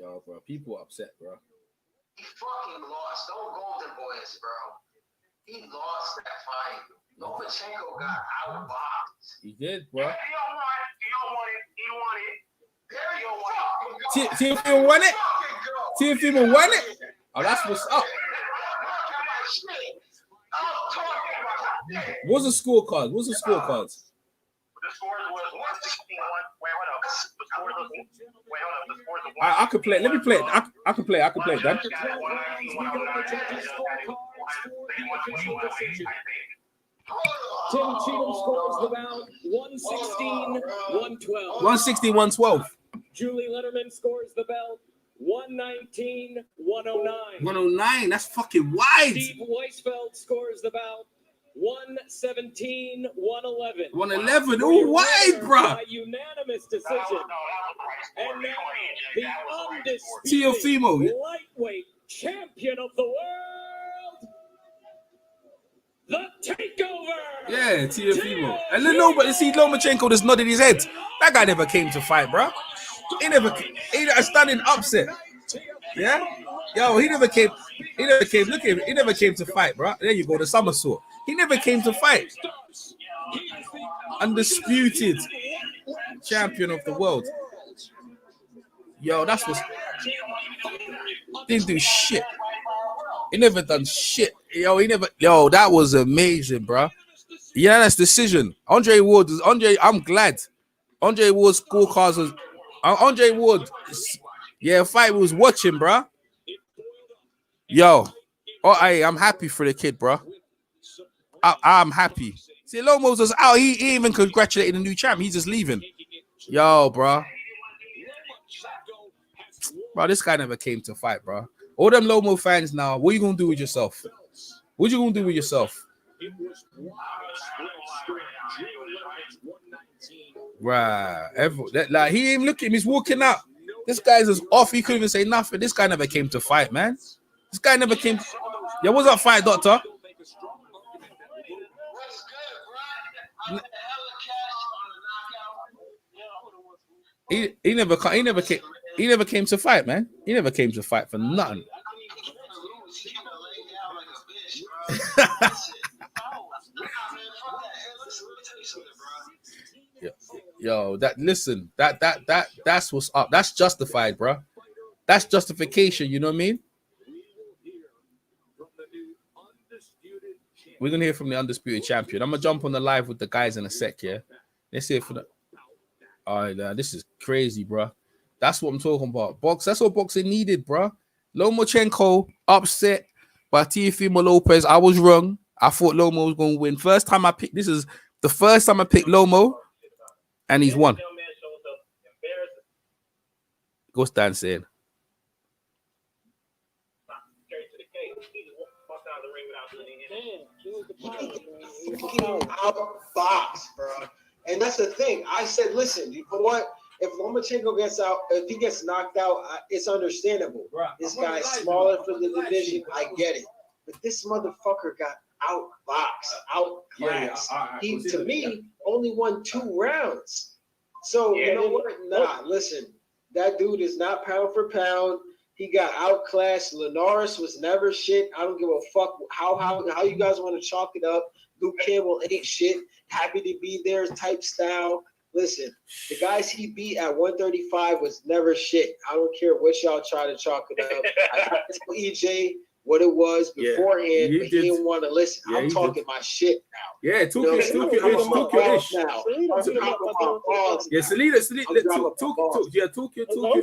Yo, bro, people upset, bro. He fucking lost. Don't Golden Boys, bro. He lost that fight. Lomachenko got outboxed. He did, bro. He don't want it. Teofimo won it? Teofimo won it? Oh, that's what's up. What's the scorecard? The scores was 161. Wait, hold up. The scores was I could play it. Let me play it. I can play it, Dan. Tim Cheatham scores the bout 116-112. 116-112. Julie Letterman scores the belt 119-109. 109. That's fucking wide. Steve Weisfeld scores the bout 117-111. 111. Oh, wide, bro. By unanimous decision. And now the undisputed Teofimo, lightweight champion of the world, the takeover. Yeah, Teofimo. And nobody see Lomachenko just nodded his head. That guy never came to fight, bro. He a stunning upset. Yeah? Yo, he never came. Look at him. He never came to fight, bro. There you go, the somersault. He never came to fight. Undisputed champion of the world. Yo, that's what's... Didn't do shit. He never done shit. Yo, that was amazing, bro. Yeah, that's decision. I'm glad. Andre Ward's scorecards was... Andre Ward, yeah, fight was watching, bro. Yo, I'm happy for the kid, bro. I'm happy. See, Lomos was out. He even congratulated the new champ. He's just leaving. Yo, bro. Bro, this guy never came to fight, bro. All them Lomo fans now, what you gonna do with yourself? What you gonna do with yourself? Right. Like, he ain't looking. He's walking out. This guy's just off. He couldn't even say nothing. This guy never came to fight, man. This guy never came. Yeah, what's up, fight, doctor? He never came to fight, man. He never came to fight for nothing. Yo, that's what's up. That's justified, bro. That's justification. You know what I mean? We're gonna hear from the undisputed champion. I'm gonna jump on the live with the guys in a sec. Yeah, let's hear for the. All right, this is crazy, bro. That's what I'm talking about. That's what boxing needed, bro. Lomachenko upset by Teofimo Lopez. I was wrong. I thought Lomo was gonna win. This is the first time I picked Lomo, and he's won. Go stand saying. Outbox, bro. And that's the thing. I said, listen, you know what? If Lomachenko if he gets knocked out, it's understandable. Right. This guy's smaller for the division. I get it. But this motherfucker got outboxed, outclassed. He, to me, only won 2 rounds. So, you know what? Nah, listen. That dude is not pound for pound. He got outclassed. Linares was never shit. I don't give a fuck how you guys want to chalk it up. Luke Campbell ain't shit. Happy to be there type style. Listen, the guys he beat at 135 was never shit. I don't care what y'all try to chalk it up. I tried to tell EJ what it was beforehand, but he didn't want to listen. I'm talking my shit now. Yeah, talk your ish. Now. Yeah, Selena, talk your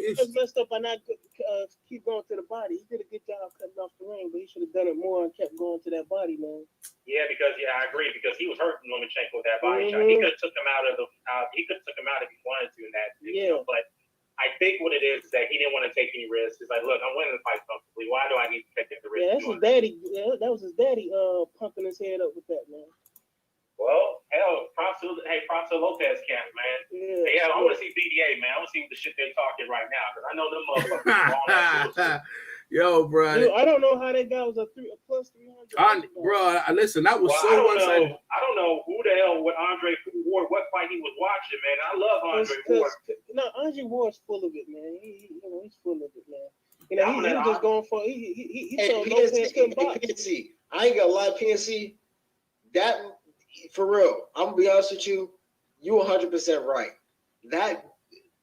ish. He messed up by not keep going to the body. He did a good job cutting off the ring, but he should have done it more and kept going to that body, man. Yeah, I agree, because he was hurting Lomachenko with that body shot. He could have took him out of he could have took him out if he wanted to in that. You know, but I think what it is that he didn't want to take any risks. He's like, look, I'm winning the fight comfortably. Why do I need to take the risk? Yeah, that's his daddy. That was his daddy pumping his head up with that, man. Well, hell, props to Lopez camp, man. I want to see BDA, man. I want to see what the shit they're talking right now, because I know them motherfuckers are on that bullshit. Yo, bro. Dude, I don't know how that guy was a plus 300. Bro, listen, that was I don't one-sided. know. I don't know who the hell what Andre Ward, what fight he was watching, man. I love Andre Ward. No, Andre Ward's full of it, man. He's full of it, man. He was just going for he saw Lopez couldn't box. PNC. I ain't gonna lie, PNC. That for real. I'm gonna be honest with you. You 100% right.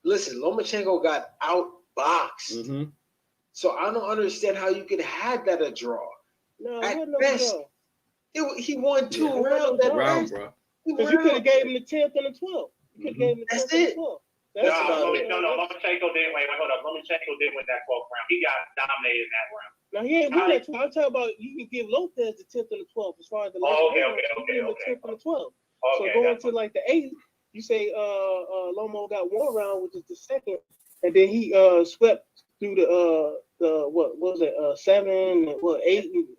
Listen, Lomachenko got outboxed. Mm-hmm. So I don't understand how you could have that a draw. No, At no best, draw. he won 2 rounds. At Round, best. bro. Because you could have gave him the 10th and the 12th. You could have gave him the 10th and the 12th. No, Lomachenko didn't. Wait, hold up. Lomachenko didn't win that 12th round. He got dominated in that round. Now he ain't win that 12th. I'm talking about you can give Lopez the 10th and the 12th as far as the last round. The 10th and the 12th. So going to like the 8th, you say Lomo got 1 round, which is the 2nd, and then he swept through the what was it 7 and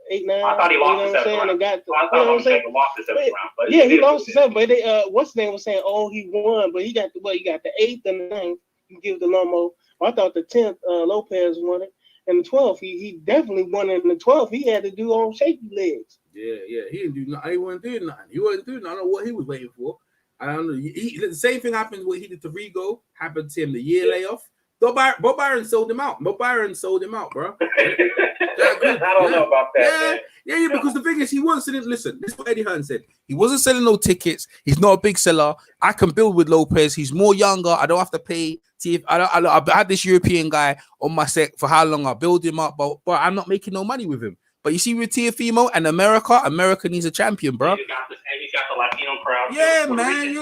8, 9. I thought he lost the 7th round. I thought Lomachenko lost the 7th round. But yeah, he lost the 7th. But they what's the name was saying? Oh, he won, but he got the 8th and the 9th. You give the Lomo. I thought the 10th Lopez won it, and the 12th he definitely won it. In the 12th he had to do on shaky legs. Yeah, he didn't do nothing. He wasn't doing nothing. He wasn't doing nothing. I don't know what he was waiting for. I don't know. The same thing happened what he did to Rigo. Happened to him the year layoff. Bob Byron sold him out. Bro. I don't know about that. Yeah, because the thing is, he wasn't selling. Listen, this is what Eddie Hearn said. He wasn't selling no tickets. He's not a big seller. I can build with Lopez. He's more younger. I don't have to pay. See, I had this European guy on my set for how long? I build him up, but I'm not making no money with him. But you see, with Teofimo and America needs a champion, bro. He's got the Latino crowd. Yeah, man.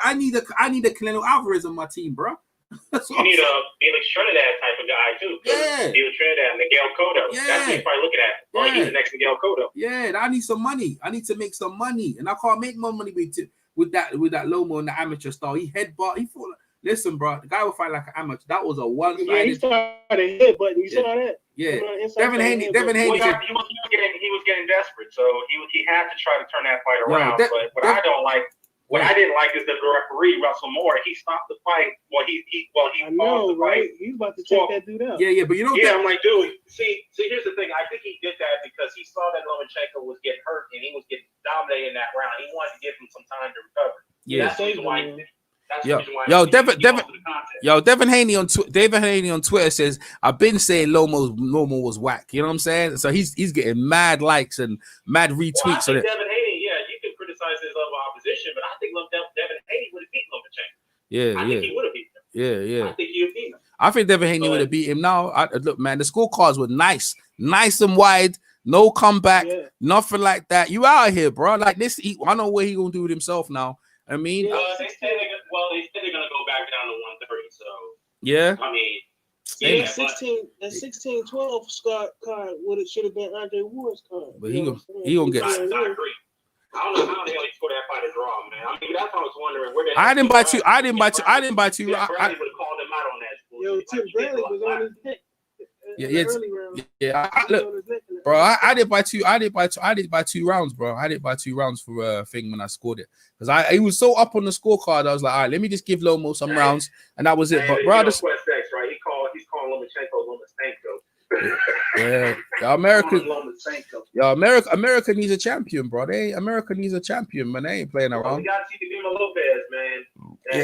I need a Canelo Alvarez on my team, bro. You need a Felix Trinidad type of guy too. Yeah. Felix Trinidad, Miguel Cotto. Yeah. That's what he's probably looking at. Well, he's the next Miguel Cotto. Yeah, I need some money. I need to make some money, and I can't make more money with that Lomo and the amateur style. He headbutt. He fought. Listen, bro, the guy will fight like an amateur. That was a one-sided. Yeah, he started headbutting. You saw that? Yeah. Devin Haney. He was getting desperate, so he had to try to turn that fight around. What I didn't like is the referee Russell Moore. He stopped the fight. He paused the fight. He's about to take that dude out. Yeah, but you know. Yeah, I'm like, dude. See, here's the thing. I think he did that because he saw that Lomachenko was getting hurt and he was getting dominated in that round. He wanted to give him some time to recover. Yeah, that's the reason why he did. Devin Haney on Twitter says, I've been saying Lomo was whack. You know what I'm saying? So he's getting mad likes and mad retweets on it. Devin Haney, you can criticize his level of opposition, but I think Devin Haney would have beat Lomachenko. I think he would have beat him. Yeah. I think he would beat him. I think Devin Haney would have beat him now. Look, man, the scorecards were nice and wide. No comeback, nothing like that. You out of here, bro. Like this, I know what he gonna do with himself now. I mean, they said they're gonna go back down to 130. So yeah, I mean, the 16-12 Scott card should have been Andre Ward's card. But he gonna get. I agree. I don't know how the hell he scored that fight a draw, man. I mean, that's what I was wondering. I didn't buy two. I didn't buy two. Tim Bradley would have called him out on that. Yo, Tim Bradley was on his neck. Look, bro. I did buy two. I did buy 2 rounds, bro. I did buy 2 rounds for a thing when I scored it because he was so up on the scorecard. I was like, all right, let me just give Lomo some rounds, and that was it. But bro, Quest X, right? He's calling Lomachenko Lomachenko. Yeah, America needs a champion, bro. America needs a champion, man. They ain't playing around. We got Teofimo Lopez, man.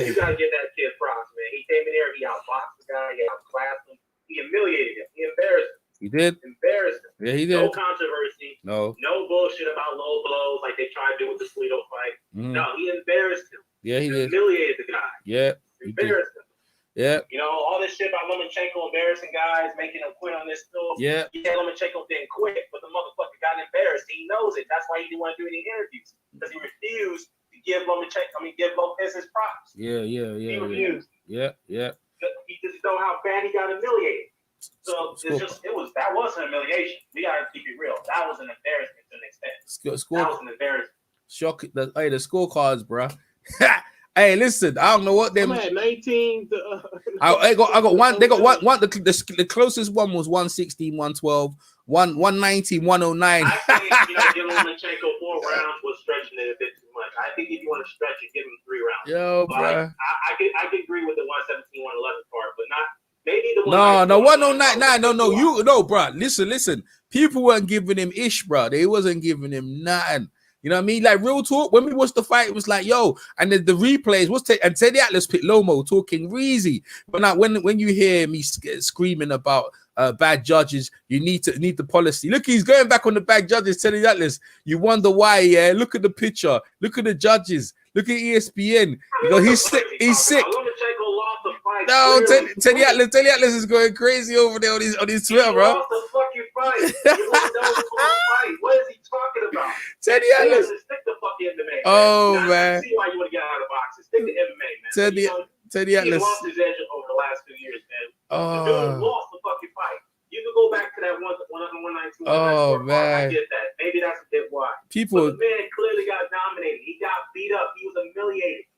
You gotta get that kid props, man. He came in there, he outboxed the guy, he outclassed him, he humiliated him, he embarrassed him. He did. Embarrassed him. Yeah, he did. No controversy. No bullshit about low blows like they tried to do with the Slido fight. No, he embarrassed him. Yeah, he did. Humiliated the guy. Yeah. Embarrassed him. Yeah. You know, all this shit about Lomachenko embarrassing guys, making them quit on this stuff. Yeah. Lomachenko didn't quit, but the motherfucker got embarrassed. He knows it. That's why he didn't want to do any interviews. Because he refused to give Lopez his props. Yeah. He refused. Yeah. He just know how bad he got humiliated. So that was an humiliation. We gotta keep it real. That was an embarrassment to an extent. That was an embarrassment. Shock. The scorecards, bro. Hey, listen. I don't know what them. I'm at 19. I got one. They got one. The closest one was 116, 112, 190, 109. I think giving Lomachenko 4 rounds was stretching it a bit too much. I think if you want to stretch it, give him 3 rounds. Yo, bro. I could agree with the 117, 111 part, but not maybe the No, 109. No, bro. Listen. People weren't giving him ish, bro. They wasn't giving him nothing. You know what I mean? Like real talk. When we watched the fight, it was like, yo, and the replays was and Teddy Atlas picked Lomo talking Reezy. But now when you hear me screaming about bad judges, you need the policy. Look, he's going back on the bad judges. Teddy Atlas. You wonder why? Yeah. Look at the picture. Look at the judges. Look at ESPN. You know he's sick. He's sick. No, Teddy Atlas is going crazy over there on his Twitter, bro. He lost the fucking fight. You wouldn't know the fight. What is he talking about? Teddy Atlas. Stick the fucking MMA. Oh, man. man. I see why you want to get out of boxing. Stick to MMA, man. Teddy Atlas. He lost his edge over the last 2 years, man. Oh. The dude lost the fucking fight. You can go back to that 192. Oh, man. I get that. Maybe that's a bit why. People. But the man clearly got dominated. He got beat up. He was humiliated.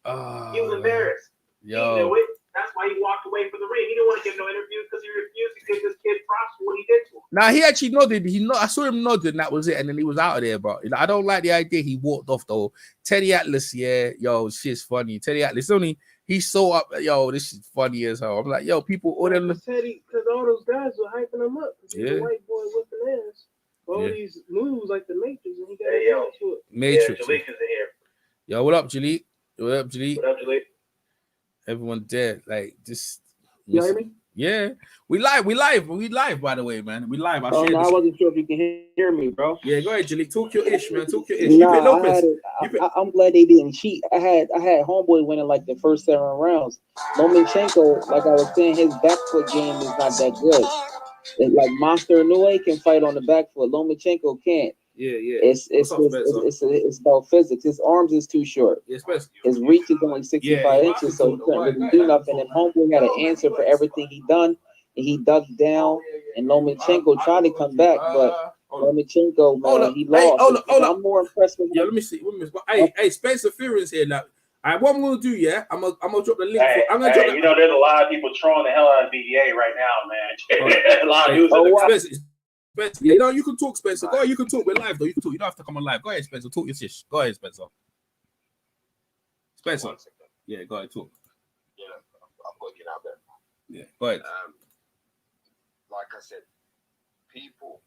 He was embarrassed. Yo. He knew it. That's why he walked away from the ring. He didn't want to give no interviews because he refused to give this kid props for what he did to him. Now he actually nodded. I saw him nod, and that was it. And then he was out of there, bro. I don't like the idea he walked off though. Teddy Atlas, yeah, yo, shit's funny. Teddy Atlas, he's so up. Yo, this is funny as hell. I'm like, yo, people, all them. Teddy, because all those guys were hyping him up. He's a white boy whipping ass. All these moves like the Matrix, and he got his ass to it. Matrix. Yeah, Jalik is in here. Yo, what up, Jalik? What up, Jalik? What up, Jalik? Everyone dead, like just. You hear me? Yeah, we live, by the way, man. We live. I wasn't sure if you can hear me, bro. Yeah, go ahead, Jalik. Talk your ish, man. Talk your ish. I'm glad they didn't cheat. I had homeboy winning like the first 7 rounds. Lomachenko, like I was saying, his back foot game is not that good. It's like Monster Inoue can fight on the back foot. Lomachenko can't. Yeah. It's about physics. His arms is too short. Yeah, his reach is only 65 inches, so he couldn't really do nothing. And homeboy had an answer for everything he done, and he dug down. And Lomachenko tried to come back, but Lomachenko, man, he lost. I'm more impressed with him. Yeah, let me see. Hey, Spencer Fearon's here now. All right, what I'm gonna do, yeah, I'm gonna drop the link. You know, there's a lot of people trolling the hell out of BDA right now, man. A lot of news. Spencer, you know, you can talk, Spencer. Go ahead, you can talk. We're live, though. You can talk. You don't have to come on live. Go ahead, Spencer. Talk your shit. Go ahead, Spencer. Yeah, go ahead, talk. Yeah, I'm going to get out there. Yeah, go ahead. Like I said, people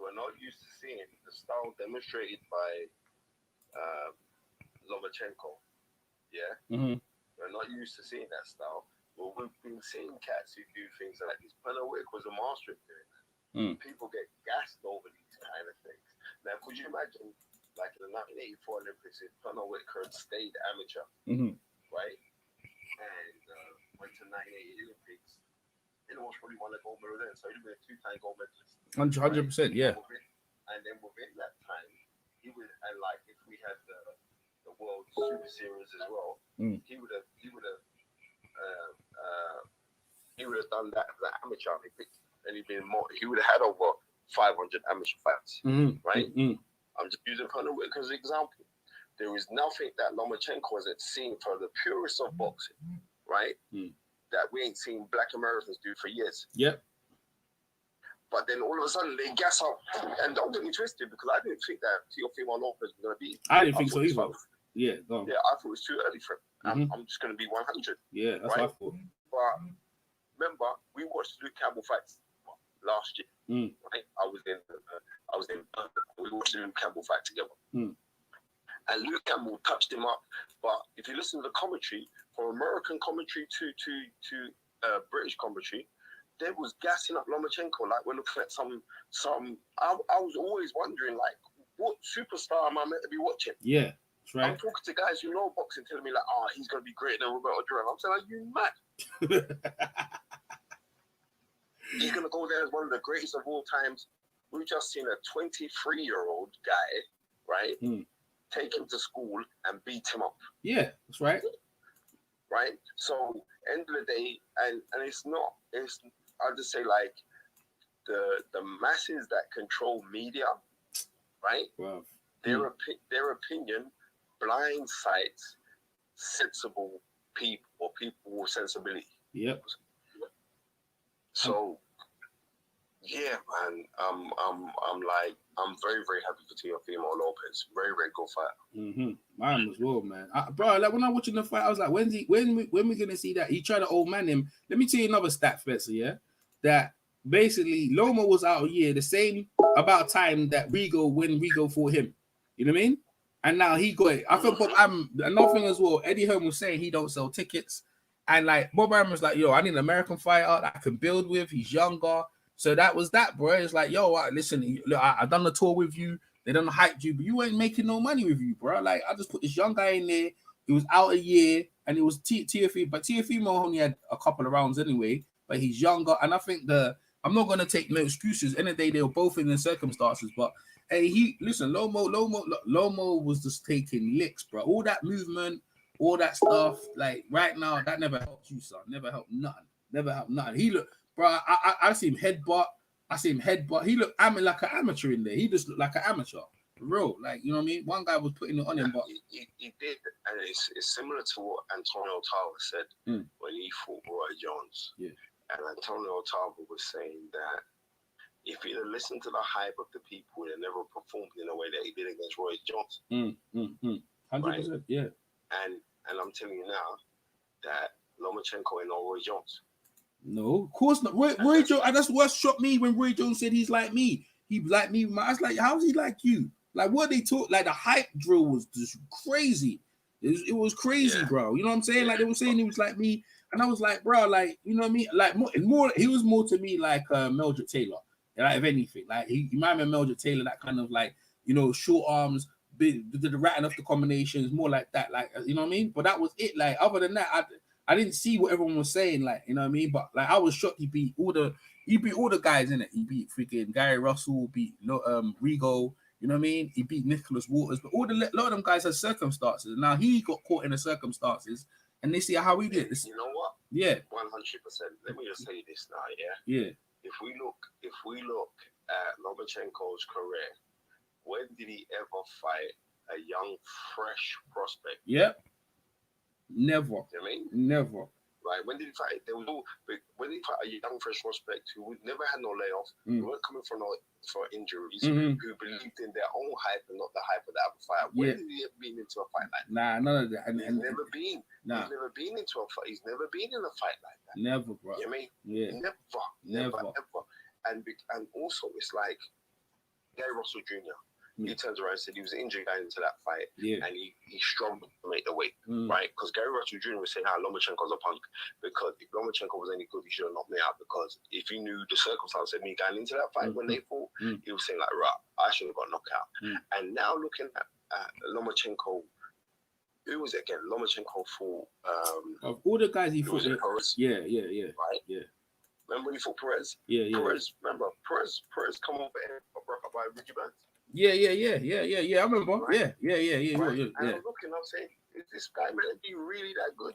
who are not used to seeing the style demonstrated by Lomachenko, we're not used to seeing that style. Well, we've been seeing cats who do things like this. Wick was a master of doing that. People get gassed over these kind of things. Now, could you imagine, like in the 1984 Olympics, if Wick had stayed amateur, right? And went to 1980 Olympics, he most probably won a gold medal then, so he'd been a 2-time gold medalist. 100%, right? Yeah. And then within that time, he would, and like if we had the World Super Series as well, he would have done that amateur Olympics. And he would have had over 500 amateur fights, right? I'm just using Wick as an example. There is nothing that Lomachenko hasn't seen for the purest of boxing, right? That we ain't seen Black Americans do for years. Yep. But then all of a sudden they gas up, and don't get me twisted, because I didn't think that Teofimo Lopez was going to be. I didn't think so either. Yeah, go on. Yeah, I thought it was too early for him. I'm just going to be 100. Yeah, that's what I thought. But remember, we watched Luke Campbell fights last year, right? I was in. We watched the Luke Campbell fight together, and Luke Campbell touched him up. But if you listen to the commentary, from American commentary to British commentary, they was gassing up Lomachenko like we're looking at some. I was always wondering, like, what superstar am I meant to be watching? Yeah, that's right. I'm talking to guys who know boxing, telling me like, "Oh, he's gonna be greater than Roberto Duran." I'm saying, "Are you mad?" He's going to go there as one of the greatest of all times. We've just seen a 23-year-old guy, right, take him to school and beat him up. Yeah, that's right. Right? So, end of the day, and I'll just say, like, the masses that control media, right, their opinion blindsides sensible people or people with sensibility. Yep. So, yeah, man, I'm very, very happy for Teofimo Lopez. Very, very good fight. Mine as well, man. Bro, like when I'm watching the fight, I was like, when we gonna see that? He tried to old man him. Let me tell you another stat, Spencer. Yeah, that basically Loma was out a year, the same about time that when Rigo fought him. You know what I mean? And now he got it. I think Bob another thing as well, Eddie Hearn was saying he don't sell tickets. And like Bob Arum was like, yo, I need an American fighter that I can build with. He's younger. So that was that, bro. It's like, yo, listen, look, I done the tour with you. They done hyped you, but you ain't making no money with you, bro. Like, I just put this young guy in there. He was out a year, and it was Teofimo, but Teofimo only had a couple of rounds anyway, but he's younger. And I think I'm not going to take no excuses. End of the day, they were both in the circumstances, but hey, listen, Lomo was just taking licks, bro. All that movement, all that stuff, like right now, that never helped you, son. Never helped nothing. Never helped nothing. He looked, bro. I see him headbutt. He looked like an amateur in there. He just looked like an amateur, for real. Like, you know what I mean? One guy was putting it on him, but he did, and it's similar to what Antonio Tarver said when he fought Roy Jones. Yeah, and Antonio Tarver was saying that if he'd have listened to the hype of the people, he never performed in a way that he did against Roy Jones. 100%, right? Yeah. And I'm telling you now that Lomachenko ain't no Roy Jones. No, of course not. Roy Jones, that's what shocked me when Roy Jones said he's like me. He like me. I was like, how's he like you? Like, what they talk, like the hype drill was just crazy. It was crazy, bro. You know what I'm saying? Like, they were saying he was like me. And I was like, bro, like, you know what I mean? Like, more he was more to me like Meldrick Taylor. Like, if anything, like he might be Meldrick Taylor, that kind of like, you know, short arms, did the ratting off the combinations, more like that, like, you know what I mean? But that was it. Like, other than that, I didn't see what everyone was saying, like, you know what I mean? But like, I was shocked he beat all the guys in it. He beat freaking Gary Russell, beat Rigo, you know what I mean? He beat Nicholas Waters, but a lot of them guys had circumstances. Now he got caught in the circumstances, and they see how he did. You know what? Yeah, 100%. Let me just say this now, yeah. If we look at Lomachenko's career, when did he ever fight a young, fresh prospect? Yep. Never. You know what I mean? Never. Right? When did he fight? When did he fight a young, fresh prospect who never had no layoffs, who weren't coming for injuries, who believed in their own hype and not the hype of the other fighter? When did he ever been into a fight like that? Nah, none of that. He's never been. Nah. He's never been into a fight. He's never been in a fight like that. Never, bro. You know what I mean? Yeah. Never, ever. And also, it's like Gary Russell Jr. He turns around and said he was an injured guy into that fight, and he struggled to make the weight, right? Because Gary Russell Jr. was saying, Lomachenko's a punk, because if Lomachenko was any good, he should have knocked me out, because if he knew the circumstances of me going into that fight when they fought, he was saying like, right, I should have got knocked out. And now looking at Lomachenko, who was it again? Lomachenko fought... of all the guys he fought... Perez. Yeah. Right? Yeah. Remember when he fought Perez? Yeah. Perez come over and broke up by Ricky Banks. Yeah. I remember. Right? Yeah. And I'm looking, I'm saying, is this guy meant to be really that good?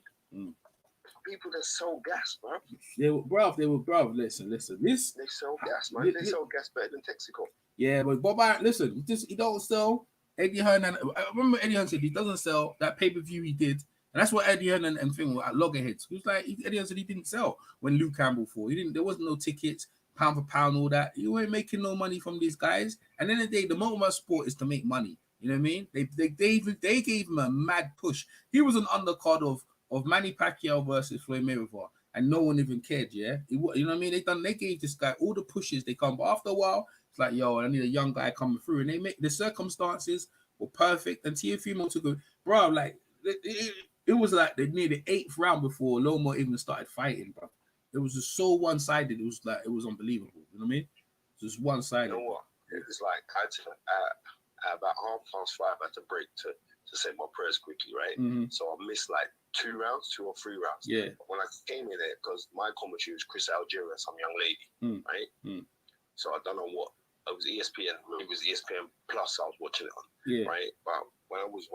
People that sell gas, bro. They were, listen. They sell gas, man. They sell gas better than Texaco. Yeah, but Bob, listen, he don't sell. Eddie Hearn, I remember Eddie Hearn said he doesn't sell that pay-per-view he did. And that's what Eddie Hearn and thing were at loggerheads. He was like, Eddie Hearn said he didn't sell when Luke Campbell fought. There wasn't no tickets, pound for pound, all that. You ain't making no money from these guys. And then the day, the motor sport is to make money. You know what I mean? They gave him a mad push. He was an undercard of Manny Pacquiao versus Floyd Mayweather, and no one even cared. Yeah, you know what I mean? They gave this guy all the pushes they come, but after a while, it's like, yo, I need a young guy coming through, and they make the circumstances were perfect. And Teofimo took a bro, like it was like they near the 8th round before Loma even started fighting, bro. It was just so one-sided. It was like it was unbelievable. You know what I mean? Just one-sided. You know what? It was like I had to about 5:30 I had to break to say my prayers quickly, right? So I missed like 2 or 3 rounds. Yeah. When I came in there, because my commentary was Chris Algieri, some young lady, right? So I don't know what it was. ESPN. It was ESPN Plus. I was watching it on. Yeah. Right. But when I was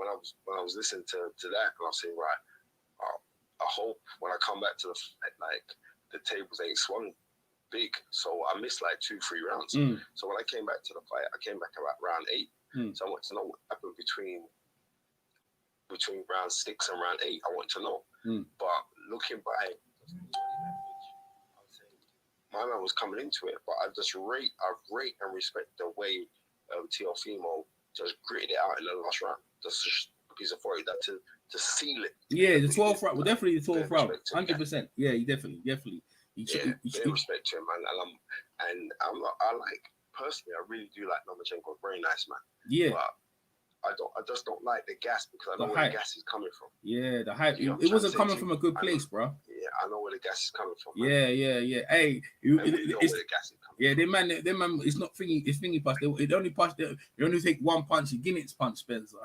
listening to that, and I was saying, right, I hope when I come back to the fight, like the tables ain't swung big. So I missed like 2-3 rounds. So when I came back to the fight, I came back about round 8. So I wanted to know what happened between round 6 and round 8. I want to know. But looking back, my man was coming into it, but I rate and respect the way Teofimo just gritted it out in the last round. Just a piece of 40 that to seal it. Yeah, the 12th round. Well, definitely the 12th round. 100%. Yeah, definitely. respect to him, man. And I like personally, I really do like Lomachenko. Very nice man. Yeah. But I just don't like the gas because I know where the gas is coming from. Yeah, the hype. You know It wasn't coming from a good place, bro. Yeah, I know where the gas is coming from. Man. Yeah. Hey, where the gas is coming yeah, them man, it's not thingy, it's thingy punch. It only punch. They only take one punch. The Guinness punch, Spencer.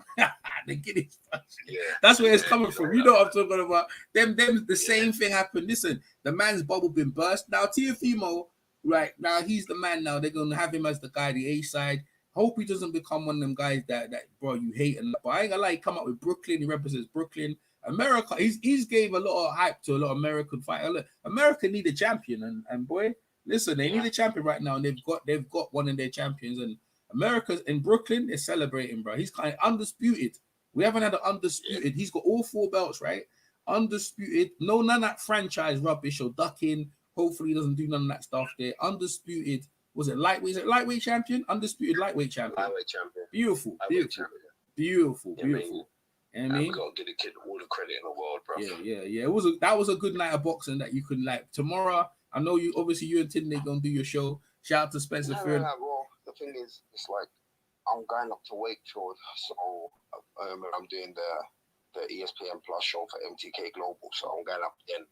The Guinness punch. Yeah, that's where it's coming from. You know what I'm talking about? Them. The same thing happened. Listen, the man's bubble been burst. Now Teofimo, right now he's the man. Now they're gonna have him as the guy, the A side. Hope he doesn't become one of them guys that bro you hate. But I ain't gonna lie, he come up with Brooklyn. He represents Brooklyn, America. He's gave a lot of hype to a lot of American fighters. America need a champion, and boy, listen, they need a champion right now, and they've got one of their champions. And America's in Brooklyn, they're celebrating, bro. He's kind of undisputed. We haven't had an undisputed. He's got all 4 belts, right? Undisputed. No, none of that franchise rubbish or ducking. Hopefully, he doesn't do none of that stuff there. Undisputed. Was it lightweight? Is it lightweight champion? Undisputed lightweight champion. Lightweight champion. Beautiful. Beautiful. I mean, we gotta give the kid all the credit in the world, bro. Yeah. That was a good night of boxing that you could like. Tomorrow, I know you and Tinley gonna do your show. Shout out to Spencer Fearn. Well, the thing is, it's like I'm going up to Wakefield, so I'm doing the ESPN Plus show for MTK Global, so I'm going up then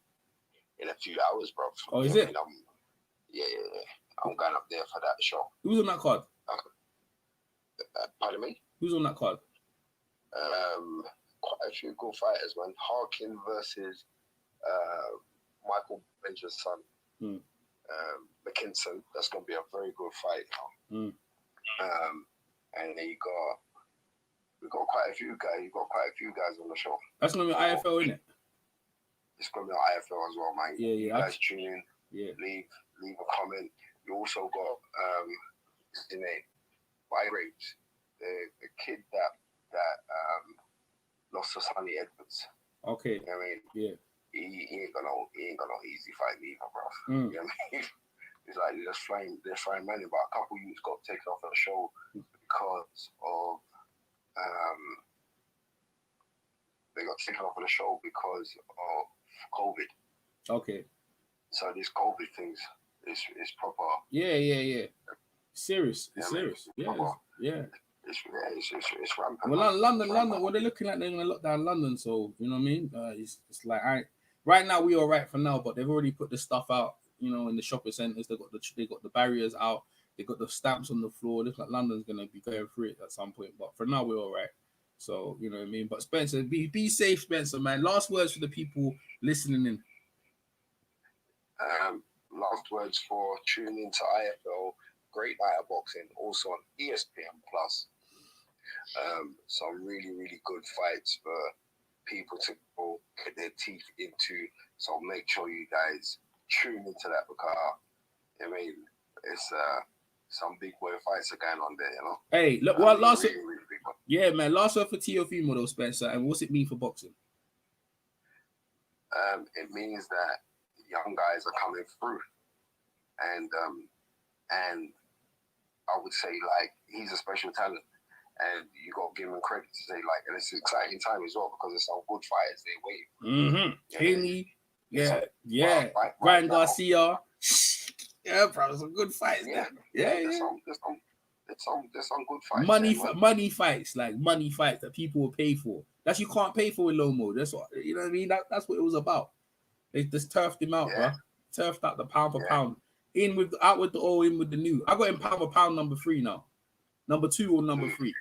in a few hours, bro. Oh, is it? Yeah. I'm going up there for that show. Who's on that card? Pardon me? Who's on that card? Quite a few good fighters, man. Harkin versus Michael Benja's son, McKinson. That's going to be a very good fight. And then we got quite a few guys. You got quite a few guys on the show. That's going to be IFL, isn't it? It's going to be IFL as well, man. Yeah. You guys tune in. Yeah. Leave a comment. You also got his name, Byraves, the kid that lost to Sonny Edwards. Okay. You know what I mean? Yeah. He ain't got no easy fight either, bro. You know what I mean? It's like they're flying money, but a couple of youths got taken off the show because of they got taken off of the show because of COVID. Okay. So this COVID things. It's proper. Yeah. Serious. It's serious. Yeah. It's rampant. Well, London. Well, they're looking like they're gonna lock down London. So you know what I mean. It's like right now we all right for now, but they've already put the stuff out. You know, in the shopping centers, they got the barriers out. They got the stamps on the floor. Looks like London's gonna be going through it at some point. But for now, we're all right. So you know what I mean. But Spencer, be safe, Spencer, man. Last words for the people listening in. Last words for tuning into IFL, great night of boxing, also on ESPN Plus. Some really, really good fights for people to go get their teeth into. So make sure you guys tune into that because I mean it's some big boy fights are going on there, you know. Hey, look, what last really, really big one. Yeah, man, last word for Teofimo though, Spencer, and what's it mean for boxing? It means that young guys are coming through, and I would say like he's a special talent, and you got to give him credit to say like, and it's an exciting time as well because there's some good fighters they waiting. Haney, Ryan Garcia, bro, some good fights. There's some good fights. Money fights that people will pay for. That you can't pay for with Loma. That's what you know what I mean. That's what it was about. They just turfed him out, bro. Turfed out the pound for pound. In with the new. I got him pound for pound number 3 now. Number 2 or number 3.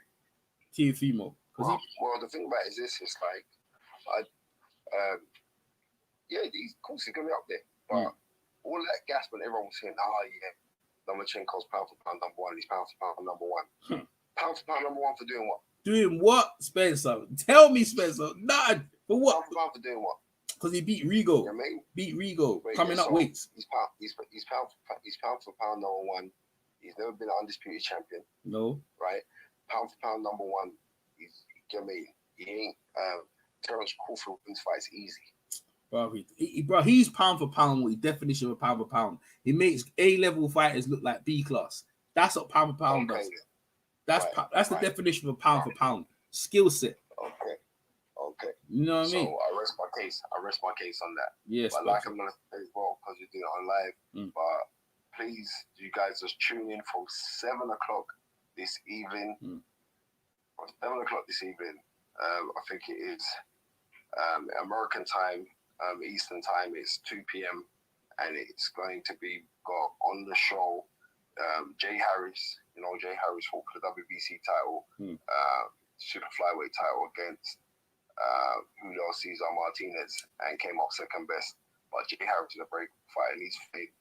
Teofimo. Well, the thing about it is this: it's like, of course he's gonna be up there, but all that gas when everyone was saying, Lomachenko's pound for pound number 1. He's pound for pound number 1. Pound for pound number 1 for doing what? Doing what, Spencer? Tell me, Spencer. None. For what? Pound for pound for doing what? Because he beat Rigo. You know what I mean? Beat Rigo. Coming up weights. He's pound for pound number 1. He's never been an undisputed champion. No. Right? Pound for pound number 1. You know what I mean? He ain't Terence Crawford wins fights easy. Bro, he's pound for pound. What the definition of pound for pound? He makes A-level fighters look like B class. That's what pound for pound does. That's the definition of pound for pound. Skill set. Okay. You know what I mean? So I rest my case. I rest my case on that. Yes. But like I'm gonna say as well, because you're doing it on live. But please, you guys just tune in from 7 o'clock this evening. From 7 o'clock this evening. I think it is American time, Eastern time. It's 2 p.m. and it's going to be got on the show. Jay Harris, you know, Jay Harris fought for the WBC title, super flyweight title against Julio Cesar Martinez and came off second best. But Jay Harris is a break fighter and he's fighting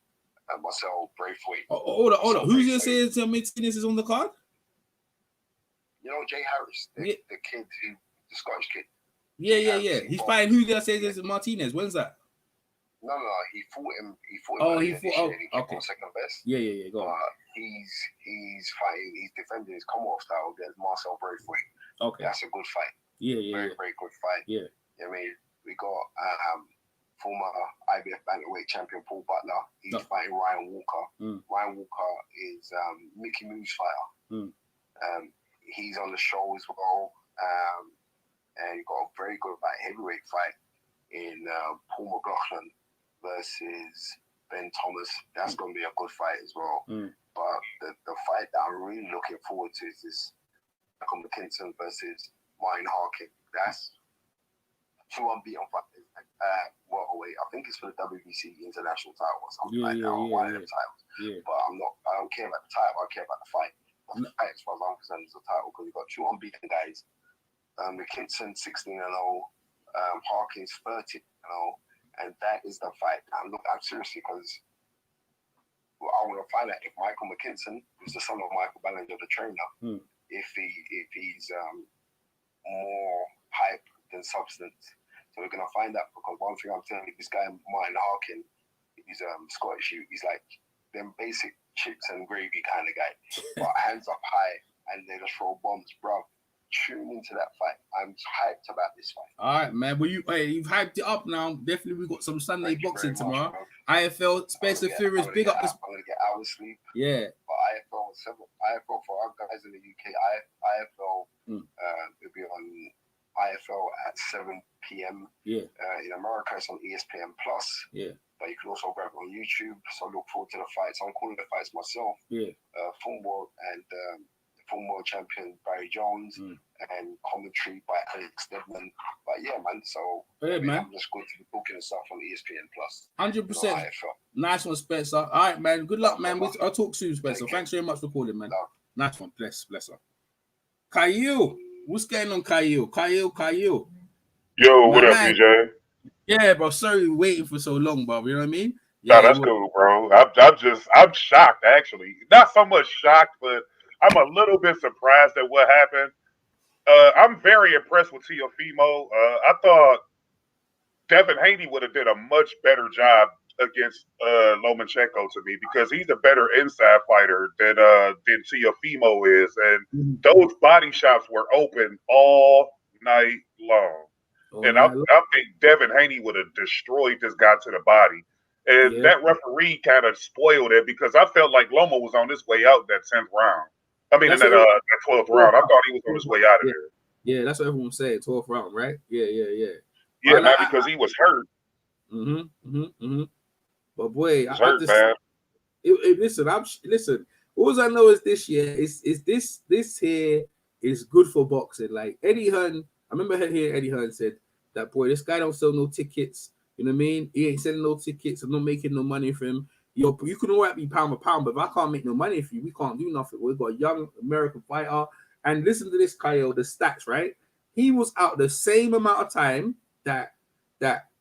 Marcel Braithwaite. Hold on. Who's going to say Martinez is on the card? You know, Jay Harris, the kid, the Scottish kid. Yeah. He's fighting Julio Cesar Martinez. When's that? No, he fought him. He fought he came on second best. Yeah. Go on. He's fighting. He's defending his Commonwealth style against Marcel Braithwaite. Okay, that's a good fight. Yeah. Very good fight. Yeah. I mean, we got former IBF bantamweight champion Paul Butler. He's fighting Ryan Walker. Ryan Walker is Mickey Moose fighter. He's on the show as well. And you got a very good heavyweight fight in Paul McLaughlin versus Ben Thomas. That's going to be a good fight as well. But the fight that I'm really looking forward to is this Michael McKinson versus Martin Harkin. That's 2 unbeaten fighters. Welterweight. I think it's for the WBC international title or something like that. One of them titles. But I don't care about the title. I care about the fight. The fight, as far as I'm concerned, is the title because you've got 2 unbeaten guys. McKinson 16-0. Harkins 13-0. And that is the fight. I'm seriously, because I want to find out if Michael McKinson, who's the son of Michael Ballinger, the trainer, if he's more hype than substance. So we're gonna find out, because one thing I'm telling you, this guy Martin Harkin, he's Scottish. He's like them basic chips and gravy kind of guy, but hands up high and they just throw bombs, bro. Tune into that fight. I'm hyped about this fight. All right, man. Well, you've hyped it up now. Definitely, we've got some Sunday boxing tomorrow. IFL, Spencer Furious, big up. I'm gonna get hours sleep. Yeah. But IFL for our guys in the UK, IFL will be on IFL at 7 p.m. Yeah. In America, it's on ESPN Plus. Yeah. But you can also grab it on YouTube. So I look forward to the fights. I'm calling the fights myself. Yeah. Former world champion Barry Jones and commentary by Alex Stedman. But yeah, man. So man. I'm just going to be booking and stuff on ESPN Plus. 100%. Nice one, Spencer. All right, man. Good luck, man. I'll talk soon, Spencer. Thanks very much for calling, man. Love. Nice one. Bless her. Kyle, what's going on, Kyle? Kyle. Yo, what up, DJ? Yeah, bro. Sorry, waiting for so long, bro. You know what I mean? Yeah, that's cool, bro. I'm shocked, actually. Not so much shocked, but I'm a little bit surprised at what happened. I'm very impressed with Teofimo. I thought Devin Haney would have did a much better job against Lomachenko to me, because he's a better inside fighter than Teofimo is, and those body shots were open all night long. And I think Devin Haney would have destroyed this guy to the body. And that referee kind of spoiled it, because I felt like Loma was on his way out that 10th round. I mean, in that 12th round. I thought he was on his way out of there. Yeah, that's what everyone's saying. 12th round, right? Yeah. Yeah, not because he was hurt. But boy, listen. Listen. All I know is this year is this here is good for boxing. Like Eddie Hearn, I remember hearing Eddie Hearn said that, boy, this guy don't sell no tickets. You know what I mean? He ain't selling no tickets. I'm not making no money for him. You can all right be pound for pound, but if I can't make no money for you, we can't do nothing. We've got a young American fighter. And listen to this, Kyle, the stats, right? He was out the same amount of time that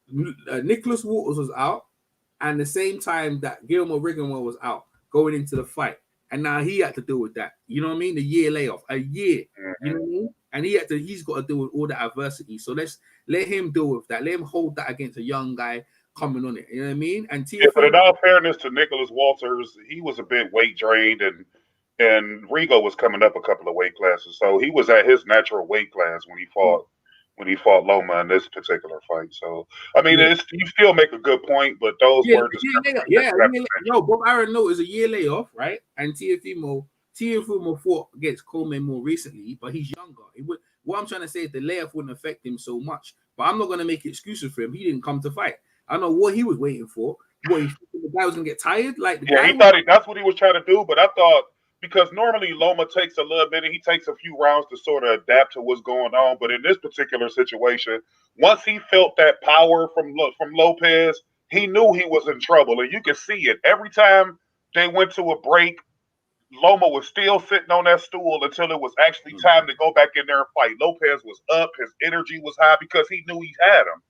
Nicholas Waters was out, and the same time that Guillermo Rigondeaux was out going into the fight. And now he had to deal with that. You know what I mean? The year layoff. A year. You know what I mean? And he's got to deal with all the adversity. So let's let him deal with that. Let him hold that against a young guy coming on it. You know what I mean? And but in all fairness to Nicholas Walters, he was a bit weight drained, and Rigo was coming up a couple of weight classes. So he was at his natural weight class when he fought Loma in this particular fight. So I mean, you still make a good point, but those were Bob Aaron Note is a year layoff, right? And Teofimo fought against Coleman more recently, but he's younger. what I'm trying to say is the layoff wouldn't affect him so much. But I'm not gonna make excuses for him. He didn't come to fight. I don't know what he was waiting for. What, he the guy was gonna get tired? Like the guy he thought that's what he was trying to do. But I thought, because normally Loma takes a little bit, he takes a few rounds to sort of adapt to what's going on. But in this particular situation, once he felt that power from Lopez, he knew he was in trouble, and you could see it every time they went to a break. Loma was still sitting on that stool until it was actually time to go back in there and fight. Lopez was up, his energy was high because he knew he had him.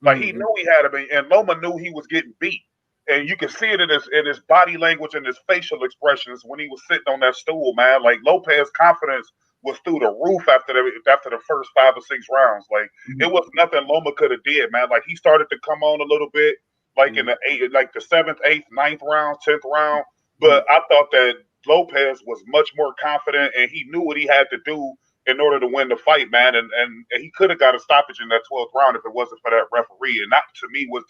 Like he knew he had him, and Loma knew he was getting beat. And you can see it in his body language and his facial expressions when he was sitting on that stool, man. Like Lopez's confidence was through the roof after the first 5 or 6 rounds. Like it was nothing Loma could have did, man. Like he started to come on a little bit, like in the 7th, 8th, 9th round, 10th round. But I thought that Lopez was much more confident, and he knew what he had to do in order to win the fight, man. And he could have got a stoppage in that 12th round if it wasn't for that referee. And that, to me, was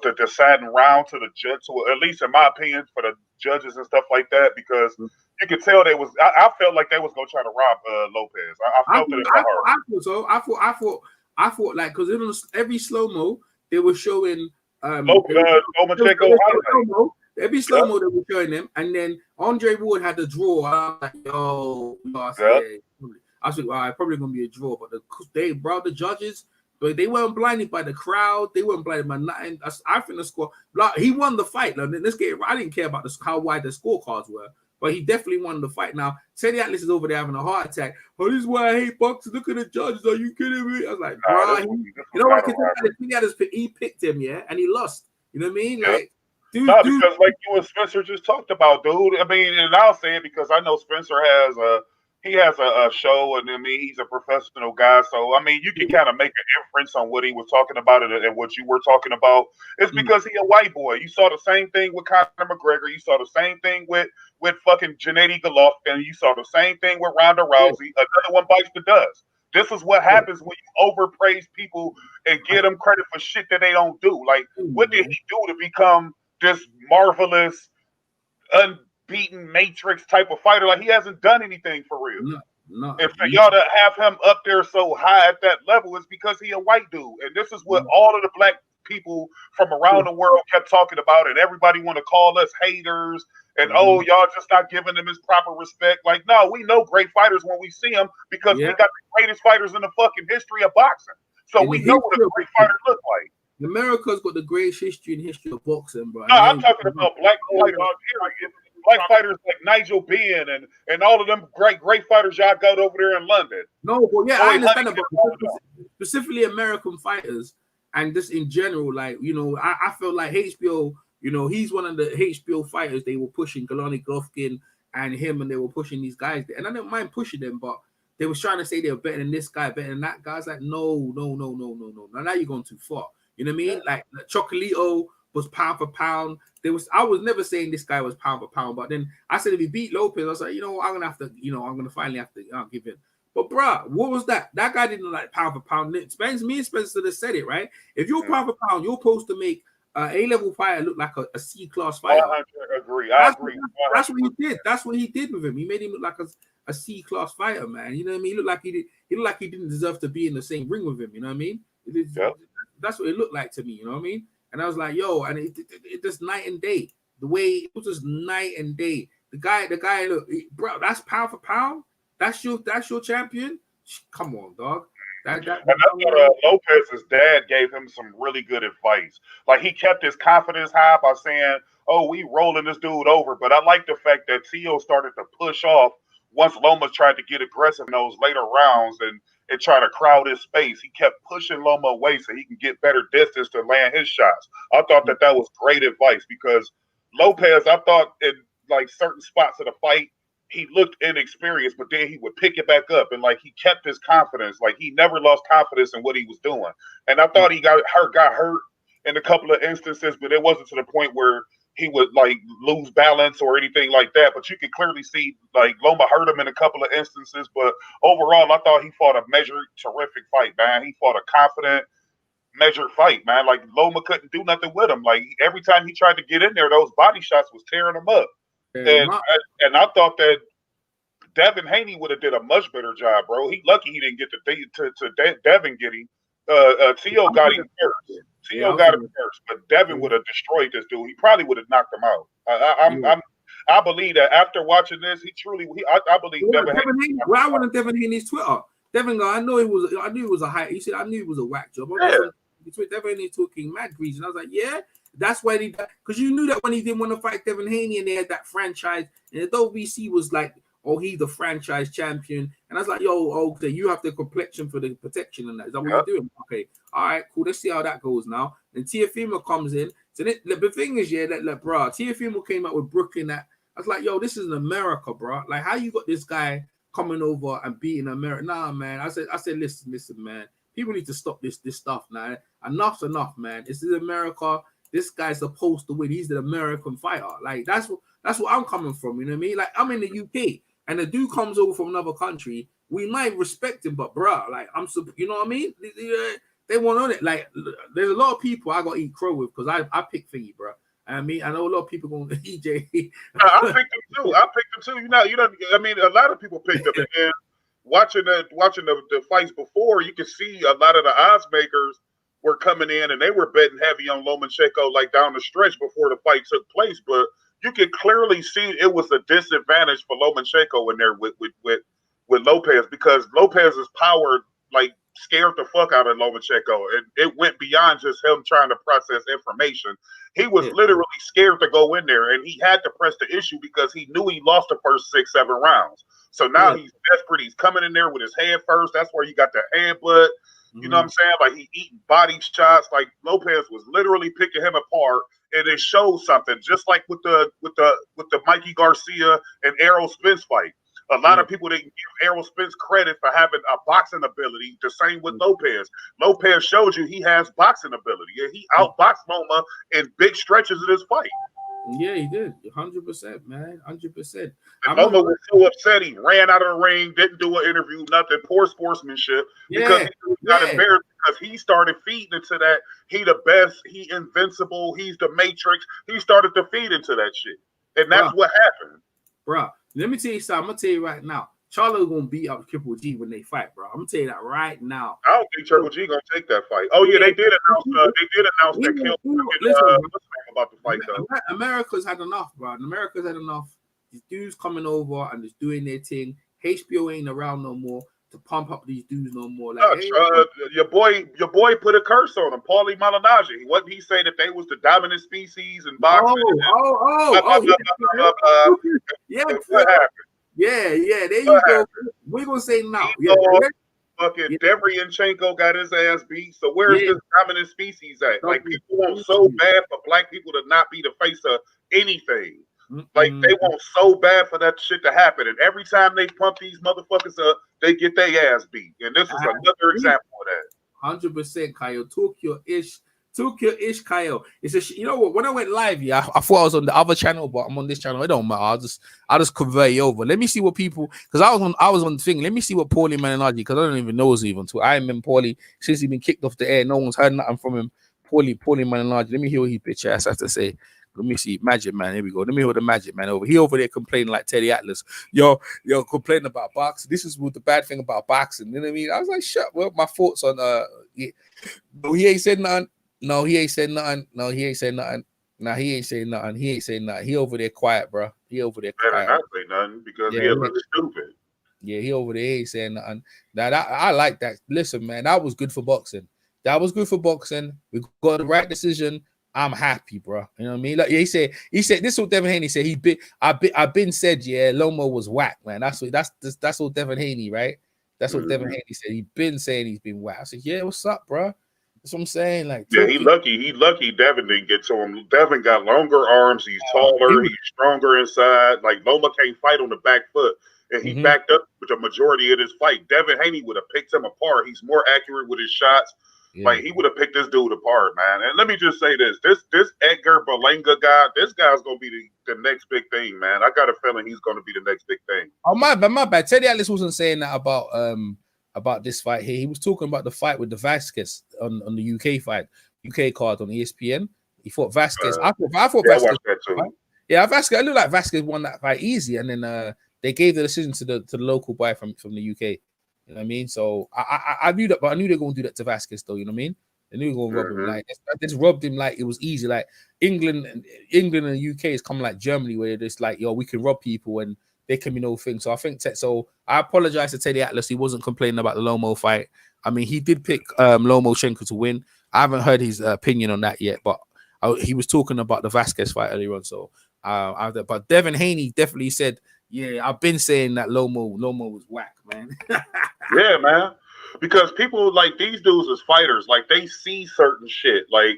the deciding round to the judge, at least in my opinion, for the judges and stuff like that, because you could tell I felt like they was gonna try to rob Lopez. I felt it in my heart. I thought so. I thought like, because it was every slow-mo they were showing Lomachenko highlights. Every slow-mo they were showing them, and then Andre Ward had the draw. I was like, yo, I said, well, it's probably gonna be a draw, but the judges, but they weren't blinded by the crowd. They weren't blinded by nothing. I think the score, like, he won the fight. Like, let's get it. I didn't care about how wide the scorecards were, but he definitely won the fight. Now, Teddy Atlas is over there having a heart attack. Oh, this is why I hate boxing. Look at the judges. Are you kidding me? I was like, bro, you know what? He picked him, yeah, and he lost. You know what I mean? Like, because like you and Spencer just talked about, dude. I mean, and I'll say it because I know Spencer has a show, and I mean, he's a professional guy. So I mean, you can kind of make an inference on what he was talking about and what you were talking about. It's because he a white boy. You saw the same thing with Conor McGregor. You saw the same thing with fucking Gennady Golovkin. You saw the same thing with Ronda Rousey. Another one bites the dust. This is what happens when you overpraise people and give them credit for shit that they don't do. Like, what did he do to become this marvelous, unbeaten Matrix type of fighter? Like, he hasn't done anything for real. And for y'all to have him up there so high at that level is because he a white dude. And this is what all of the black people from around the world kept talking about, and everybody want to call us haters and oh, y'all just not giving him his proper respect. Like, no, we know great fighters when we see them because we got the greatest fighters in the fucking history of boxing. So we know what a great fighter look like. America's got the greatest history of boxing, bro. No, I'm talking about black fighters. Black fighters like Nigel Benn and all of them great fighters y'all got over there in London. No, but yeah, I understand about specifically American fighters, and just in general, like, you know, I feel like HBO, you know, he's one of the HBO fighters. They were pushing Gennady Golovkin and him, and they were pushing these guys, and I don't mind pushing them, but they was trying to say they were better than this guy, better than that guy. I was like, no. Now you're going too far. You know what I mean? Like Chocolito was pound for pound. I was never saying this guy was pound for pound, but then I said if he beat Lopez, I was like, you know, I'm gonna finally have to give it. But bruh, what was that? That guy didn't like pound for pound. Me and Spencer just said it, right? If you're pound for pound, you're supposed to make A-level fighter look like a C-class fighter. I agree. That's what he did. That's what he did with him. He made him look like a C-class fighter, man. You know what I mean? He looked like he didn't deserve to be in the same ring with him. You know what I mean? That's what it looked like to me. You know what I mean? And I was like, yo, and it just night and day. The way it was just night and day. The guy, look, bro, that's pound for pound. That's your champion. Come on, dog. And I thought Lopez's dad gave him some really good advice. Like, he kept his confidence high by saying, "Oh, we rolling this dude over." But I like the fact that Teo started to push off once Loma tried to get aggressive in those later rounds and try to crowd his space. He kept pushing Loma away so he can get better distance to land his shots. I thought that was great advice because Lopez, I thought in like certain spots of the fight, he looked inexperienced, but then he would pick it back up and like he kept his confidence. Like, he never lost confidence in what he was doing. And I thought he got hurt in a couple of instances, but it wasn't to the point where he would like lose balance or anything like that. But you could clearly see like Loma hurt him in a couple of instances. But overall, I thought he fought a measured, terrific fight, man. He fought a confident, measured fight, man. Like, Loma couldn't do nothing with him. Like, every time he tried to get in there, those body shots was tearing him up. And I thought that Devin Haney would have did a much better job, bro. He lucky he didn't get to Devin getting. Teo got him first. Teo got him first, but Devin would have destroyed this dude. He probably would have knocked him out. I believe that after watching this, I believe Devin Haney. Well, I went on Devin Haney's Twitter. Devin, I knew it was a high. He said I knew it was a whack job. Devin Haney talking mad grease, and I was like, yeah, that's why because you knew that when he didn't want to fight Devin Haney, and they had that franchise, and the WBC was like, oh, he's the franchise champion, and I was like, yo, okay, you have the complexion for the protection, and that is that what you're doing? Okay, all right, cool. Let's see how that goes now. And Teofimo comes in. So the thing is, yeah, that bro, Teofimo came out with Brook in that. I was like, yo, this is in America, bro. Like, how you got this guy coming over and beating America? Nah, man. I said, listen, man. People need to stop this stuff now. Enough's enough, man. This is America. This guy's supposed to win. He's the American fighter. Like, that's what I'm coming from. You know what I mean? Like, I'm in the UK, and the dude comes over from another country. We might respect him, but bro, like, you know what I mean? They want on it. Like, there's a lot of people I got to eat crow with because I pick thingy, bro. I mean, I know a lot of people going to EJ. I picked him too. You know. I mean, a lot of people picked him. And then watching the fights before, you can see a lot of the odds makers were coming in and they were betting heavy on Lomachenko like down the stretch before the fight took place. But you can clearly see it was a disadvantage for Lomachenko in there with Lopez because Lopez's power like scared the fuck out of Lomachenko, and it went beyond just him trying to process information. He was literally scared to go in there, and he had to press the issue because he knew he lost the first 6-7 rounds. So now he's desperate. He's coming in there with his head first. That's where you got the headbutt. You know what I'm saying? Like he eating body shots. Like Lopez was literally picking him apart, and it shows something. Just like with the Mikey Garcia and Errol Spence fight. A lot of people didn't give Errol Spence credit for having a boxing ability. The same with Lopez. Lopez showed you he has boxing ability. Yeah, he outboxed Loma in big stretches of this fight. Yeah, he did. 100%, man. 100%. Loma was so upset he ran out of the ring, didn't do an interview, nothing. Poor sportsmanship because he got embarrassed because he started feeding into that. He the best. He invincible. He's the Matrix. He started to feed into that shit, and that's what happened, bro. Let me tell you something. I'm gonna tell you right now. Charlo's gonna beat up Triple G when they fight, bro. I'm gonna tell you that right now. I don't think Triple G gonna take that fight. Oh yeah, they did announce. That Kell about the fight though. America's had enough, bro. America's had enough. These dudes coming over and just doing their thing. HBO ain't around no more to pump up these dudes no more. Like, your boy put a curse on him. Paulie Malignaggi. What he say that they was the dominant species in boxing? Yeah. What happened? Yeah. There you go. We're gonna say no. Fucking Devryanchenko got his ass beat. So where's this dominant species at? Like people want so bad for black people to not be the face of anything. Like they want so bad for that shit to happen, and every time they pump these motherfuckers up, they get their ass beat. And this is another example of that. 100%, Kyle. Tokyo-ish, Kyle. It's you know what? When I went live, I thought I was on the other channel, but I'm on this channel. It don't matter. I'll just convert you over. Let me see what people, because I was on the thing. Let me see what Paulie Malignaggi, because I don't even know his even. I remember Paulie since he's been kicked off the air. No one's heard nothing from him. Paulie Malignaggi. Let me hear what he bitch ass has to say. Let me see. Magic Man. Here we go. Let me hear the Magic Man over. He over there complaining like Teddy Atlas. Yo, complaining about boxing. This is what the bad thing about boxing. You know what I mean? I was like, shut. Well, my thoughts on no, he ain't said nothing. No, he ain't said nothing. No, he ain't said nothing. No, he ain't saying nothing. He ain't saying nothing. He over there quiet, bro. He over there quiet. Better not say nothing because he looks stupid. Yeah, he over there ain't saying nothing. Now I like that. Listen, man, that was good for boxing. We got the right decision. I'm happy, bro. You know what I mean? Like he said this is what Devin Haney said. I've been said, Loma was whack, man. That's what Devin Haney, right? That's what Devin Haney said. He been saying he's been whack. I said, yeah, what's up, bro? That's what I'm saying. Like, yeah, he lucky Devin didn't get to him. Devin got longer arms, he's taller, he's stronger inside. Like Loma can't fight on the back foot. And he backed up with the majority of this fight. Devin Haney would have picked him apart. He's more accurate with his shots. Yeah. Like he would have picked this dude apart, man. And let me just say this Edgar Berlanga guy, this guy's gonna be the next big thing, man. I got a feeling he's gonna be the next big thing. Oh my bad. Teddy Atlas wasn't saying that about this fight here. He was talking about the fight with the Vasquez on the UK card on ESPN. He fought Vasquez. I thought Vasquez. I watched that too. Right? Yeah, Vasquez. It looked like Vasquez won that fight easy, and then they gave the decision to the local boy from the UK. You know what I mean? So I knew that, but I knew they were gonna do that to Vasquez though. You know what I mean? They knew they were gonna rob him. Like they just robbed him like it was easy. Like England and the UK is coming like Germany, where it's like, yo, we can rob people and there can be no thing. So I think so. I apologize to Teddy Atlas. He wasn't complaining about the Lomo fight. I mean, he did pick Lomachenko to win. I haven't heard his opinion on that yet, but he was talking about the Vasquez fight earlier on. So, but Devin Haney definitely said, yeah, I've been saying that Lomo was whack, man. Yeah, man. Because people like these dudes as fighters, like they see certain shit, like,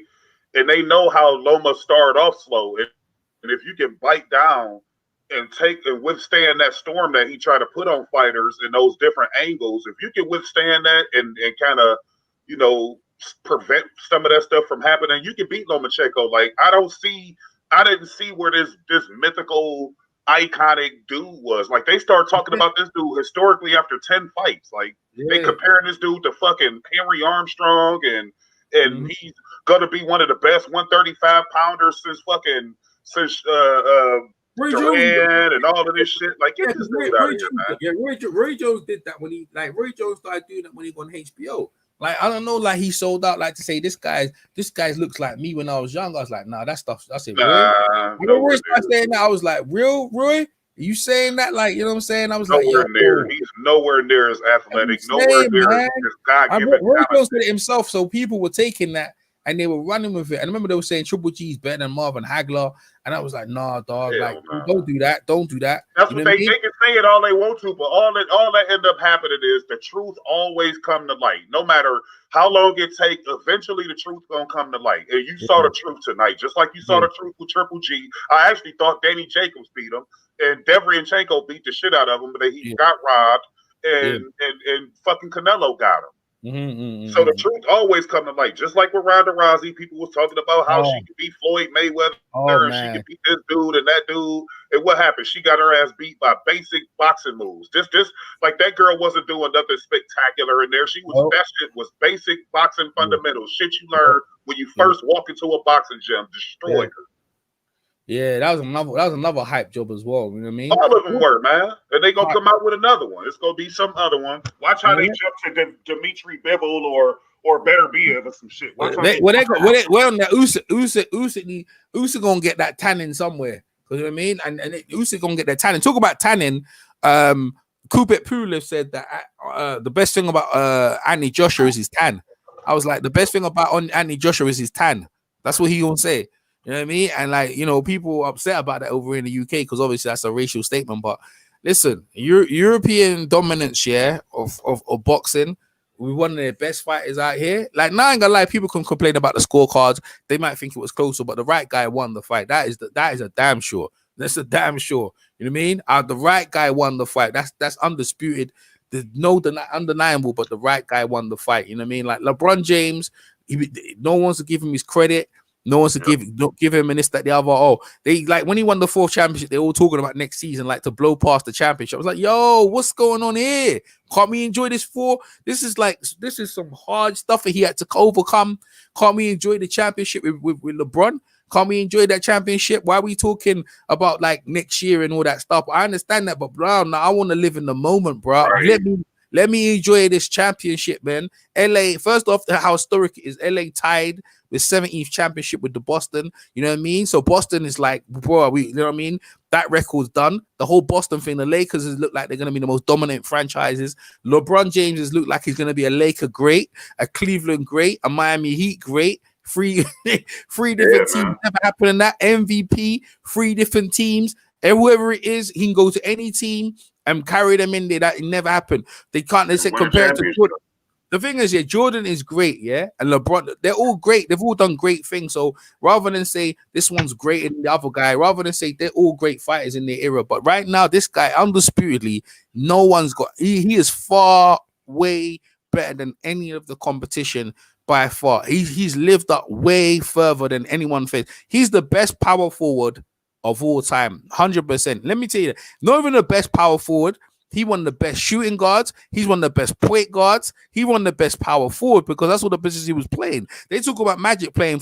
and they know how Loma started off slow. And if you can bite down and take and withstand that storm that he tried to put on fighters in those different angles, if you can withstand that and kind of, you know, prevent some of that stuff from happening, you can beat Lomachenko. Like, I didn't see where this mythical iconic dude was. Like, they start talking about this dude historically after 10 fights. Like, they comparing this dude to fucking Henry Armstrong, and he's gonna be one of the best 135 pounders since Duran and all of this shit. Like, get this dude out of here, man. Yeah, Roy Jones did that when Roy Jones started doing that when he won HBO. Like, I don't know, like he sold out, like to say this guy looks like me when I was young. I was like, nah, that stuff. I said, Roy. Roy started saying that, I was like, real, Roy? You saying that? Like, you know what I'm saying? I was nowhere near. He's nowhere near as athletic. Nowhere near as God-given. Roy Jones did it himself, so people were taking that and they were running with it. And I remember they were saying Triple G is better than Marvin Hagler, and I was like, nah, dog, don't do that. Don't do that. That's what they can say it all they want to, but all that end up happening is the truth always come to light. No matter how long it takes, eventually the truth gonna come to light. And you saw the truth tonight, just like you saw the truth with Triple G. I actually thought Danny Jacobs beat him, and Deverenchenko beat the shit out of him, but he got robbed, and fucking Canelo got him. So the truth always come to light. Just like with Ronda Rousey, people was talking about how she could beat Floyd Mayweather, and she could beat this dude and that dude. And what happened? She got her ass beat by basic boxing moves. Just like that girl wasn't doing nothing spectacular in there. That shit was basic boxing fundamentals. Shit you learn when you first walk into a boxing gym. Destroyed her. Yeah, that was another hype job as well. You know what I mean? All of them were, man. And they gonna come out with another one. It's gonna be some other one. Watch how they jump to Dimitri Bivol or Better Biev or some shit. We're on that Usyk gonna get that tanning somewhere. You know what I mean? And Usyk gonna get that tanning. Talk about tanning. Kubit Pulev said that the best thing about Anthony Joshua is his tan. I was like, the best thing about Anthony Joshua is his tan. That's what he gonna say. You know what I mean? And like, you know, people are upset about that over in the UK because obviously that's a racial statement. But listen, European dominance of boxing, we're one of the best fighters out here. Like, now I ain't gonna lie, people can complain about the scorecards. They might think it was closer, but the right guy won the fight. That is a damn sure. That's a damn sure. You know what I mean? The right guy won the fight. That's undisputed. There's no undeniable, but the right guy won the fight. You know what I mean? Like LeBron James, no one wants to give him his credit. No one's to give him and this, that, the other. Oh, they like when he won the 4th championship, they're all talking about next season, like to blow past the championship. I was like, yo, what's going on here? Can't we enjoy this 4? This is some hard stuff that he had to overcome. Can't we enjoy the championship with LeBron? Can't we enjoy that championship? Why are we talking about like next year and all that stuff? I understand that, but bro, now I want to live in the moment, bro. Right. Let me enjoy this championship, man. LA, first off, how historic it is. LA tied with 17th championship with the Boston. You know what I mean? So Boston is like, bro, you know what I mean? That record's done. The whole Boston thing, the Lakers look like they're going to be the most dominant franchises. LeBron James look like he's going to be a Laker great, a Cleveland great, a Miami Heat great. Three different teams never happened in that. MVP, 3 different teams. And whoever it is, he can go to any team and carry them in there. That it never happened. They can't. They say compared to Jordan. The thing is, Jordan is great, and LeBron. They're all great. They've all done great things. So rather than say this one's greater than the other guy, rather than say they're all great fighters in their era, but right now this guy, undisputedly, no one's got. He is far way better than any of the competition by far. He's lived up way further than anyone faced. He's the best power forward of all time, 100%. Let me tell you, not even the best power forward. He won the best shooting guards. He's one of the best point guards. He won the best power forward because that's what the position he was playing. They talk about Magic playing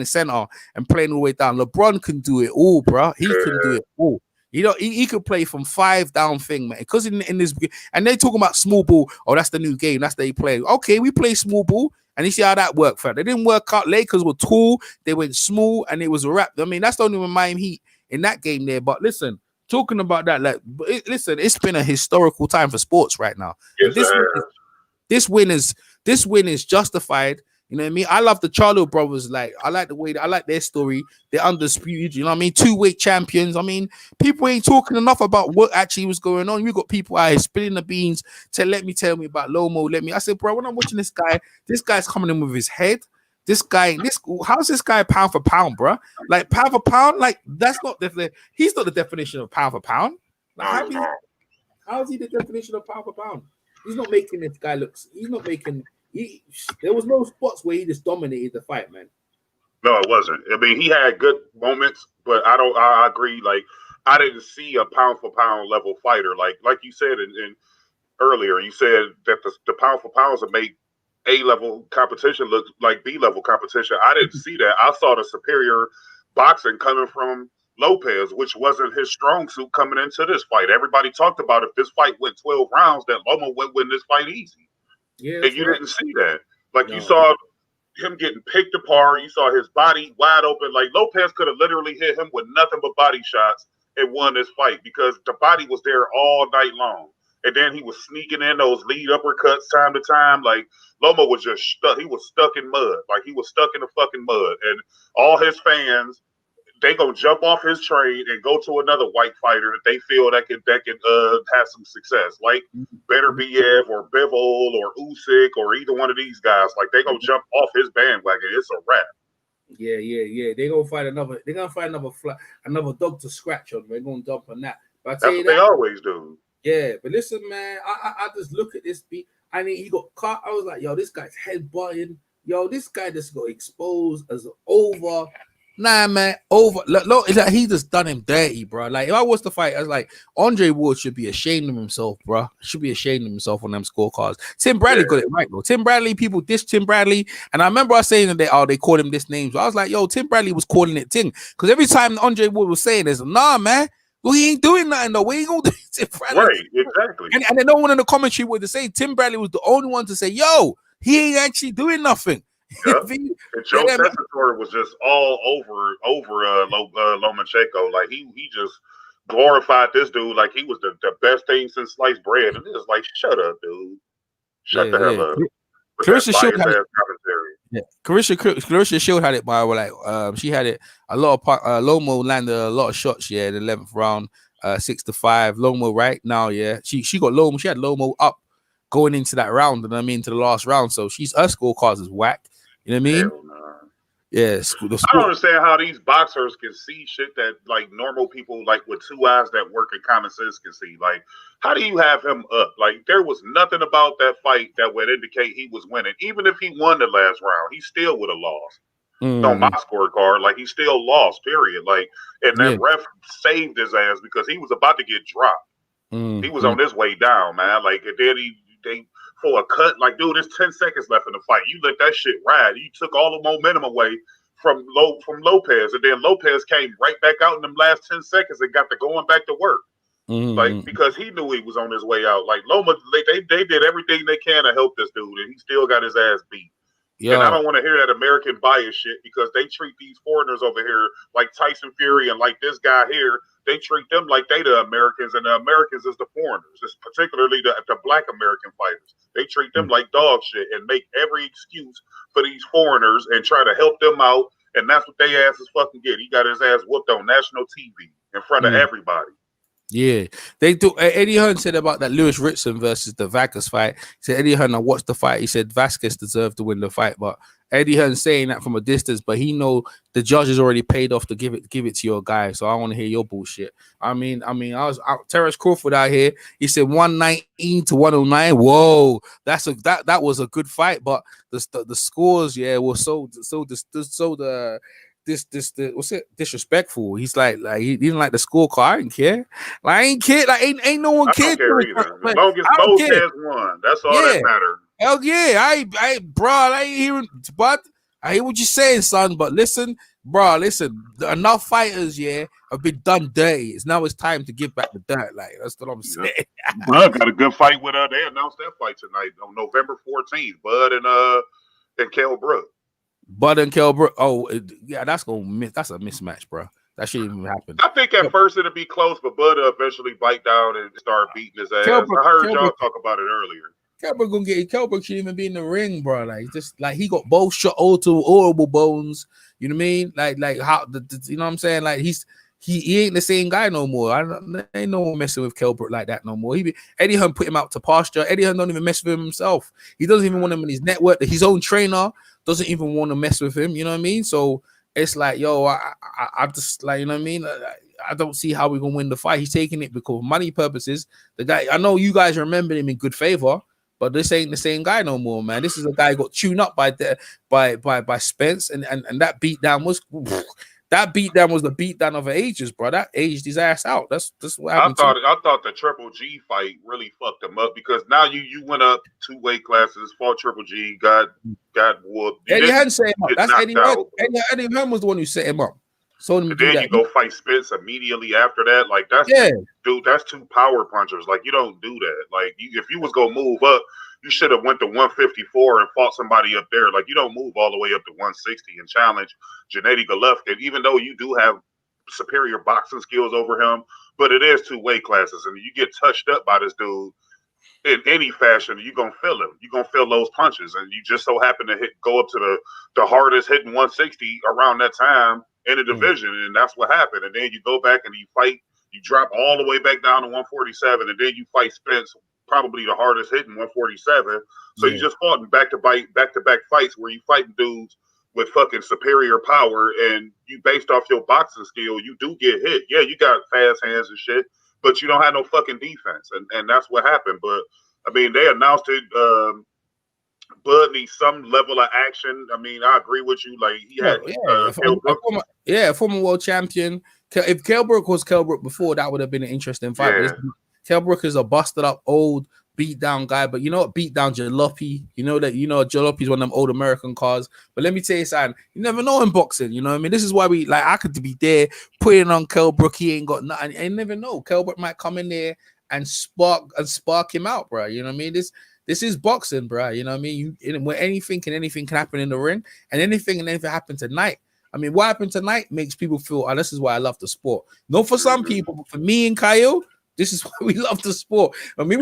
center and playing all the way down. LeBron can do it all, bro. He can do it all. You know, he could play from 5 down thing, man. Because in this, and they talking about small ball. Oh, that's the new game. That's the they play. Okay, we play small ball, and you see how that worked, fam. They didn't work out. Lakers were tall. They went small, and it was a wrap. I mean, that's the only Miami Heat in that game there. But listen, talking about that, like, listen, it's been a historical time for sports right now. Yes, This win is justified. You know what I mean? I love the Charlo brothers. Like, I like the way I like their story. They're undisputed. You know what I mean? 2-weight champions. I mean, people ain't talking enough about what actually was going on. You got people out here spilling the beans to tell me about Lomo. I said, bro, when I'm watching this guy's coming in with his head. How's this guy pound for pound, bro? Like, pound for pound, like, that's not definitely. He's not the definition of pound for pound. Like, how is he the definition of pound for pound? He's not making this guy looks. He's not making. There was no spots where he just dominated the fight, man. No, it wasn't. I mean, he had good moments, but I agree. Like, I didn't see a pound for pound level fighter. Like you said in earlier, you said that the pound for pounds that make A-level competition look like B-level competition. I didn't see that. I saw the superior boxing coming from Lopez, which wasn't his strong suit coming into this fight. Everybody talked about if this fight went 12 rounds, that Loma would win this fight easy. Yeah, and you didn't see that. Like, you saw him getting picked apart. You saw his body wide open. Like, Lopez could have literally hit him with nothing but body shots and won this fight because the body was there all night long. And then he was sneaking in those lead uppercuts time to time. Like, Loma was just stuck. He was stuck in mud. Like, he was stuck in the fucking mud. And all his fans, they gonna jump off his train and go to another white fighter that they feel that can have some success, like Beterbiev or Bivol or Usyk or either one of these guys. Like, they gonna jump off his bandwagon. It's a wrap. Yeah. They gonna find another. They're gonna find another dog to scratch on. They're gonna dump on that. But that's what they always do. Yeah, but listen, man, I just look at this beat. I mean, he got caught. I was like, yo, this guy's headbutting. Yo, this guy just got exposed as over. Nah, man, over. Look, it's like he just done him dirty, bro. Like, if I was to fight, I was like, Andre Ward should be ashamed of himself, bro. Should be ashamed of himself on them scorecards. Tim Bradley got it right, though. Tim Bradley, people dish Tim Bradley, and I remember I saying that they called him this name. So I was like, yo, Tim Bradley was calling it Ting, because every time Andre Ward was saying this, nah, man, well, he ain't doing nothing though. What he gonna do? Tim Bradley? Right, exactly. And then no one in the commentary would say Tim Bradley was the only one to say, yo, he ain't actually doing nothing. Yeah. And Joe Tessitore was just all over Lomachenko. Like, he just glorified this dude like he was the best thing since sliced bread. And it was like, shut up, dude. Shut the hell up. Clarissa Shield had it. Clarissa Shield had it by she had it a lot of Lomo landed a lot of shots, in the 11th round, 6-5. Lomo right now, she got Lomo, she had Lomo up going into that round, and I mean to the last round. So her scorecards is whack. You know what I mean? Yeah. I don't understand how these boxers can see shit that like normal people like with 2 eyes that work in common sense can see. Like, how do you have him up? Like, there was nothing about that fight that would indicate he was winning. Even if he won the last round, he still would have lost. On my scorecard, like, he still lost, period. Like, and that ref saved his ass because he was about to get dropped. He was on his way down, man. Like, and then they for a cut, like, dude, there's 10 seconds left in the fight. You let that shit ride. You took all the momentum away from Lopez, and then Lopez came right back out in them last 10 seconds and got to going back to work. Like, because he knew he was on his way out. Like, Loma, they did everything they can to help this dude, and he still got his ass beat. And I don't want to hear that American bias shit, because they treat these foreigners over here like Tyson Fury and like this guy here. They treat them like they the Americans, and the Americans is the foreigners. It's particularly the Black American fighters. They treat them like dog shit and make every excuse for these foreigners and try to help them out. And that's what they asses fucking get. He got his ass whooped on national TV in front of everybody. Yeah, they do. Eddie Hearn said about that Lewis Ritson versus the Vasquez fight. He said Eddie Hearn, I watched the fight. He said Vasquez deserved to win the fight, but Eddie Hearn saying that from a distance, but he know the judges already paid off to give it to your guy. So I want to hear your bullshit. I mean, I was Terence Crawford out here. He said 119 to 109. Whoa, that was a good fight, but the scores, were so what's it disrespectful. He's like he didn't like the scorecard. I didn't care. Like, I ain't care. Like, ain't no one care. I don't care either. As long as both has won, that's all that matters. Hell yeah, I ain't hearing, but I hear what you're saying, son, but listen, bro, listen. Enough fighters, have been done dirty. Now it's time to give back the dirt. Like, that's what I'm saying. Bud got a good fight with they announced that fight tonight on November 14th. Bud and Kell Brook. Bud and Kell Brook. Oh, yeah, that's a mismatch, bro. That shouldn't even happen. I think at first it'll be close, but Bud eventually bite down and start beating his ass. I heard y'all talk about it earlier. Kell Brook shouldn't even be in the ring, bro. Like, just like he got both shot horrible bones. You know what I mean? Like how you know what I'm saying? Like he ain't the same guy no more. Ain't no one messing with Kell Brook like that no more. Eddie Hearn put him out to pasture. Eddie Hearn don't even mess with him himself. He doesn't even want him in his network. His own trainer doesn't even want to mess with him. You know what I mean? So it's like, yo, I just like, you know what I mean? I don't see how we're gonna win the fight. He's taking it because of money purposes. The guy, I know you guys remember him in good favor, but this ain't the same guy no more, man. This is a guy who got tuned up by Spence, and that beatdown was the beatdown of ages, bro. That aged his ass out. That's what happened. I thought the Triple G fight really fucked him up because now you went up 2 weight classes, fought Triple G, got whooped. Eddie Hearn set him up. That's Eddie Hearn. Eddie Hearn was the one who set him up. So then you go fight Spence immediately after that. Like that's dude, that's 2 power punchers. Like you don't do that. Like if you was gonna move up, you should have went to 154 and fought somebody up there. Like you don't move all the way up to 160 and challenge Gennady Golovkin, even though you do have superior boxing skills over him. But it is 2 weight classes, and you get touched up by this dude in any fashion, you're gonna feel him. You're gonna feel those punches, and you just so happen to go up to the hardest hitting 160 around that time in the division, and that's what happened. And then you go back and you fight, you drop all the way back down to 147, and then you fight Spence, probably the hardest hitting 147. So you just fought in back-to-back fights where you fighting dudes with fucking superior power, and you based off your boxing skill, you do get hit. Yeah, you got fast hands and shit, but you don't have no fucking defense, and that's what happened. But I mean, they announced it. Bud needs some level of action. I mean, I agree with you. Like he had Kell Brook. Former world champion. If Kell Brook was Kell Brook before, that would have been an interesting fight. Yeah. Kell Brook is a busted up old beat down guy, but you know what? Beat down jalopy. Jalopy is one of them old American cars. But let me tell you something. You never know in boxing. You know what I mean? This is why I could be there putting on Kell Brook. He ain't got nothing. I never know. Kell Brook might come in there and spark him out, bro. You know what I mean? This is boxing, bro. You know what I mean? Where anything can happen in the ring, and anything happen tonight. I mean, what happened tonight makes people feel, this is why I love the sport. Not for some people, but for me and Kyle, this is why we love the sport. I mean,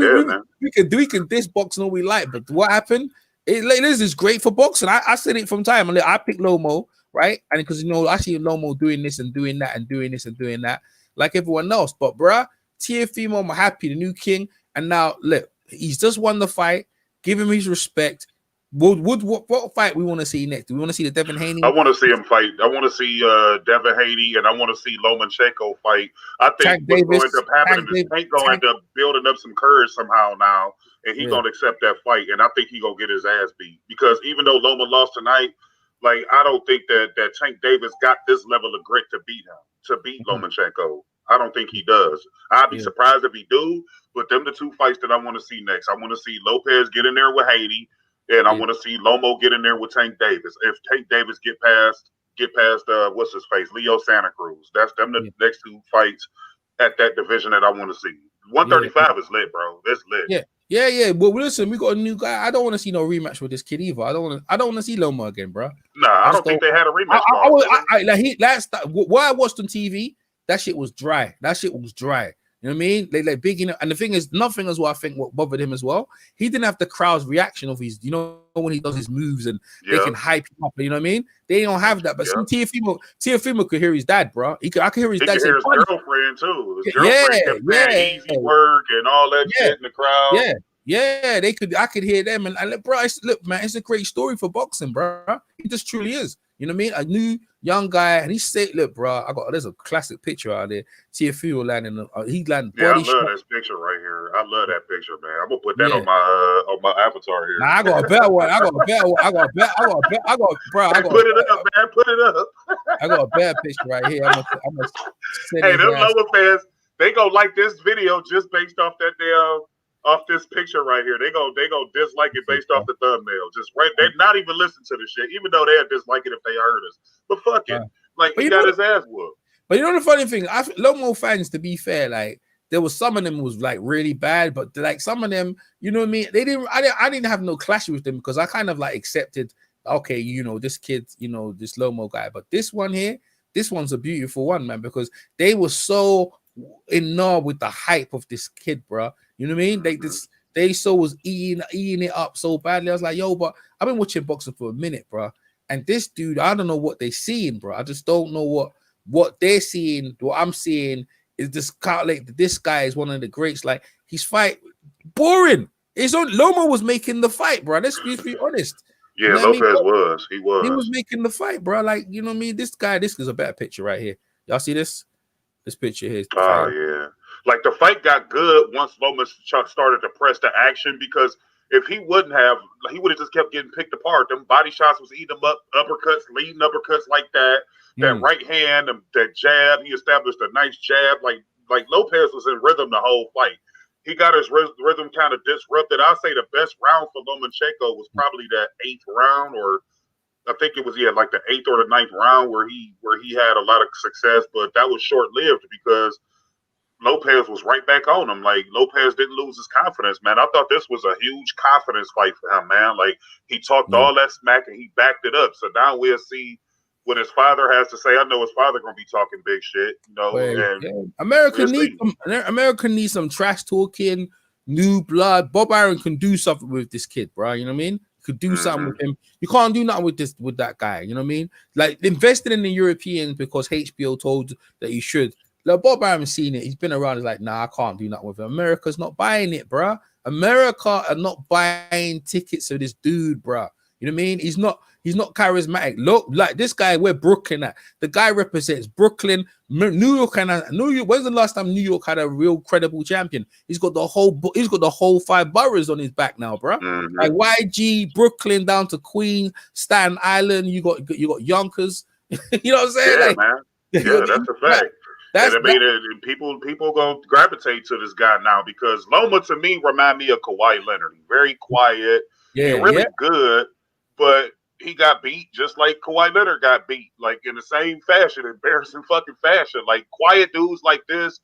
we can diss boxing all we like, but what happened? This is great for boxing. I said it from time. I picked Lomo, right? And because I see Lomo doing this and doing that and doing this and doing that, like everyone else. But bruh, Teofimo, I'm happy, the new king. And now look, he's just won the fight. Give him his respect. What fight we want to see next? Do we want to see the Devin Haney? I want to see him fight. I want to see Devin Haney, and I want to see Lomachenko fight. I think what's going to end up happening is Tank going to end up building up some courage somehow now, and he's going to accept that fight. And I think he's going to get his ass beat because even though Loma lost tonight, like I don't think that Tank Davis got this level of grit to beat Lomachenko. I don't think he does. I'd be surprised if he do. But them the 2 fights that I want to see next. I want to see Lopez get in there with Haney. And I want to see Lomo get in there with Tank Davis. If Tank Davis get past what's his face, Leo Santa Cruz. That's them the next 2 fights at that division that I want to see. 135 is lit, bro. It's lit. Yeah. But listen, we got a new guy. I don't want to see no rematch with this kid either. I don't want to see Loma again, bro. Nah, I don't think they had a rematch. What I watched on TV, that shit was dry. You know what I mean? Like big, and the thing is, nothing is what I think what bothered him as well. He didn't have the crowd's reaction of his, when he does his moves and they can hype him up. You know what I mean? They don't have that. But Teofimo could hear his dad, bro. I could hear his dad. He could hear his girlfriend too. His girlfriend kept saying easy work and all that shit in the crowd. Yeah, they could. I could hear them, and bro, look, man, it's a great story for boxing, bro. It just truly is. You know what I mean? A new young guy, and he said, "Look, bro, there's a classic picture out there. Teofimo landing, he landed body shot. I love this picture right here. I love that picture, man. I'm gonna put that on my avatar here. Nah, I got a better one. Put it up, man. Put it up. I got a bad picture right here. I'm gonna hey, them Loma fans, they gonna like this video just based off that damn off this picture right here. They go dislike it based off the thumbnail. Just right, they're not even listening to the shit, even though they'd dislike it if they heard us. But fuck it, like he got his ass whooped. But you know the funny thing, Lomo fans, to be fair, like there was some of them was like really bad, but like some of them, you know what I mean? I didn't have no clash with them because I kind of like accepted, okay, you know, this kid, you know, this Lomo guy, but this one here, this one's a beautiful one, man, because they were so in awe with the hype of this kid, bro. You know what I mean? They so was eating it up so badly. I was like, yo, but I've been watching boxing for a minute, bro, and this dude, I don't know what they're seeing, bro. I just don't know what they're seeing. What I'm seeing is this guy is one of the greats. Like his fight boring. It's on Loma was making the fight, bro. Let's be honest. Yeah, you know Lopez he was making the fight, bro. Like, you know what I mean? This is a better picture right here. Y'all see this? This picture here. Oh yeah. Like the fight got good once Loma started to press the action, because if he wouldn't have, he would have just kept getting picked apart. Them body shots was eating him up, uppercuts, leading uppercuts like that. That right hand, that jab, he established a nice jab. Like Lopez was in rhythm the whole fight. He got his rhythm kind of disrupted. I'll say the best round for Lomachenko was probably that 8th round, or I think it was like the 8th or the 9th round where he had a lot of success, but that was short lived because Lopez was right back on him. Like Lopez didn't lose his confidence, man. I thought this was a huge confidence fight for him, man. Like he talked all that smack and he backed it up. So now we'll see what his father has to say. I know his father gonna be talking big shit, you know. America needs some trash talking, new blood. Bob Arum can do something with this kid, bro. You know what I mean? Could do something with him. You can't do nothing with that guy. You know what I mean? Like invested in the Europeans because HBO told that you should. Like Bob Arum seen it. He's been around. He's like, nah, I can't do nothing with him. America's not buying it, bro. America are not buying tickets for this dude, bro. You know what I mean? He's not charismatic. Look, like this guy, where Brooklyn at? The guy represents Brooklyn, New York, and New York. When's the last time New York had a real credible champion? He's got the whole 5 boroughs on his back now, bro. Like YG, Brooklyn down to Queens, Staten Island. You got Yonkers. You know what I'm saying? Yeah, like, man. Yeah, that's a fact. And people gonna gravitate to this guy now because Loma to me remind me of Kawhi Leonard. Very quiet, really good, but he got beat just like Kawhi Leonard got beat, like in the same fashion, embarrassing fucking fashion. Like quiet dudes like this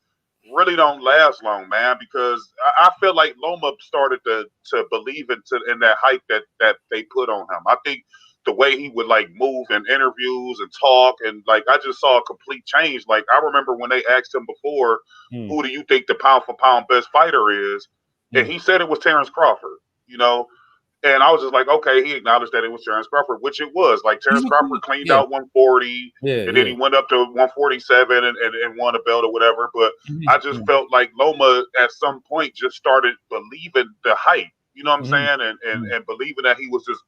really don't last long, man, because I feel like Loma started to believe in that hype that they put on him. I think the way he would like move in interviews and talk, and like I just saw a complete change. Like I remember when they asked him before, who do you think the pound for pound best fighter is? And he said it was Terence Crawford, you know. And I was just like, okay, he acknowledged that it was Terence Crawford, which it was. Like Terence Crawford cleaned out 140, and then he went up to 147 and won a belt or whatever. But I just felt like Loma at some point just started believing the hype, you know what I'm saying? And believing that he was this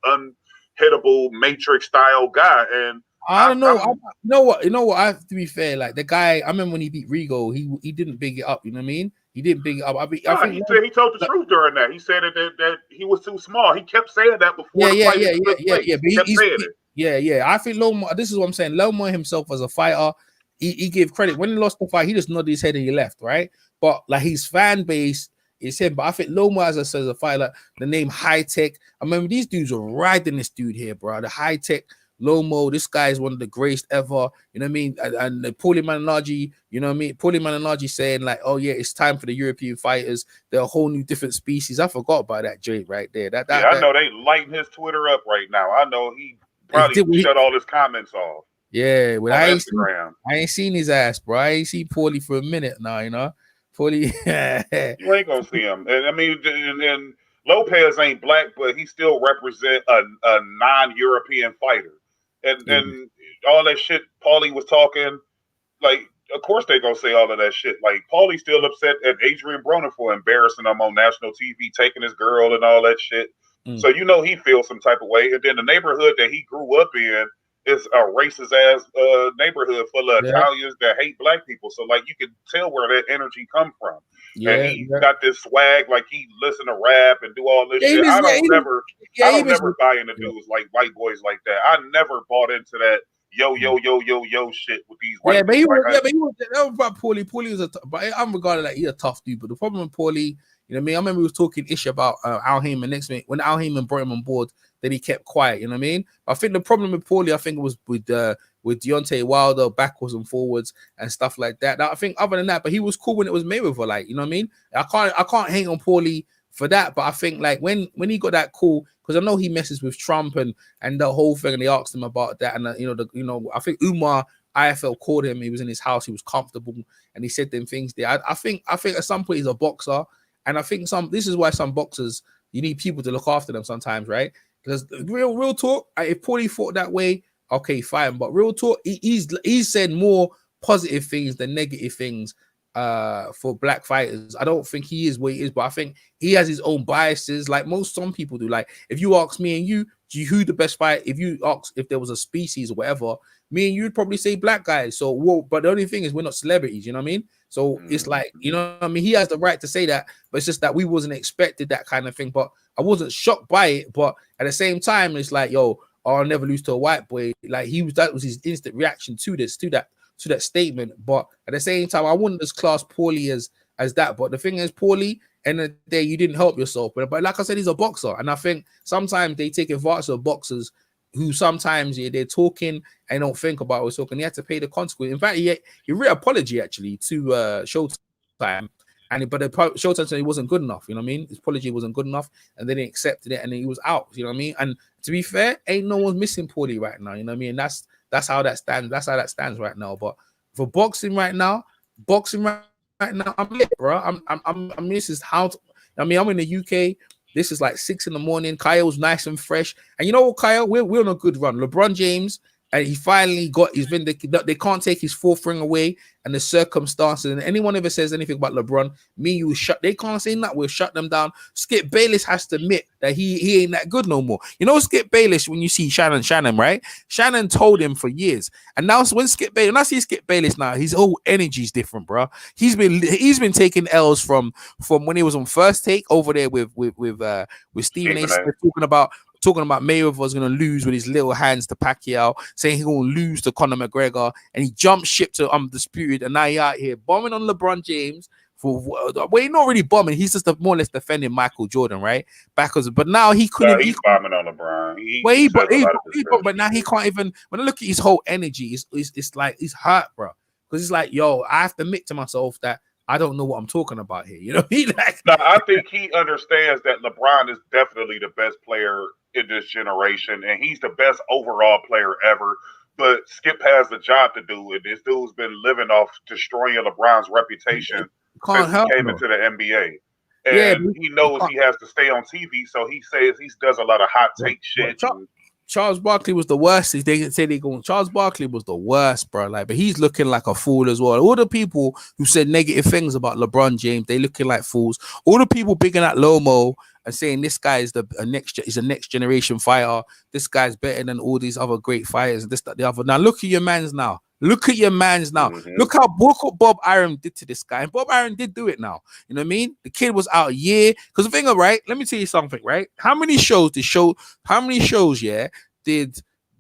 unhittable Matrix style guy. And I don't know. You know what? I have to be fair. Like the guy, I remember when he beat Rigo, he didn't big it up. You know what I mean? He didn't big it up. I think he said he told the truth during that. He said that he was too small. He kept saying that before the fight. Yeah. I think Loma. This is what I'm saying. Loma himself as a fighter, he gave credit when he lost the fight. He just nodded his head and he left, right? But like his fan base is him. But I think Loma as a fighter, like, the name High Tech. I remember these dudes were riding this dude here, bro. The High Tech. Lomo, this guy is one of the greatest ever, you know what I mean? And Paulie Malignaggi, you know what I mean? Paulie Malignaggi saying like, oh yeah, it's time for the European fighters. They're a whole new different species. I forgot about that joint right there. I know they lighting his Twitter up right now. I know he probably shut all his comments off. Yeah, well, I ain't seen his ass, bro. I ain't seen Paulie for a minute now, you know? Paulie. You ain't gonna see him. And I mean, and Lopez ain't black, but he still represent a non-European fighter. And all that shit Paulie was talking, like, of course they gonna say all of that shit. Like, Paulie's still upset at Adrian Broner for embarrassing him on national TV, taking his girl and all that shit. So you know he feels some type of way. And then the neighborhood that he grew up in is a racist ass neighborhood full of Italians that hate black people. So like you can tell where that energy come from. And he got this swag, like he listen to rap and do all this shit. I don't never buy into dudes like white boys like that. I never bought into that yo shit with these Yeah, white but he people. was, Like, yeah, but he was, that was about Paulie. Paulie was but I'm regarded like he's a tough dude. But the problem with Paulie, you know what I mean? I remember we was talking ish about Al Heyman next week. When Al Heyman brought him on board, then he kept quiet, you know what I mean? I think the problem with Paulie, I think it was with Deontay Wilder, backwards and forwards and stuff like that. Now, I think other than that, but he was cool when it was Mayweather, like, you know what I mean? I can't hang on Paulie for that, but I think like when he got that call, because I know he messes with Trump and the whole thing, and they asked him about that, and I think Umar IFL called him. He was in his house. He was comfortable, and he said them things there. I think at some point he's a boxer, and I think this is why some boxers, you need people to look after them sometimes, right? Because real talk, if Paulie fought that way, okay, fine. But real talk, he's said more positive things than negative things for black fighters. I don't think he is what he is, but I think he has his own biases, like some people do. Like if you ask me and you, who the best fight? If you ask if there was a species or whatever, me and you'd probably say black guys. So, but the only thing is we're not celebrities, you know what I mean? So it's like, you know what I mean? He has the right to say that, but it's just that we wasn't expected that kind of thing. But I wasn't shocked by it. But at the same time, it's like, yo, I'll never lose to a white boy. Like that was his instant reaction to that statement. But at the same time, I wouldn't just class Paulie as that. But the thing is, Paulie, end of the day, you didn't help yourself. But like I said, he's a boxer, and I think sometimes they take advantage of boxers who sometimes they're talking and don't think about what's talking. He had to pay the consequence. In fact, he wrote an apology actually to Showtime, but the Showtime said he wasn't good enough. You know what I mean? His apology wasn't good enough, and then he accepted it, and then he was out. You know what I mean? And to be fair, ain't no one's missing Paulie right now. You know what I mean? That's how that stands. That's how that stands right now. But for boxing right now, I'm lit, bro. I'm this is how. I'm in the UK. This is like 6 a.m. Kyle's nice and fresh. And you know what, Kyle? We're on a good run. LeBron James, and he finally got his vindication. They can't take his fourth ring away, and the circumstances. And anyone ever says anything about LeBron, you shut. They can't say that. We'll shut them down. Skip Bayless has to admit that he ain't that good no more. You know, Skip Bayless, when you see Shannon, right? Shannon told him for years. And now when I see Skip Bayless now, his whole energy is different, bro. He's been taking L's from when he was on First Take over there with Stephen A. Smith talking about Mayweather was going to lose with his little hands to Pacquiao, saying he's going to lose to Conor McGregor, and he jumped ship to Undisputed, and now he out here bombing on LeBron James. He's not really bombing. He's just more or less defending Michael Jordan, right? But now he couldn't. He's bombing on LeBron. But now he can't even. When I look at his whole energy, it's like he's hurt, bro. Because it's like, yo, I have to admit to myself that I don't know what I'm talking about here. You know what I mean? No, I think he understands that LeBron is definitely the best player in this generation, and he's the best overall player ever. But Skip has the job to do, and this dude's been living off destroying LeBron's reputation since he came into the NBA. And he knows he has to stay on TV, so he says he does a lot of hot take shit. Charles Barkley was the worst. They say they going. Charles Barkley was the worst, bro. Like, but he's looking like a fool as well. All the people who said negative things about LeBron James, they looking like fools. All the people bigging at Loma and saying this guy is a next generation fighter. This guy's better than all these other great fighters. This, that, the other. Now look at your mans now. Look Look how Bob Arum did to this guy. And Bob Arum did do it now. You know what I mean? The kid was out a year. Because the thing, right? Let me tell you something, right? How many shows,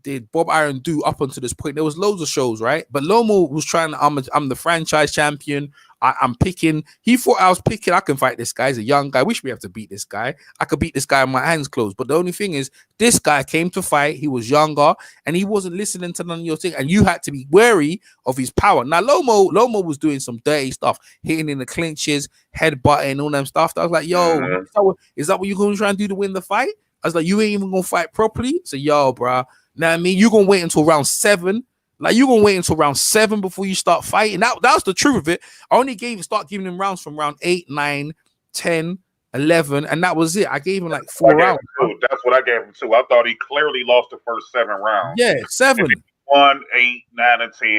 did Bob Arum do up until this point? There was loads of shows, right? But Loma was trying to, I'm the franchise champion. I'm picking. He thought I was picking. I can fight this guy. He's a young guy. We should be able to beat this guy. I could beat this guy with my hands closed. But the only thing is, this guy came to fight. He was younger, and he wasn't listening to none of your thing. And you had to be wary of his power. Now, Loma was doing some dirty stuff, hitting in the clinches, headbutting, all them stuff. I was like, yo, is that what you're going to try and do to win the fight? I was like, you ain't even going to fight properly? So, yo, bro, know what I mean? You're going to wait until round 7. Like, you're going to wait until round 7 before you start fighting. That's the truth of it. I only start giving him rounds from round 8, 9, 10, 11, and that was it. I gave him like 4 rounds. That's what I gave him too. I thought he clearly lost the first 7 rounds. Yeah, 7. 1, 8, 9, and 10.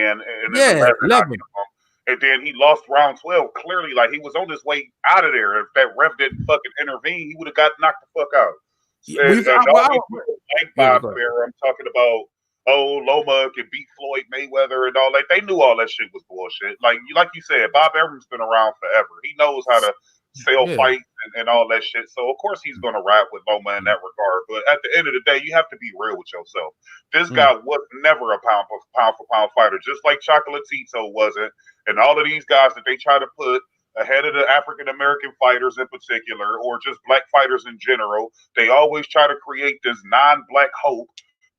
And then 11. And then he lost round 12. Clearly, like, he was on his way out of there. If that ref didn't fucking intervene, he would have got knocked the fuck out. I'm talking about, Loma can beat Floyd Mayweather and all that. They knew all that shit was bullshit. Like you said, Bob Arum's been around forever. He knows how to sell fights and all that shit. So of course he's gonna ride with Loma in that regard. But at the end of the day, you have to be real with yourself. This guy was never a pound for pound fighter, just like Chocolatito wasn't, and all of these guys that they try to put ahead of the African American fighters in particular, or just black fighters in general. They always try to create this non-black hope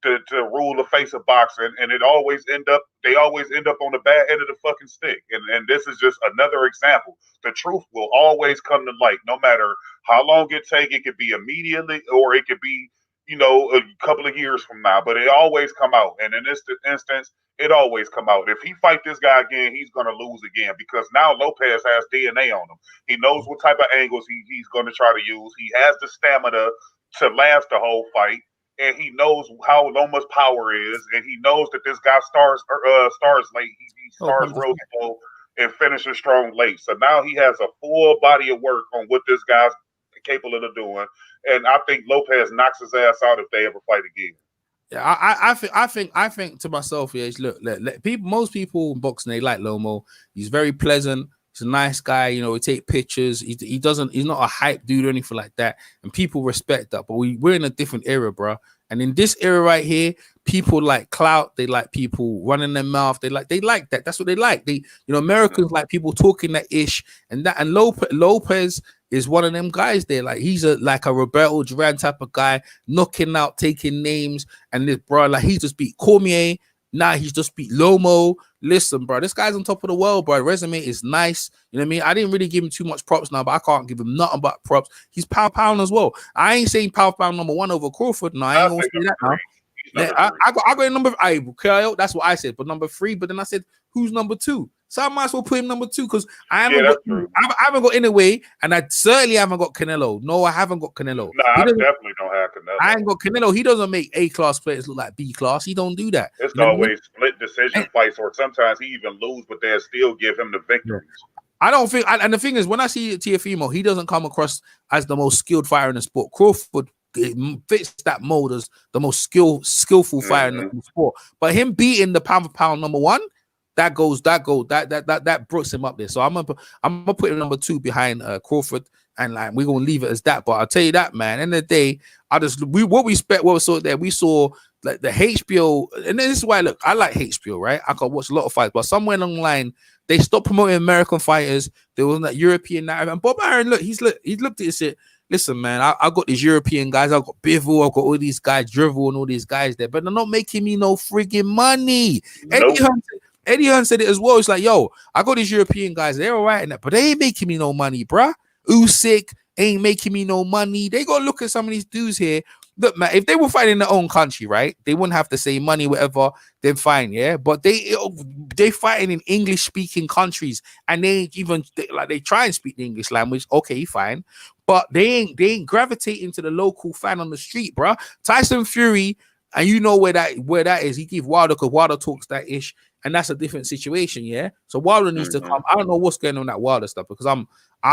to rule the face of boxing, and they always end up on the bad end of the fucking stick. And this is just another example. The truth will always come to light, no matter how long it takes. It could be immediately, or it could be, a couple of years from now, but it always come out. And in this instance, it always come out. If he fight this guy again, he's going to lose again, because now Lopez has DNA on him. He knows what type of angles he's going to try to use. He has the stamina to last the whole fight, and he knows how Loma's power is, and he knows that this guy starts late. He starts real slow and finishes strong late. So now he has a full body of work on what this guy's capable of doing, and I think Lopez knocks his ass out if they ever fight again. Yeah, I think to myself, yeah, look, most people in boxing, they like Loma. He's very pleasant. He's a nice guy, he take pictures. He's not a hype dude or anything like that, and people respect that. But we're in a different era, bro. And in this era right here, people like clout. They like people running their mouth. They like that. That's what they like. Americans like people talking that ish and that. And Lopez is one of them guys there. Like he's like a Roberto Duran type of guy, knocking out, taking names. And this bro, like he just beat Cormier. Now he's just beat Lomo. Listen, bro, this guy's on top of the world, bro. Resume is nice. You know what I mean? I didn't really give him too much props now, but I can't give him nothing but props. He's pound as well. I ain't saying pound number one over Crawford. No, I ain't gonna say that now. I got a number. Kell, that's what I said, but number 3. But then I said, who's number 2? So I might as well put him number 2 because I haven't got anyway, and I certainly haven't got Canelo. No, I haven't got Canelo. No, I definitely don't have Canelo. I ain't got Canelo. He doesn't make A-class players look like B-class. He don't do that. It's always split decision fights, or sometimes he even lose, but they'll still give him the victories. I don't think, and the thing is, when I see Teofimo, he doesn't come across as the most skilled fighter in the sport. Crawford fits that mold as the most skillful fighter in the sport. But him beating the pound for pound number 1, that brooks him up there. So I'm gonna put him number 2 behind Crawford, and like we're gonna leave it as that. But I'll tell you that, man. End of the day, we saw there. We saw like the HBO, and this is why look, I like HBO, right? I can watch a lot of fights, but somewhere along the line they stopped promoting American fighters. There was that European narrative, and Bob Arum, look, he's looked at it and said, listen, man, I got these European guys, I got Bivol, I got all these guys, Drivel, and all these guys there, but they're not making me no friggin' money. Nope. Eddie Hearn said it as well. It's like, yo, I got these European guys, they're all right in that, but they ain't making me no money, bruh. Usyk ain't making me no money. They gotta look at some of these dudes here. Look, man, if they were fighting in their own country, right, they wouldn't have to say money, whatever, then fine, yeah. But they fighting in English-speaking countries, and they try and speak the English language, okay, fine. But they ain't gravitating to the local fan on the street, bruh. Tyson Fury, and you know where that is. He give Wilder, because Wilder talks that ish. And that's a different situation, yeah. So Wilder needs to come. I don't know what's going on with that Wilder stuff, because I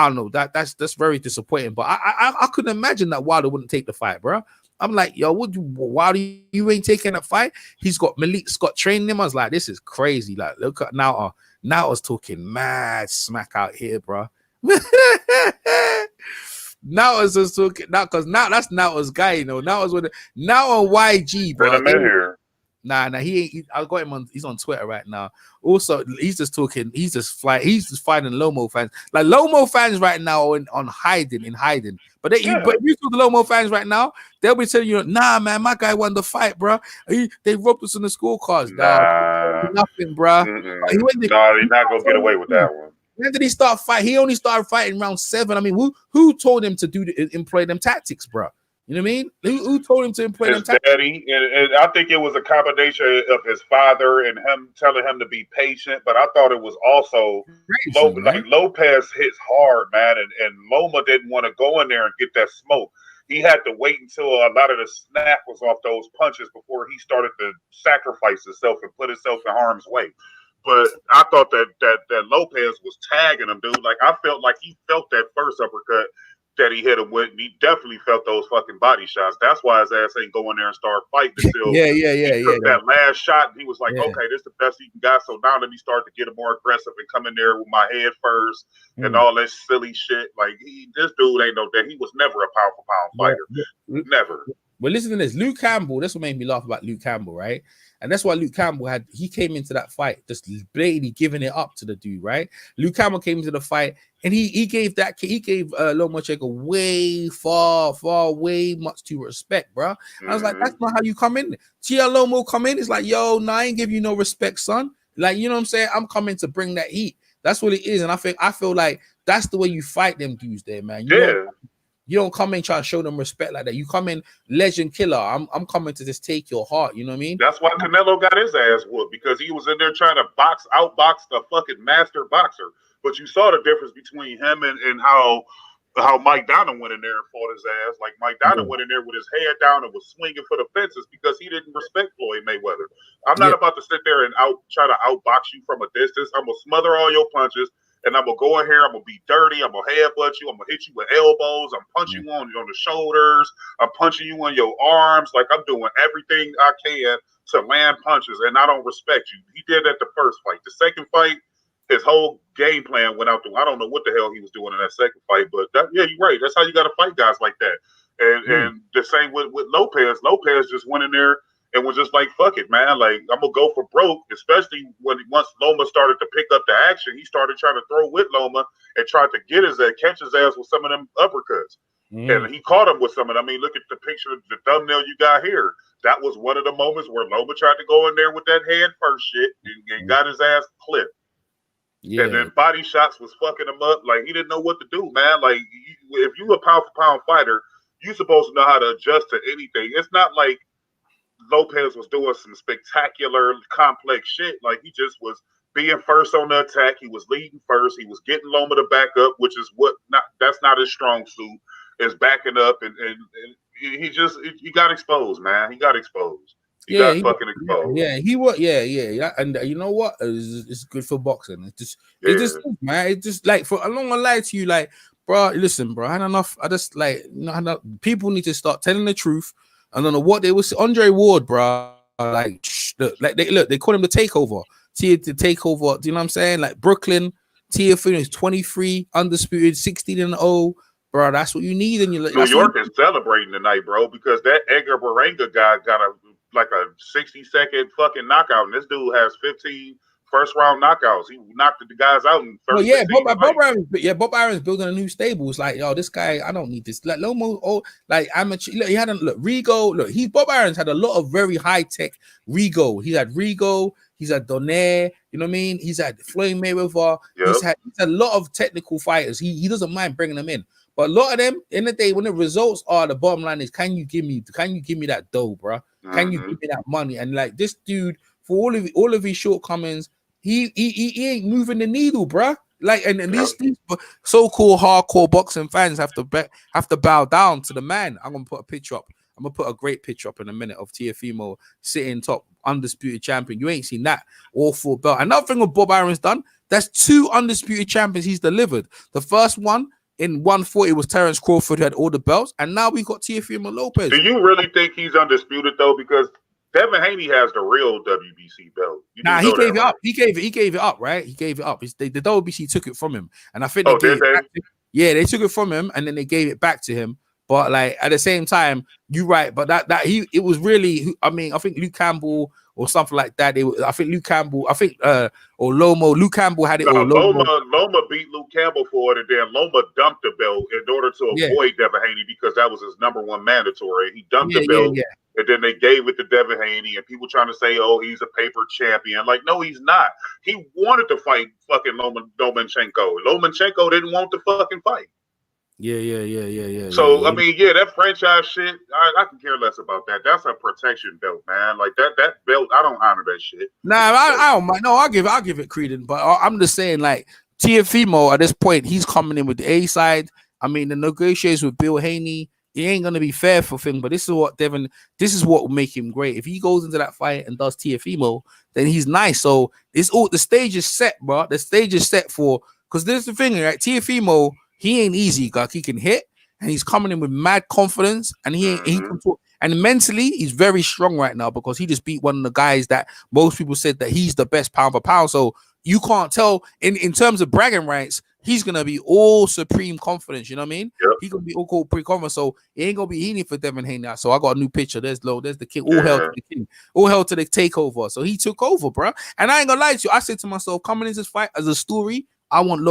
don't know, that's very disappointing. But I couldn't imagine that Wilder wouldn't take the fight, bro. I'm like, yo, Wilder, you ain't taking that fight? He's got Malik Scott training him. I was like, this is crazy. Like, look at now I was talking mad smack out here, bro. Now I was just talking because now that's Nao's guy, you know. Now on YG, bro. I'm in here. Nah, he ain't. I got him on. He's on Twitter right now. Also, he's just talking. He's just fighting Lomo fans. Like Lomo fans right now in hiding. But if you talk to Lomo fans right now, they'll be telling you, nah, man, my guy won the fight, bro. They robbed us in the scorecards. Nah, nothing, bro. No, he's not gonna get away with that one. When did he start fighting? He only started fighting round 7. I mean, who told him to employ them tactics, bro? You know what I mean? Who told him to employ his daddy? And I think it was a combination of his father and him telling him to be patient. But I thought it was also like Lopez hits hard, man, and Loma didn't want to go in there and get that smoke. He had to wait until a lot of the snap was off those punches before he started to sacrifice himself and put himself in harm's way. But I thought that Lopez was tagging him, dude. Like I felt like he felt that first uppercut. that he hit him with, and he definitely felt those fucking body shots. That's why his ass ain't going there and start fighting until he took that last shot, and he was like, okay, this is the best he can got, so now let me start to get him more aggressive and come in there with my head first and all that silly shit. Like, this dude ain't no that. He was never a pound-for-pound fighter. Never. Well, listen to this. Luke Campbell, that's what made me laugh about Luke Campbell, right? And that's why Luke Campbell he came into that fight just blatantly giving it up to the dude, right? Luke Campbell came into the fight and he gave Lomachenko way much too respect, bro. I was like, that's not how you come in. Lomo come in, it's like, yo, nah, I ain't give you no respect, son. Like, you know what I'm saying? I'm coming to bring that heat. That's what it is. And I feel like that's the way you fight them dudes there, man. You don't come in trying to show them respect like that. You come in legend killer. I'm coming to just take your heart. You know what I mean? That's why Canelo got his ass whooped, because he was in there trying to outbox the fucking master boxer. But you saw the difference between him and how Mike Donald went in there and fought his ass. Like, Mike Donald went in there with his head down and was swinging for the fences because he didn't respect Floyd Mayweather. I'm not about to sit there and try to outbox you from a distance. I'm gonna smother all your punches. And I'm going to go in here, I'm going to be dirty, I'm going to headbutt you, I'm going to hit you with elbows, I'm punching you on the shoulders, I'm punching you on your arms, like I'm doing everything I can to land punches, and I don't respect you. He did that the first fight. The second fight, his whole game plan went out the I don't know what the hell he was doing in that second fight, but you're right. That's how you got to fight guys like that. And the same with Lopez. Lopez just went in there and was just like, fuck it, man. Like, I'm going to go for Brook, especially once Loma started to pick up the action. He started trying to throw with Loma and tried to catch his ass with some of them uppercuts. And he caught him with some of them. I mean, look at the picture, the thumbnail you got here. That was one of the moments where Loma tried to go in there with that head first shit and got his ass clipped. Yeah. And then body shots was fucking him up. Like, he didn't know what to do, man. Like, if you a pound-for-pound fighter, you supposed to know how to adjust to anything. It's not like Lopez was doing some spectacular, complex shit. Like, he just was being first on the attack. He was leading first. He was getting Loma to back up, which is that's not his strong suit, is backing up. And he got exposed, man. He got exposed. He got fucking exposed. Yeah, he was. Yeah. And you know what? It's good for boxing. It's just, man. It's just like, I'm not gonna lie to you, like, bro. Listen, bro. I had enough. I just like, people need to start telling the truth. I don't know what they was. Andre Ward, bro. Like they call him the takeover. The takeover. Do you know what I'm saying? Like Brooklyn, Teofimo is 23, undisputed, 16-0. Bro, that's what you need. And you New York is celebrating tonight, bro, because that Edgar Beranga guy got a 60-second fucking knockout, and this dude has 15 first-round knockouts. He knocked the guys out in 30 Bob Aaron's building a new stable. It's like, yo, this guy, I don't need this. Like Lomo, like amateur. Look, he had Rigo. Look, Bob Aaron's had a lot of very high-tech Rigo. He had Rigo. He's had Donaire. You know what I mean? He's had Floyd Mayweather. Yep. He's had a lot of technical fighters. He doesn't mind bringing them in. But a lot of them, in the day, when the results are, the bottom line is, can you give me that dough, bro? Can you give me that money? And like this dude, for all of his shortcomings, he ain't moving the needle, bro. Like, and these so-called hardcore boxing fans have to bow down to the man. I'm gonna put a picture up. I'm gonna put a great picture up in a minute of Teofimo sitting top, undisputed champion. You ain't seen that, all 4 belt. Another thing what Bob Aaron's done, that's 2 undisputed champions he's delivered. The first one in 140 was Terence Crawford, who had all the belts, and now we got Teofimo Lopez. Do you really think he's undisputed though? Because Devin Haney has the real WBC belt. He gave it up. He gave it up, right? He gave it up. The WBC took it from him, and I think they gave it back to him. Yeah, they took it from him, and then they gave it back to him. But like at the same time, you're right. But it was really. I mean, I think Luke Campbell or something like that. Luke Campbell had it. Loma beat Luke Campbell for it, and then Loma dumped the belt in order to avoid Devin Haney because that was his #1 mandatory. He dumped the belt, and then they gave it to Devin Haney, and people trying to say, "Oh, he's a paper champion." Like, no, he's not. He wanted to fight fucking Lomachenko. Lomachenko didn't want to fucking fight. Yeah. So I mean, that franchise shit, I can care less about that. That's a protection belt, man. Like that belt, I don't honor that shit. Nah, I don't mind. No, I'll give it credence, but I'm just saying, like Teofimo at this point, he's coming in with the A side. I mean, the negotiations with Bill Haney, it ain't gonna be fair for him. But this is what will make him great. If he goes into that fight and does Teofimo, then he's nice. So the stage is set, bro. The stage is set for, because this is the thing, right? Teofimo, he ain't easy, like he can hit, and he's coming in with mad confidence, and he can talk. And mentally, he's very strong right now because he just beat one of the guys that most people said that he's the best pound for pound. So you can't tell in terms of bragging rights, he's gonna be all supreme confidence. You know what I mean? Yep. He's gonna be all called pre-confidence. So it ain't gonna be easy for Devin Haney now. So I got a new picture. There's the king. All hell to the king. All hell to the takeover. So he took over, bro. And I ain't gonna lie to you. I said to myself, coming into this fight as a story, I want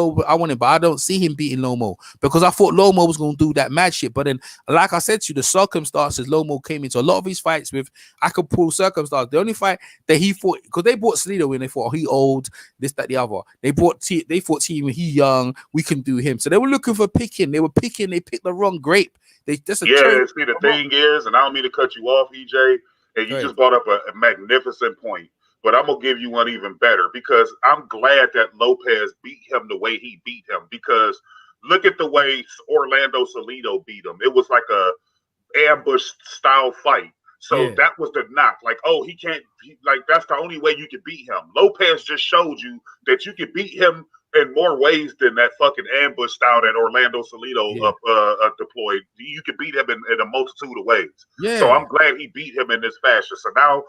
it, but I don't see him beating Lomo because I thought Lomo was going to do that mad shit. But then, like I said to you, the circumstances Lomo came into a lot of his fights with, I could pull circumstances. The only fight that he fought, because they brought Salido in, they thought, oh, he old, this, that, the other. They fought team, he young, we can do him. So they were looking for picking. They picked the wrong grape. See, the thing is, and I don't mean to cut you off, EJ, and you just brought up a magnificent point. But I'm going to give you one even better because I'm glad that Lopez beat him the way he beat him because look at the way Orlando Salido beat him. It was like a ambush style fight. So that was the knock. Like, oh, that's the only way you can beat him. Lopez just showed you that you can beat him in more ways than that fucking ambush style that Orlando Salido deployed. You can beat him in a multitude of ways. Yeah. So I'm glad he beat him in this fashion. So now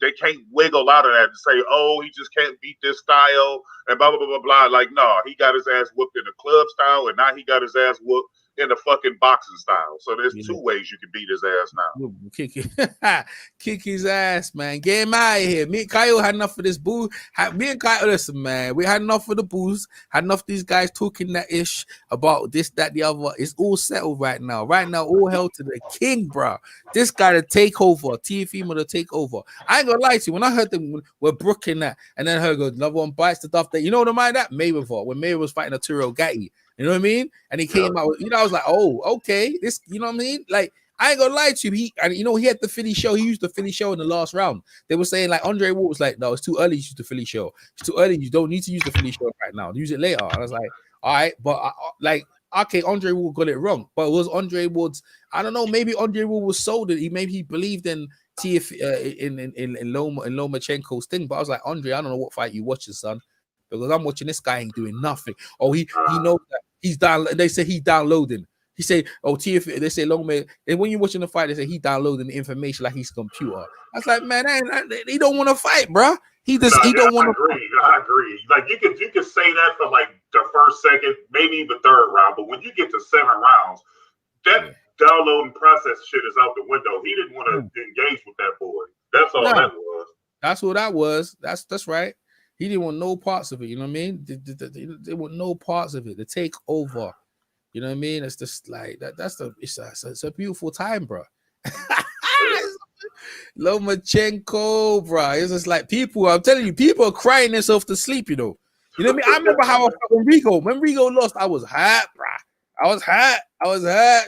they can't wiggle out of that and say, oh, he just can't beat this style and blah, blah, blah, blah, blah. Like, no, he got his ass whooped in the club style and now he got his ass whooped in the fucking boxing style. So there's two ways you can beat his ass now. Kick his ass, man. Get him out of here. Me and Kyle had enough of this boo. Me and Kyle, listen, man. We had enough of the booze. Had enough of these guys talking that ish about this, that, the other. It's all settled right now. Right now, all hell to the king, bro. This guy to take over. Teofimo to take over. I ain't gonna lie to you. When I heard them with Brook in that, and then I heard another one bites the stuff that, you know what I mind that? Mayweather. When Mayweather was fighting Arturo Gatti. You know what I mean? And he came out, I was like, oh, okay. This, you know what I mean? Like, I ain't gonna lie to you. He had the Philly show. He used the Philly show in the last round. They were saying, like, Andre Ward was like, no, it's too early to use the Philly show. It's too early. You don't need to use the Philly show right now. Use it later. And I was like, all right, but okay, Andre Ward got it wrong. But it was Andre Ward's, I don't know, maybe Andre Ward was sold it. Maybe he believed in Lomachenko's thing. But I was like, Andre, I don't know what fight you watching, son. Because I'm watching this guy ain't doing nothing. Oh, he knows that he's down. They say he's downloading. He say, oh, they say Loma. And when you're watching the fight, they say he downloading the information like his computer. I was like, man, he don't want to fight, bro. He don't want to. I agree. Like you can say that for like the first, second, maybe even third round, but when you get to 7 rounds, that downloading process shit is out the window. He didn't want to engage with that boy. That's all that was. That's what that was. That's right. He didn't want no parts of it, you know what I mean? They want no parts of it. The take over, you know what I mean? It's just like that. It's a beautiful time, bro. Lomachenko, bro. It's just like people. I'm telling you, people are crying themselves to sleep. You know what I mean? I remember how I felt when Rigo lost. I was hot, bro. I was hot,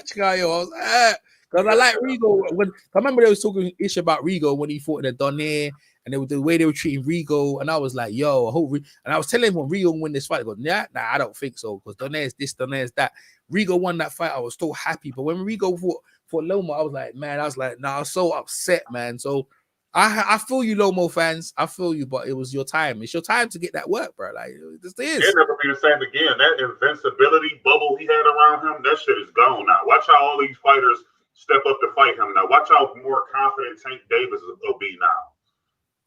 Chicago. I was hot because I like Rigo. I remember they was talking ish about Rigo when he fought in the Donaire. And the way they were treating Rigo, and I was like, yo, I hope. And I was telling him when Rigo win this fight, I go, nah, I don't think so, because Donaire's this, Donaire's that. Rigo won that fight, I was so happy. But when Rigo fought Loma, I was like, I was so upset, man. So I feel you, Lomo fans. I feel you, but it was your time. It's your time to get that work, bro. Like, this is. It'll never be the same again. That invincibility bubble he had around him, that shit is gone now. Watch how all these fighters step up to fight him now. Watch how more confident Tank Davis will be now.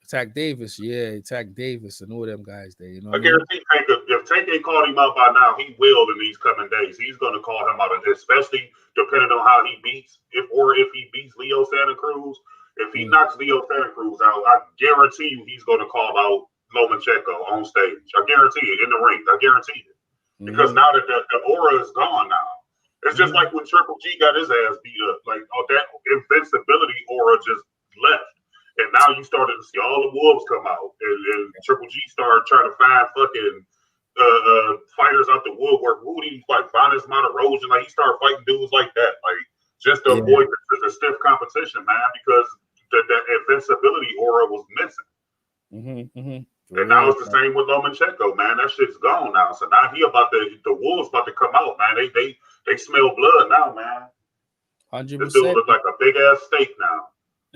Attack Davis and all them guys there. You know, I guarantee Tank, if Tank ain't called him out by now, he will in these coming days. He's going to call him out, especially depending on how he beats, if he beats Leo Santa Cruz. If he knocks Leo Santa Cruz out, I guarantee you he's going to call out Lomachenko on stage. I guarantee it in the ring. I guarantee it because now that the aura is gone now. It's just like when Triple G got his ass beat up. Like that invincibility aura just left. And now you started to see all the wolves come out, and Triple G started trying to find fucking fighters out the woodwork. Who did he fight? Finest Mount Erosion. Like he started fighting dudes like that, like just to avoid the stiff competition, man, because the invincibility aura was missing. And now it's the same with Lomachenko, man. That shit's gone now. So now the wolves about to come out, man. They smell blood now, man. 100%. This dude look like a big ass steak now.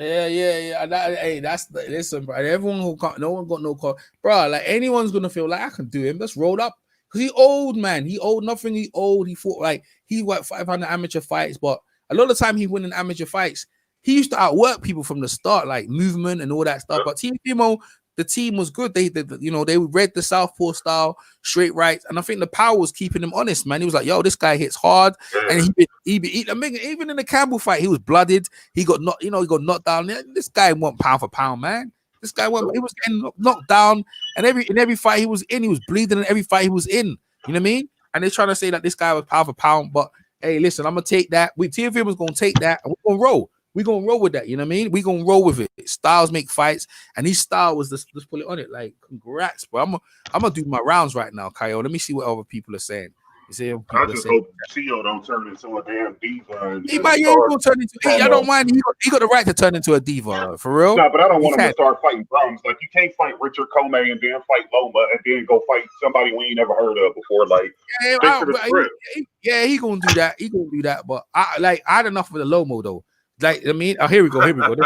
Yeah. Listen, bro. Everyone no one got no call, bro. Like anyone's gonna feel like I can do him. Let's roll up. Because he old, man. He old, nothing. He old. He fought like he worked 500 amateur fights, but a lot of the time he win in amateur fights. He used to outwork people from the start, like movement and all that stuff. But Teofimo, the team was good. They read the southpaw style, straight right, and I think the power was keeping him honest, man. He was like, "Yo, this guy hits hard," and even in the Campbell fight, he was blooded. He got knocked down. This guy went pound for pound, man. This guy went. He was getting knocked down, and in every fight he was in, he was bleeding. In every fight he was in, you know what I mean? And they're trying to say that this guy was pound for pound, but hey, listen, I'm gonna take that. Teofimo's gonna take that, and we're gonna roll. We're gonna roll with that, you know what I mean? We're gonna roll with it. Styles make fights, and his style was just put it on it. Like, congrats, bro. I'm gonna do my rounds right now, Kyle. Let me see what other people are saying. I just hope Tio don't turn into a damn diva. He gonna turn into. I don't mind. He got the right to turn into a diva, for real. No, but I don't want him to start fighting drums. Like, you can't fight Richard Comey and then fight Loma and then go fight somebody we ain't never heard of before. Like, he gonna do that. He gonna do that. But I had enough of the Lomo though. Like, I mean, here we go. Shit happens.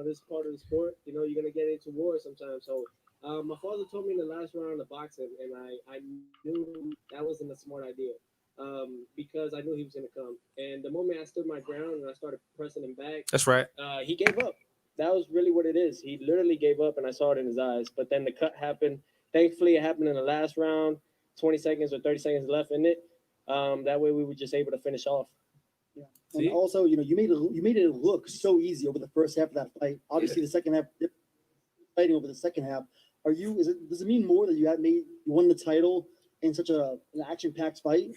This is part of the sport. You're gonna get into war sometimes. So, my father told me in the last round of boxing, and I knew that wasn't a smart idea, because I knew he was gonna come. And the moment I stood my ground and I started pressing him back, that's right. He gave up. That was really what it is. He literally gave up, and I saw it in his eyes. But then the cut happened. Thankfully, it happened in the last round. 20 seconds or 30 seconds left in it. That way, we were just able to finish off. Yeah. And also, you made it look so easy over the first half of that fight. Obviously, the second half, fighting over the second half. Does it mean more that you won the title in such an action-packed fight?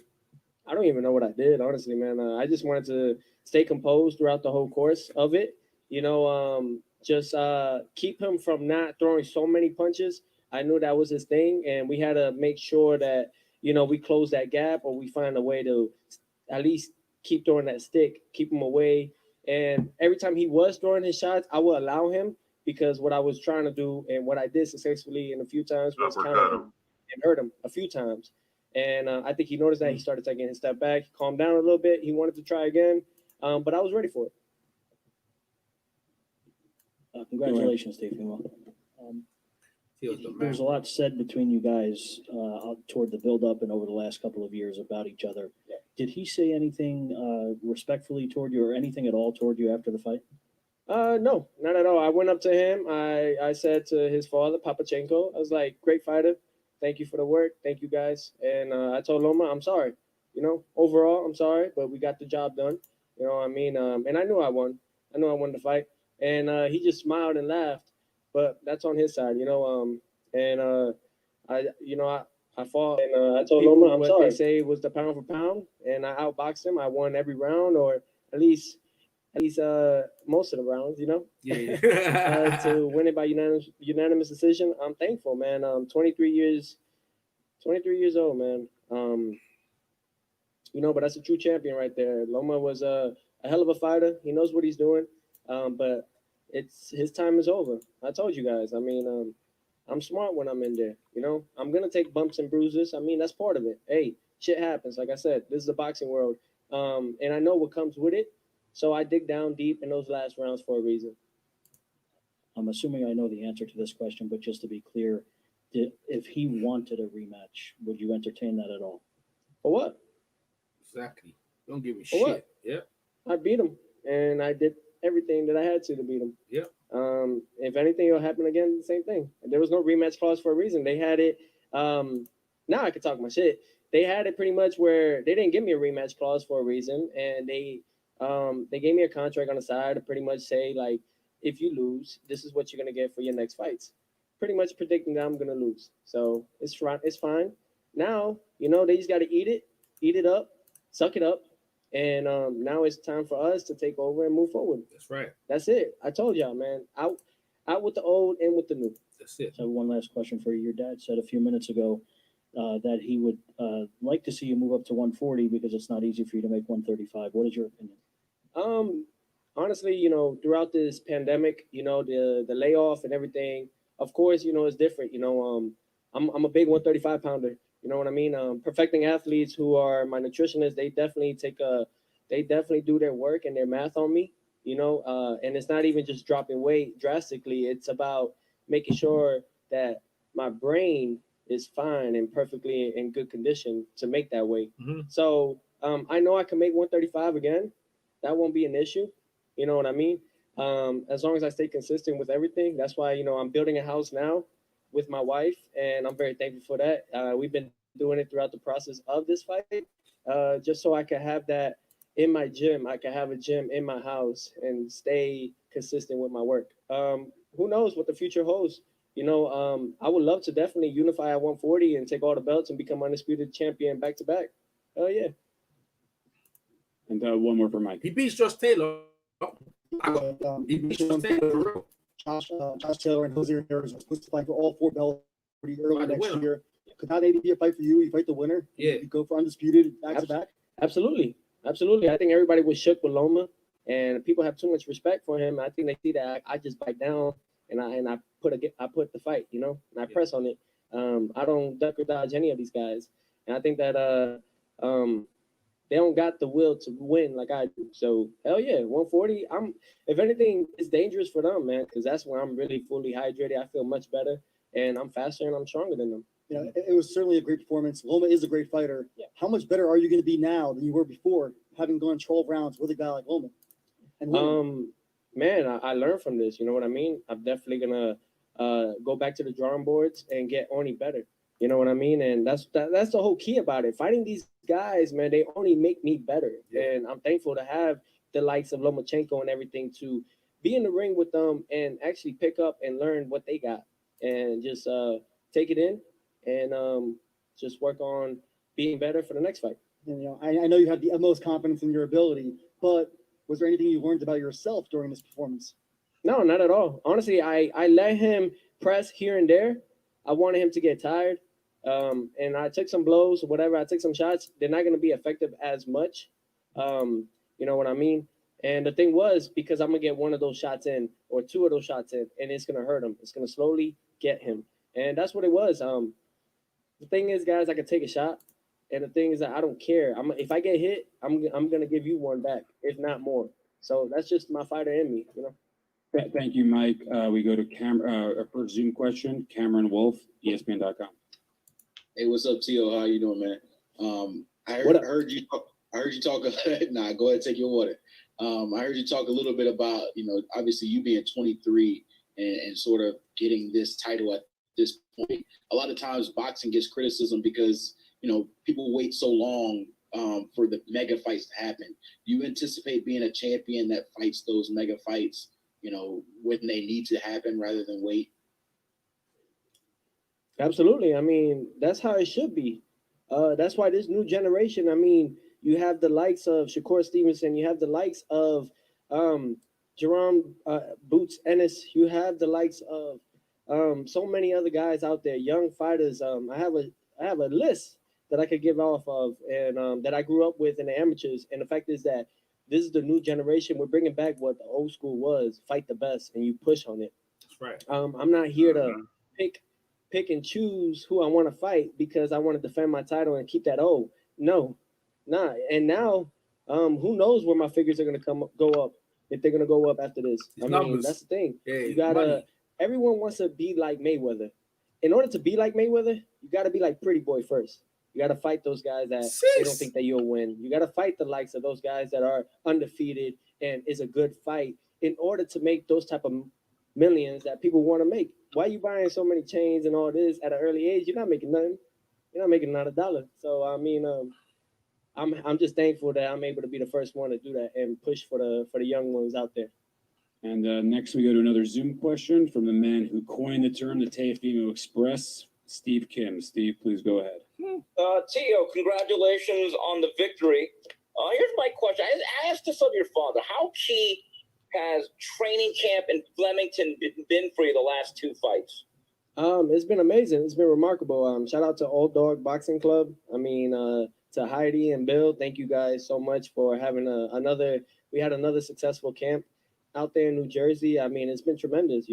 I don't even know what I did, honestly, man. I just wanted to stay composed throughout the whole course of it. Just keep him from not throwing so many punches. I knew that was his thing, and we had to make sure that we close that gap, or we find a way to at least keep throwing that stick, keep him away. And every time he was throwing his shots, I would allow him, because what I was trying to do and what I did successfully in a few times was counter him and hurt him a few times. And I think he noticed that. He started taking his step back, calmed down a little bit. He wanted to try again, but I was ready for it. Congratulations, Teofimo. There was a lot said between you guys toward the build-up and over the last couple of years about each other. Yeah. Did he say anything respectfully toward you, or anything at all toward you after the fight? No, not at all. I went up to him. I said to his father, Papachenko, I was like, "Great fighter. Thank you for the work. Thank you, guys." And I told Loma, "I'm sorry. Overall, I'm sorry, but we got the job done." You know what I mean? And I knew I won. I knew I won the fight. And he just smiled and laughed. But that's on his side, I fought, and I told Loma, "I'm sorry." They say was the pound for pound, and I outboxed him. I won every round, or at least most of the rounds, Yeah. To win it by unanimous decision, I'm thankful, man. 23 years old, man. But that's a true champion right there. Loma was a hell of a fighter. He knows what he's doing, but his time is over. I told you guys. I mean, I'm smart when I'm in there. I'm gonna take bumps and bruises. I mean, that's part of it. Hey, shit happens. Like I said, this is the boxing world, and I know what comes with it. So I dig down deep in those last rounds for a reason. I'm assuming I know the answer to this question, but just to be clear, if he wanted a rematch, would you entertain that at all? For what? Exactly. Don't give me shit. What? Yeah. I beat him, and I did everything that I had to beat him. Yeah. If anything, it'll happen again. The same thing. There was no rematch clause for a reason. They had it. Now I can talk my shit. They had it pretty much where they didn't give me a rematch clause for a reason, and they gave me a contract on the side to pretty much say, like, if you lose, this is what you're gonna get for your next fights. Pretty much predicting that I'm gonna lose. So it's fine. Now, they just gotta eat it up, suck it up. And now it's time for us to take over and move forward. That's right. That's it. I told y'all, man. Out with the old, in with the new. That's it. So one last question for you. Your dad said a few minutes ago that he would like to see you move up to 140 because it's not easy for you to make 135. What is your opinion? Honestly, throughout this pandemic, the layoff and everything, of course, it's different. I'm a big 135 pounder. You know what I mean? Perfecting athletes who are my nutritionists, they definitely do their work and their math on me, and it's not even just dropping weight drastically. It's about making sure that my brain is fine and perfectly in good condition to make that weight. Mm-hmm. So I know I can make 135 again. That won't be an issue. You know what I mean? As long as I stay consistent with everything. That's why, I'm building a house now with my wife, and I'm very thankful for that. We've been doing it throughout the process of this fight, just so I can have that in my gym. I can have a gym in my house and stay consistent with my work. Who knows what the future holds? I would love to definitely unify at 140 and take all the belts and become undisputed champion back to back. Hell yeah. And one more for Mike. He beats Josh Taylor. He beats Josh Taylor for real. Josh Taylor and Jose Ramirez are supposed to fight for all 4 belts pretty early next year. Could that maybe be a fight for you? You fight the winner? Yeah. You go for undisputed back to back? Absolutely. Absolutely. I think everybody was shook with Loma, and people have too much respect for him. I think they see that I just bite down and I put the fight, and I press on it. I don't duck or dodge any of these guys. And I think that they don't got the will to win like I do. So hell yeah, 140. If anything, it's dangerous for them, man, because that's where I'm really fully hydrated. I feel much better, and I'm faster and I'm stronger than them. Yeah, it was certainly a great performance. Loma is a great fighter. Yeah. How much better are you going to be now than you were before, having gone 12 rounds with a guy like Loma? And man, I learned from this. You know what I mean? I'm definitely gonna go back to the drawing boards and get only better. You know what I mean? And that's the whole key about it. Fighting these guys, man, they only make me better. Yeah. And I'm thankful to have the likes of Lomachenko and everything to be in the ring with them and actually pick up and learn what they got and just take it in and just work on being better for the next fight. And, I know you have the utmost confidence in your ability, but was there anything you learned about yourself during this performance? No, not at all. Honestly, I let him press here and there. I wanted him to get tired. And I took some blows or whatever. I took some shots. They're not going to be effective as much. You know what I mean? And the thing was, because I'm going to get one of those shots in or 2 of those shots in, and it's going to hurt him. It's going to slowly get him. And that's what it was. The thing is, guys, I could take a shot. And the thing is that I don't care. If I get hit, I'm going to give you one back, if not more. So that's just my fighter in me, Thank you, Mike. We go to a first Zoom question. Cameron Wolf, ESPN.com. Hey, what's up, Tio? How you doing, man? I heard you talk. Nah, go ahead, take your water. I heard you talk a little bit about, obviously you being 23 and sort of getting this title at this point. A lot of times boxing gets criticism because, people wait so long for the mega fights to happen. Do you anticipate being a champion that fights those mega fights, when they need to happen rather than wait? Absolutely. I mean, that's how it should be. That's why this new generation, you have the likes of Shakur Stevenson, you have the likes of Jerome Boots Ennis, you have the likes of so many other guys out there, young fighters. I have a list that I could give off of and that I grew up with in the amateurs. And the fact is that this is the new generation. We're bringing back what the old school was, fight the best, and you push on it. That's right. I'm not here to pick and choose who I want to fight because I want to defend my title and keep that old. No, nah. And now, who knows where my figures are going to go up, if they're going to go up after this. That's the thing. Yeah, you got to, everyone wants to be like Mayweather. In order to be like Mayweather, you got to be like Pretty Boy first. You got to fight those guys that they don't think that you'll win. You got to fight the likes of those guys that are undefeated and is a good fight in order to make those type of millions that people want to make. Why are you buying so many chains and all this at an early age? You're not making nothing. You're not making not a dollar. So I'm just thankful that I'm able to be the first one to do that and push for the young ones out there. And next we go to another Zoom question from the man who coined the term the Teofimo Express, Steve Kim. Steve, please go ahead. Tio, congratulations on the victory. Here's my question. I asked this of your father. How key has training camp in Flemington been for you the last 2 fights? It's been amazing. It's been remarkable. Shout out to Old Dog Boxing Club. To Heidi and Bill. Thank you guys so much for having we had another successful camp out there in New Jersey. It's been tremendous.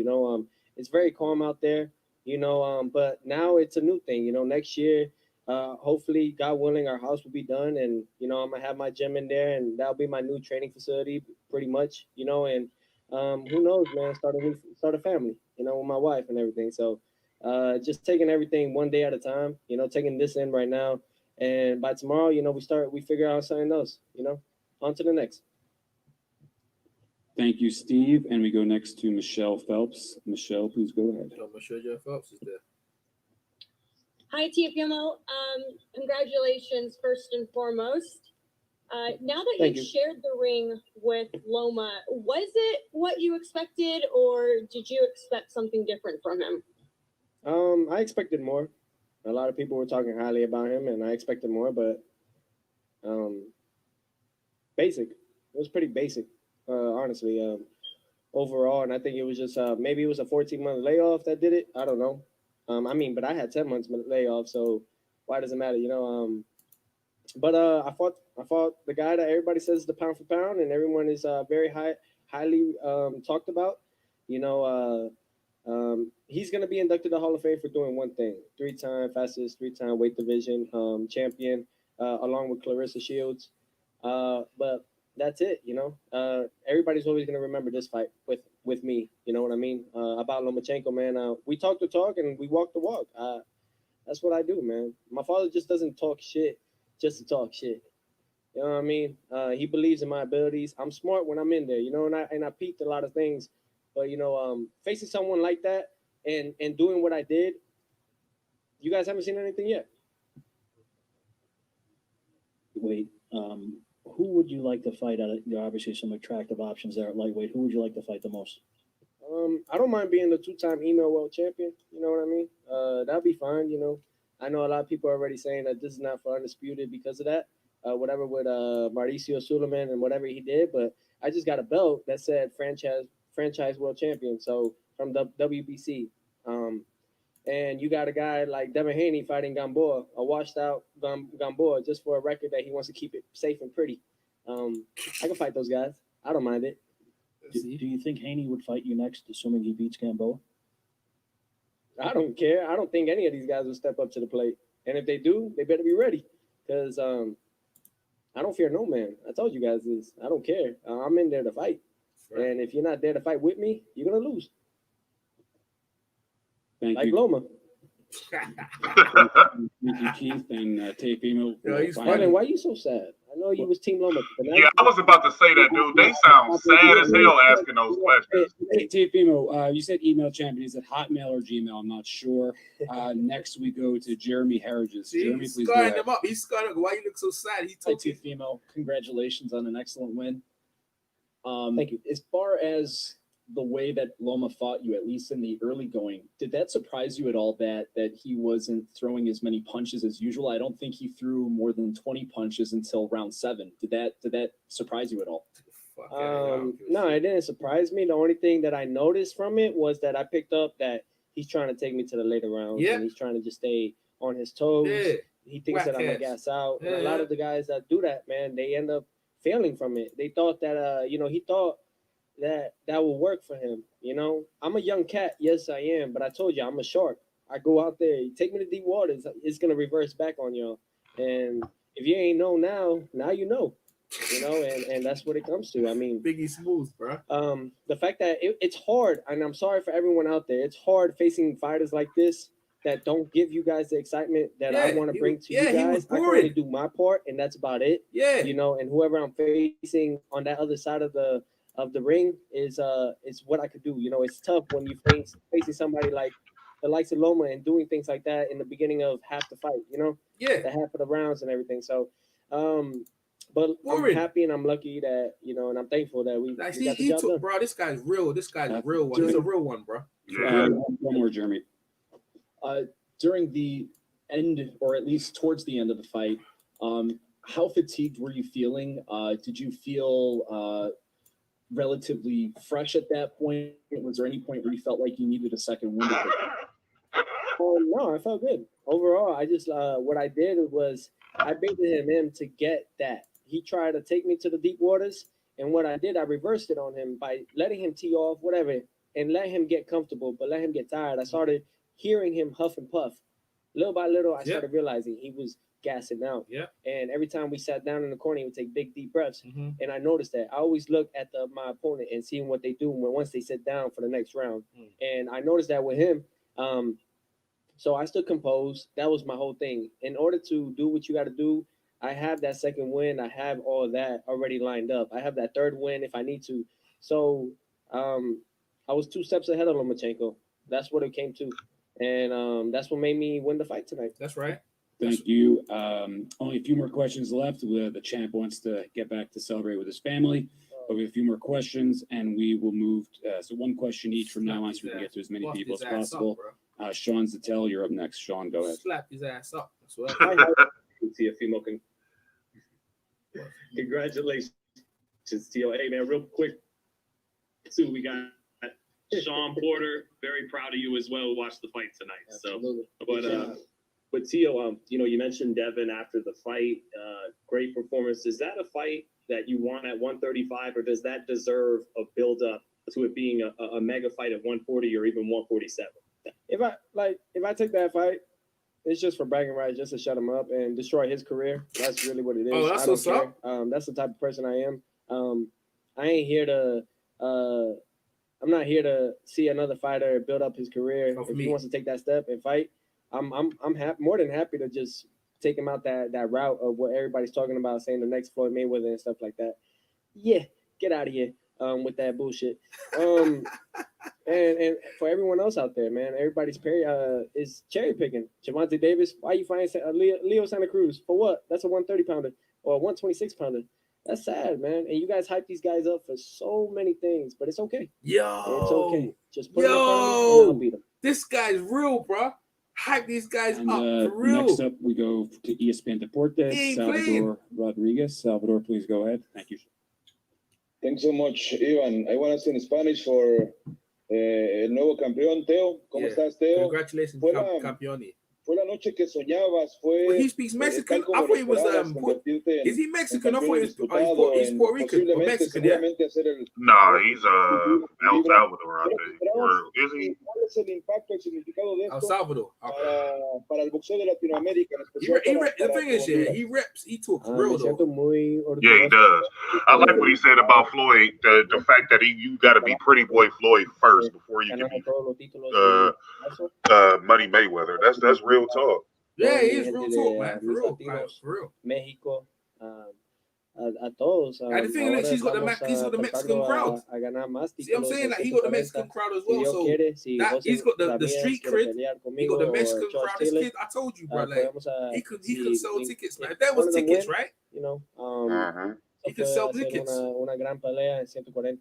It's very calm out there, but now it's a new thing. Next year, hopefully, God willing, our house will be done, and I'm gonna have my gym in there, and that'll be my new training facility, pretty much. And who knows, man? Start a family, with my wife and everything. So Just taking everything one day at a time, you know, taking this in right now. And by tomorrow, you know, we figure out something else, you know, on to the next. Thank you, Steve. And we go next to Michelle Phelps. Michelle, please go ahead. Michelle Phelps is there. Hi, Teofimo. Congratulations, first and foremost. Now that Thank you you. shared the ring with Loma, was it what you expected, or did you expect something different from him? I expected more. A lot of people were talking highly about him, and I expected more, but basic. It was pretty basic, honestly, overall. And I think it was just maybe it was a 14-month layoff that did it. I don't know. I mean, but I had 10 months layoff, so why does it matter, you know? But I fought the guy that everybody says is the pound for pound, and everyone is very highly talked about. You know, he's going to be inducted to the Hall of Fame for doing one thing: 3-time fastest, 3-time weight division champion, along with Clarissa Shields. But that's it, you know. Everybody's always going to remember this fight with me. You know what I mean? About Lomachenko, man. We talk the talk and we walk the walk. That's what I do, man. My father just doesn't talk shit just to talk shit. You know what I mean? He believes in my abilities. I'm smart when I'm in there, you know, and I peaked a lot of things. But, you know, facing someone like that and doing what I did, you guys haven't seen anything yet. Wait, who would you like to fight at? There are obviously some attractive options there at lightweight. Who would you like to fight the most? I don't mind being the 2-time email world champion. You know what I mean? That'll be fine, you know. I know a lot of people are already saying that this is not for undisputed because of that. Whatever with Mauricio Suleiman and whatever he did, but I just got a belt that said franchise world champion. So from the WBC, and you got a guy like Devin Haney fighting Gamboa, a washed out Gamboa, just for a record that he wants to keep it safe and pretty. I can fight those guys. I don't mind it. Do you think Haney would fight you next, assuming he beats Gamboa? I don't care. I don't think any of these guys will step up to the plate. And if they do, they better be ready. Because I don't fear no man. I told you guys this. I don't care. I'm in there to fight. Right. And if you're not there to fight with me, you're going to lose. Thank you. Loma. Thank you, Keith and Teofimo. Kevin, why are you so sad? I know you was Team Loma. Yeah, I was about to say that, dude. They sound sad as hell asking those questions. Hey, Teofimo, you said email champion. Is it Hotmail or Gmail? I'm not sure. Next, we go to Jeremy Harridges. Jeremy, please go ahead. Him up. He's scarring him. Why you look so sad? He told Teofimo, congratulations on an excellent win. Thank you. As far as the way that Loma fought you, at least in the early going, did that surprise you at all that he wasn't throwing as many punches as usual? I don't think he threw more than 20 punches until round 7. Did that surprise you at all? No, it didn't surprise me. The only thing that I noticed from it was that I picked up that he's trying to take me to the later rounds, and he's trying to just stay on his toes. Yeah. He thinks that I'm gonna gas out. Yeah. And a lot of the guys that do that, man, they end up failing from it. They thought that he thought that will work for him. You know, I'm a young cat. Yes, I am. But I told you, I'm a shark. I go out there. You take me to deep waters. It's going to reverse back on y'all. And if you ain't know now you know. You know, and that's what it comes to. I mean, Biggie Smooth, bro. The fact that it's hard, and I'm sorry for everyone out there. It's hard facing fighters like this that don't give you guys the excitement that I want to bring to you guys. I can only do my part, and that's about it. Yeah. You know, and whoever I'm facing on that other side of the ring is what I could do. You know, it's tough when you facing somebody like the likes of Loma and doing things like that in the beginning of half the fight, you know? Yeah. The half of the rounds and everything. So but I'm happy and I'm lucky that, you know, and I'm thankful that we got the job done. Bro, this guy's real. This guy's a real one. He's a real one, bro. One more, Jeremy. During the end, or at least towards the end of the fight, how fatigued were you feeling? Did you feel relatively fresh at that point? Was there any point where you felt like you needed a second wind? No, I felt good. Overall, I just what I did was I baited him in to get that. He tried to take me to the deep waters, and what I did, I reversed it on him by letting him tee off, whatever, and let him get comfortable, but let him get tired. I started hearing him huff and puff. Little by little, I started realizing he was gassing out. Yeah. And every time we sat down in the corner, he would take big, deep breaths. Mm-hmm. And I noticed that. I always look at my opponent and seeing what they do once they sit down for the next round. Mm. And I noticed that with him, So I stood composed. That was my whole thing. In order to do what you got to do, I have that second win. I have all of that already lined up. I have that third win if I need to. So I was 2 steps ahead of Lomachenko. That's what it came to. And that's what made me win the fight tonight. That's right. Thank you. Only a few more questions left. The champ wants to get back to celebrate with his family. But we have a few more questions, and we will move. So one question each from now on, so we can get to as many people as possible. Sean Zattel, you're up next. Sean, go ahead. Slap his ass up. That's what Teofimo can. Congratulations, Teo. Hey, man, real quick, too, we got Sean Porter. Very proud of you as well. Watched the fight tonight. Absolutely. So, but Teo, you mentioned Devin after the fight. Great performance. Is that a fight that you want at 135, or does that deserve a build up to it being a mega fight at 140 or even 147? If I take that fight, it's just for bragging rights, just to shut him up and destroy his career. That's really what it is. Oh, that's what's up. That's the type of person I am. I ain't here to. I'm not here to see another fighter build up his career. If he wants to take that step and fight, I'm more than happy to just take him out that route of what everybody's talking about, saying the next Floyd Mayweather and stuff like that. Yeah, get out of here with that bullshit. And for everyone else out there, man, everybody's is cherry picking. Gervonta Davis, why you find Leo Santa Cruz for what? That's a 130 pounder or a 126 pounder. That's sad, man. And you guys hype these guys up for so many things, but it's okay. It's okay. Just put them in front of me and I'll beat them. This guy's real, bro. Hype these guys up for real. Next up, we go to ESPN Deportes, Salvador Rodriguez. Salvador, please go ahead. Thank you. Thanks so much, Ivan. I want to say in Spanish for el nuevo campeón, Teo. ¿Cómo estás, Teo? Congratulations, campeoni. Fue la noche que soñabas. Well, he speaks Mexican. I thought he was is he Mexican? I thought he's Puerto Rican or Mexican. Yeah. No, he's El Salvador, I think. Or is he? ¿Cuál es el impacto, el significado de El esto Salvador. para el boxeo de Latinoamérica? The thing is, he talks real though. Yeah, he does. I like what he said about Floyd. The fact that you got to be Pretty Boy Floyd first before you can be Money Mayweather. That's real talk. Yeah, he is real talk, man. For real. Mexico. A todos. And the thing is, he's got the Mexican crowd. See what I'm saying? Like, he got the Mexican crowd as well. So he's got the street cred. He got the Mexican crowd. This kid, I told you, bro. Like, he could sell tickets, man. If that was tickets, right? You know, he could sell tickets. Una gran pelea en 140.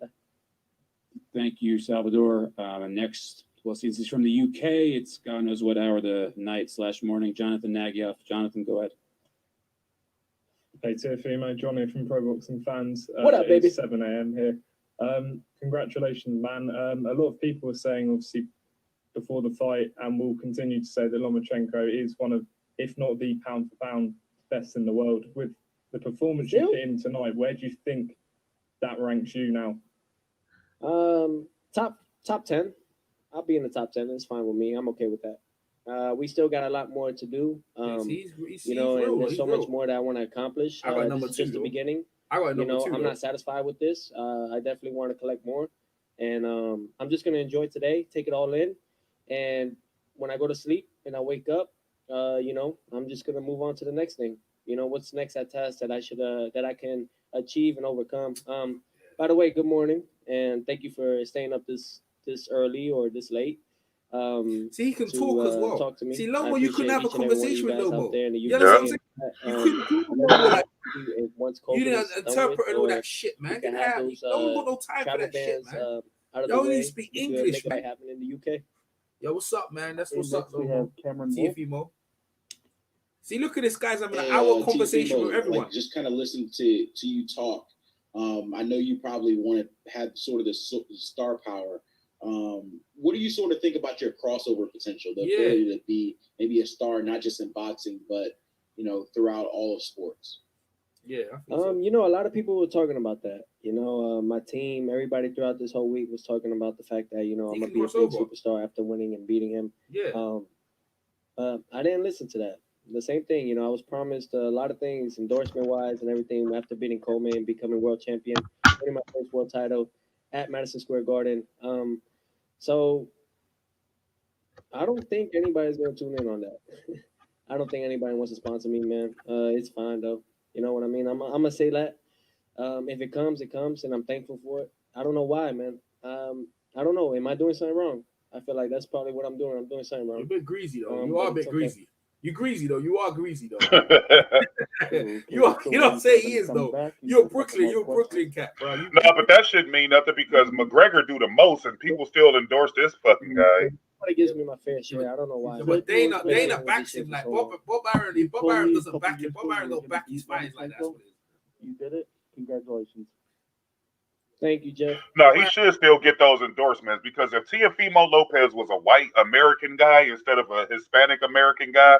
Thank you, Salvador. Next, well, since he's from the UK, it's God knows what hour of the night/morning. Jonathan Nagyoff. Jonathan, go ahead. Hey, Teofimo, Johnny from Pro Boxing Fans. What up, baby? It's 7 a.m. here. Congratulations, man. A lot of people were saying, obviously, before the fight, and will continue to say that Lomachenko is one of, if not the pound-for-pound best in the world. With the performance you put in tonight, where do you think that ranks you now? Top 10. I'll be in the top 10. It's fine with me. I'm okay with that. We still got a lot more to do. You know, and there's so much more that I want to accomplish. This is just the beginning. I'm not satisfied with this. I definitely want to collect more. And I'm just going to enjoy today, take it all in. And when I go to sleep and I wake up, you know, I'm just going to move on to the next thing. You know, what's next at task that I should that I can achieve and overcome. By the way, good morning. And thank you for staying up this early or this late. See, he can talk as well. Talk to me. See, Lomo, you couldn't have a conversation with Lomo. You know what I'm saying? You didn't interpret and all that shit, man. Get out. No one got no time for that shit, man. Y'all need to speak English, man. Happened in the UK. Yo, what's up, man? That's what's up, Lomo. Teofimo. See, look at this guy's having an hour conversation with everyone. Like, just kind of listen to you talk. I know you probably want to have sort of the star power. What do you sort of think about your crossover potential, the ability to be maybe a star, not just in boxing, but, you know, throughout all of sports? Yeah. You know, a lot of people were talking about that. You know, my team, everybody throughout this whole week was talking about the fact that, you know, I'm going to be a big superstar after winning and beating him. Yeah. I didn't listen to that. The same thing, you know, I was promised a lot of things, endorsement-wise and everything, after beating Coleman and becoming world champion, winning my first world title at Madison Square Garden. So I don't think anybody's gonna tune in on that. I don't think anybody wants to sponsor me, man. It's fine though. You know what I mean? I'm gonna say that. If it comes, it comes, and I'm thankful for it. I don't know why, man. I don't know. Am I doing something wrong? I feel like that's probably what I'm doing. I'm doing something wrong. You're a bit greasy though. You are a bit greasy. You're greasy though. You are greasy though. You don't say he is though. You're a Brooklyn cat, bro. No, but that shouldn't mean nothing because McGregor do the most, and people still endorse this fucking guy. Nobody gives me my fair share. I don't know why. But Dana backs him like Bob Arum doesn't back him. Bob Arum don't back his fights like that's what it is. You did it. Congratulations. Thank you, Jeff. No, he should still get those endorsements because if Teofimo Lopez was a white American guy instead of a Hispanic American guy,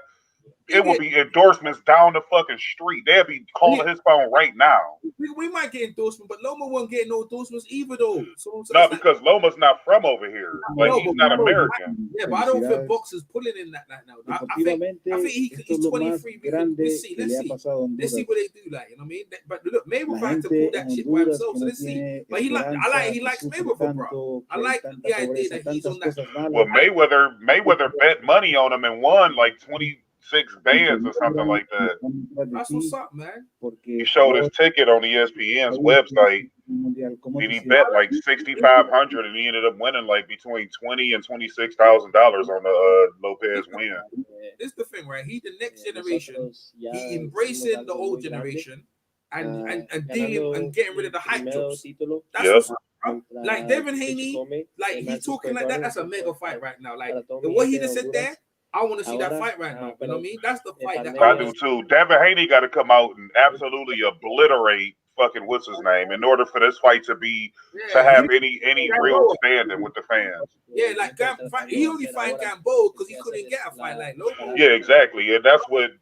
it would be endorsements down the fucking street. They'd be calling his phone right now. We might get endorsement, but Loma won't get no endorsements either, though. So no, because Loma's not from over here. Like he's not American. Yeah, but I don't think boxers pulling in that now. I think he's 23. Let's see what they do. Like, you know what I mean? But look, Mayweather had to pull that shit by himself. So let's see. But he likes Mayweather, bro. I like the idea that he's on that. Well, Mayweather bet money on him and won like 26 bands or something like that. That's what's up, man. He showed his ticket on ESPN's website. And he bet like $6,500, and he ended up winning like between $20,000 and $26,000 on the Lopez win. This is the thing, right? He the next generation. He embracing the old generation and dealing and getting rid of the hype jobs. That's what's up, bro. Like Devin Haney, like he's talking like that. That's a mega fight right now. Like the way he just said there. I want to see that fight right now. You know what I mean? That's the fight that I do too. Devin Haney got to come out and absolutely obliterate fucking what's his name in order for this fight to have any real standing with the fans. Yeah, like he only fight Gambo because he couldn't get a fight like Lobo. Yeah, exactly, and that's what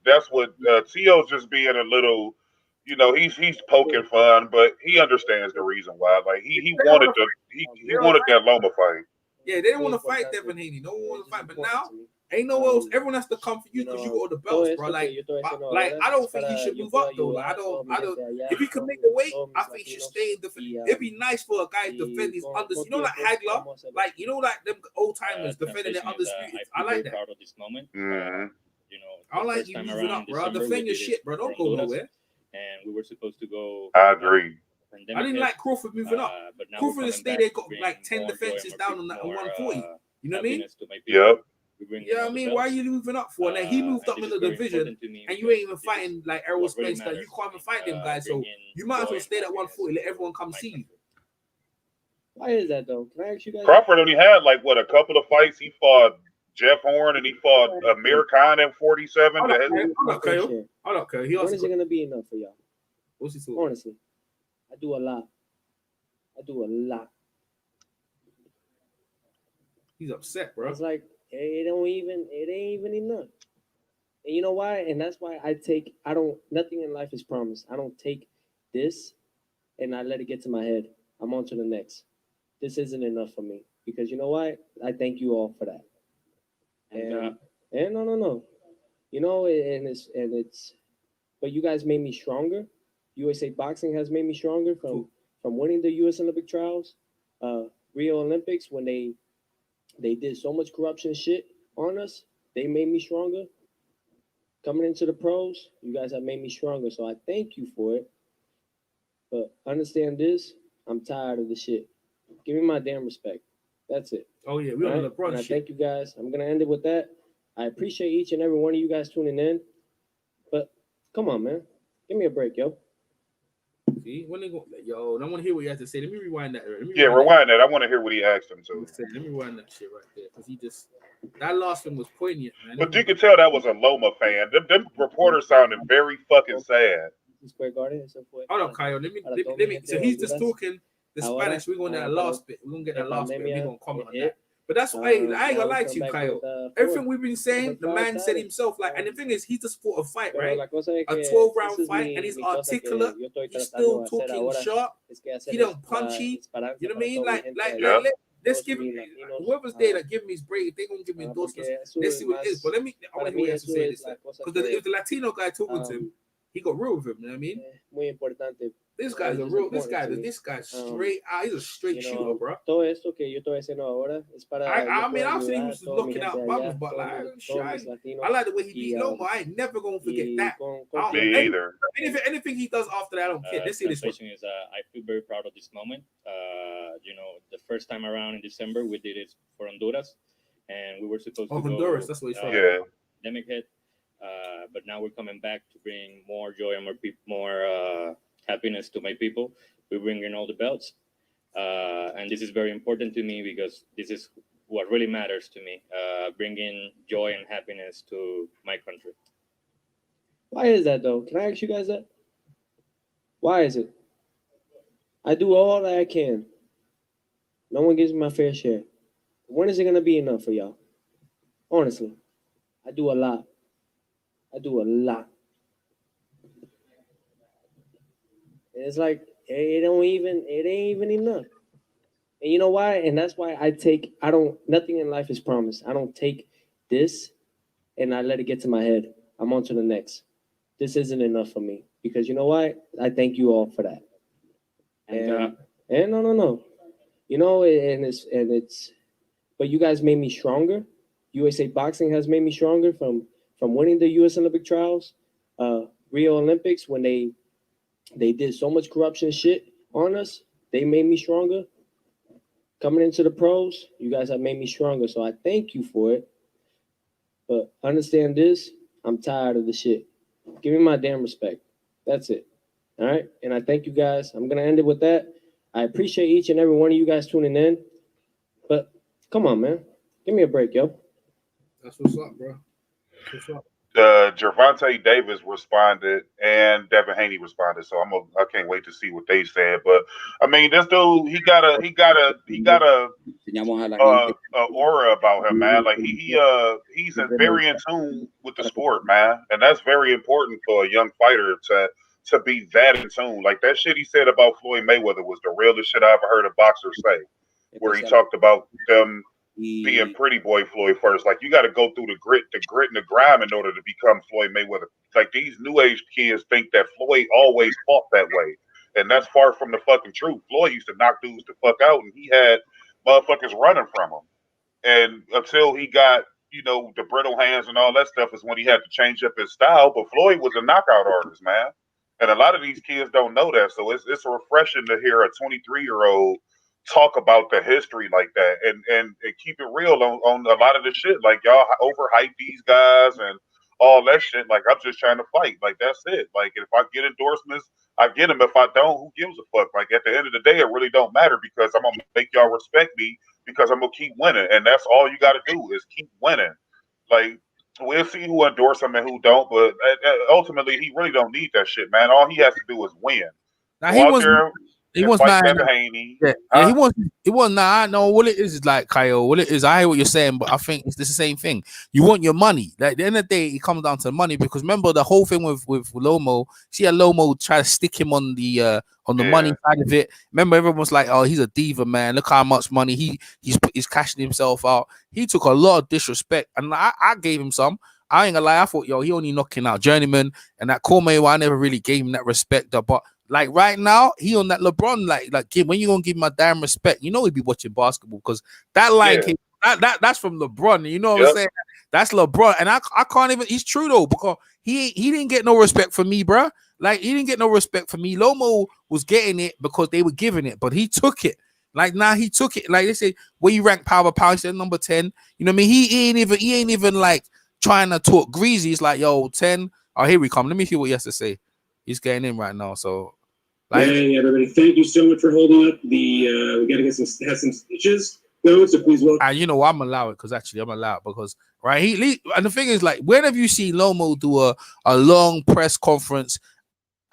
Tio's just being a little. You know, he's poking fun, but he understands the reason why. Like he wanted that Loma fight. Yeah, they didn't want to fight Devin Haney. No one want to fight, but now. Ain't no else. Everyone has to come for you because you got all the belts, bro. Like I don't think he should move up though. Like, I don't. If he can make the weight, I think he should stay in defend. It'd be nice for a guy to defend his undisputed. You know, like Hagler, like like them old timers defending their undisputed. I like that. Proud of this moment. Mm-hmm. You know, I like you moving up, bro. Defend your shit, bro. Don't go nowhere. And we were supposed to go. I agree. I didn't like Crawford moving up. Crawford has stayed there, got like 10 defenses down on 140. You know what I mean? Yep. Yeah, I mean, why are you moving up for? Like he moved up in the division, and you ain't even fighting like Errol Spence. That you can't even fight them guys. So you might as well stay at 140. Let everyone come see you. Why is that though? Can I ask you guys? Crawford only had like a couple of fights. He fought Jeff Horn and he fought Amir Khan in 47. I don't care. When is it gonna be enough for y'all? What's he talking? Honestly, I do a lot. He's upset, bro. It's like it ain't even enough. And you know why? And that's why nothing in life is promised. I don't take this and I let it get to my head. I'm on to the next. This isn't enough for me. Because you know why? I thank you all for that. And no. You know, but you guys made me stronger. USA Boxing has made me stronger from winning the US Olympic trials, Rio Olympics, when they did so much corruption shit on us. They made me stronger. Coming into the pros, you guys have made me stronger. So I thank you for it. But understand this, I'm tired of the shit. Give me my damn respect. That's it. Oh, yeah, we're on the LeBron shit. I shit. thank you guys. I'm going to end it with that. I appreciate each and every one of you guys tuning in. But come on, man. Give me a break, yo. See, when they go, yo, I want to hear what you have to say. Let me rewind that. Rewind that. I want to hear what he asked him to. Let me rewind that shit right there because that last one was poignant, man. But you could tell that was a Loma fan. Them reporters sounded very fucking sad. Hold on, Kyle. Let me. So he's just talking the Spanish. We're going to that last bit. We're going to get that last bit. We're going to comment on that. But that's why I ain't gonna lie to you, Kyle. Everything we've been saying, the man said himself. Like, and the thing is, he just fought a fight, right? A 12-round fight, and he's articulate. He's still talking sharp. He don't punchy. You know what I mean? Like let's give him whoever's there that give me his break. If they gonna give me endorsements, let's see what it is. But I want to hear what he has to say this, because if the Latino guy talking to him, He got real with him. You know what I mean? Muy importante. This guy's a real. This guy's straight. He's a straight shooter, bro. Todo esto que yo estoy haciendo ahora es para. I mean, I've seen him just knocking out bums, but like, I like the way he beat Loma. I ain't never gonna forget that. Me either. Anything he does after that, I don't care. Let's see this one. Is, I feel very proud of this moment. You know, the first time around in December, we did it for Honduras, and we were supposed to Honduras, go, that's what he's from. Yeah. Pandemic hit, but now we're coming back to bring more joy and more happiness to my people. We're bringing all the belts, and this is very important to me because this is what really matters to me, bringing joy and happiness to my country. Why is that, though? Can I ask you guys that? Why is it? I do all that I can. No one gives me my fair share. When is it going to be enough for y'all? Honestly, I do a lot. I do a lot. And it's like, it ain't even enough. And you know why? And that's why nothing in life is promised. I don't take this and I let it get to my head. I'm on to the next. This isn't enough for me. Because you know why? I thank you all for that. And no. You know, but you guys made me stronger. USA Boxing has made me stronger from winning the U.S. Olympic trials, Rio Olympics, when they did so much corruption shit on us. They made me stronger. Coming into the pros, you guys have made me stronger. So I thank you for it. But understand this, I'm tired of the shit. Give me my damn respect. That's it. All right? And I thank you guys. I'm going to end it with that. I appreciate each and every one of you guys tuning in. But come on, man. Give me a break, yo. That's what's up, bro. What's up? Gervonta Davis responded and Devin Haney responded, so I can't wait to see what they said. But I mean, this dude, he got a aura about him, man. Like he's very in tune with the sport, man, and that's very important for a young fighter to be that in tune. Like that shit he said about Floyd Mayweather was the realest shit I ever heard a boxer say, where he talked about them being pretty boy Floyd first. Like you got to go through the grit and the grime in order to become Floyd Mayweather. Like these new age kids think that Floyd always fought that way, and that's far from the fucking truth. Floyd used to knock dudes the fuck out, and he had motherfuckers running from him. And until he got, you know, the brittle hands and all that stuff is when he had to change up his style. But Floyd was a knockout artist, man. And a lot of these kids don't know that. So it's refreshing to hear a 23-year-old talk about the history like that and keep it real on a lot of the shit. Like y'all overhype these guys and all that shit. Like I'm just trying to fight. Like that's it. Like if I get endorsements, I get them. If I don't, who gives a fuck? Like at the end of the day, it really don't matter because I'm gonna make y'all respect me because I'm gonna keep winning. And that's all you got to do is keep winning. Like we'll see who endorse him and who don't, but ultimately he really don't need that shit, man. All he has to do is win. Now he wants not. He wants not. No, what it is like, Kyle. What it is, I hear what you're saying, but I think it's the same thing. You want your money. Like, at the end of the day, it comes down to money because remember the whole thing with Lomo. See how Lomo try to stick him on the money side of it. Remember, everyone was like, "Oh, he's a diva, man. Look how much money he's cashing himself out." He took a lot of disrespect, and I gave him some. I ain't gonna lie. I thought, he only knocking out journeyman, and that Cormier, I never really gave him that respect. But like right now, he on that LeBron, like when you gonna give him my damn respect? You know he'd be watching basketball because that that's from LeBron. You know what I'm saying? That's LeBron, and I can't even. He's true though because he didn't get no respect from me, bro. Like he didn't get no respect from me. Lomo was getting it because they were giving it, but he took it. Like he took it. Like they say, where you rank power? He said number 10. You know what I mean? He ain't even like trying to talk greasy. He's like, yo, 10. Oh, here we come. Let me hear what he has to say. He's getting in right now, so. Hey everybody, thank you so much for holding up. We gotta have some stitches. So please welcome. And you know I'm allowed it because right and the thing is like whenever you see Lomo do a long press conference,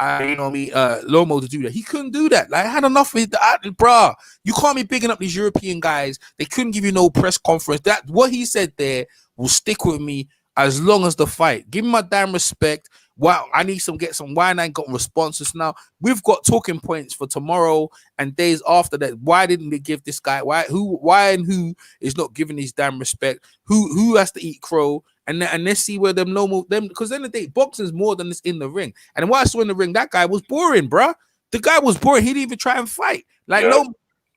Lomo to do that, he couldn't do that. Like I had enough of it, bruh. You can't be bigging up these European guys. They couldn't give you no press conference. That what he said there will stick with me as long as the fight. Give me my damn respect. Wow, I need get some. Why I ain't got responses now? We've got talking points for tomorrow and days after that. Why didn't they give this guy? Why and who is not giving his damn respect? Who has to eat crow? and let's see where them normal them, because then the day boxing's more than this in the ring. And what I saw in the ring, that guy was boring, bro. The guy was boring. He didn't even try and fight. Like Loma,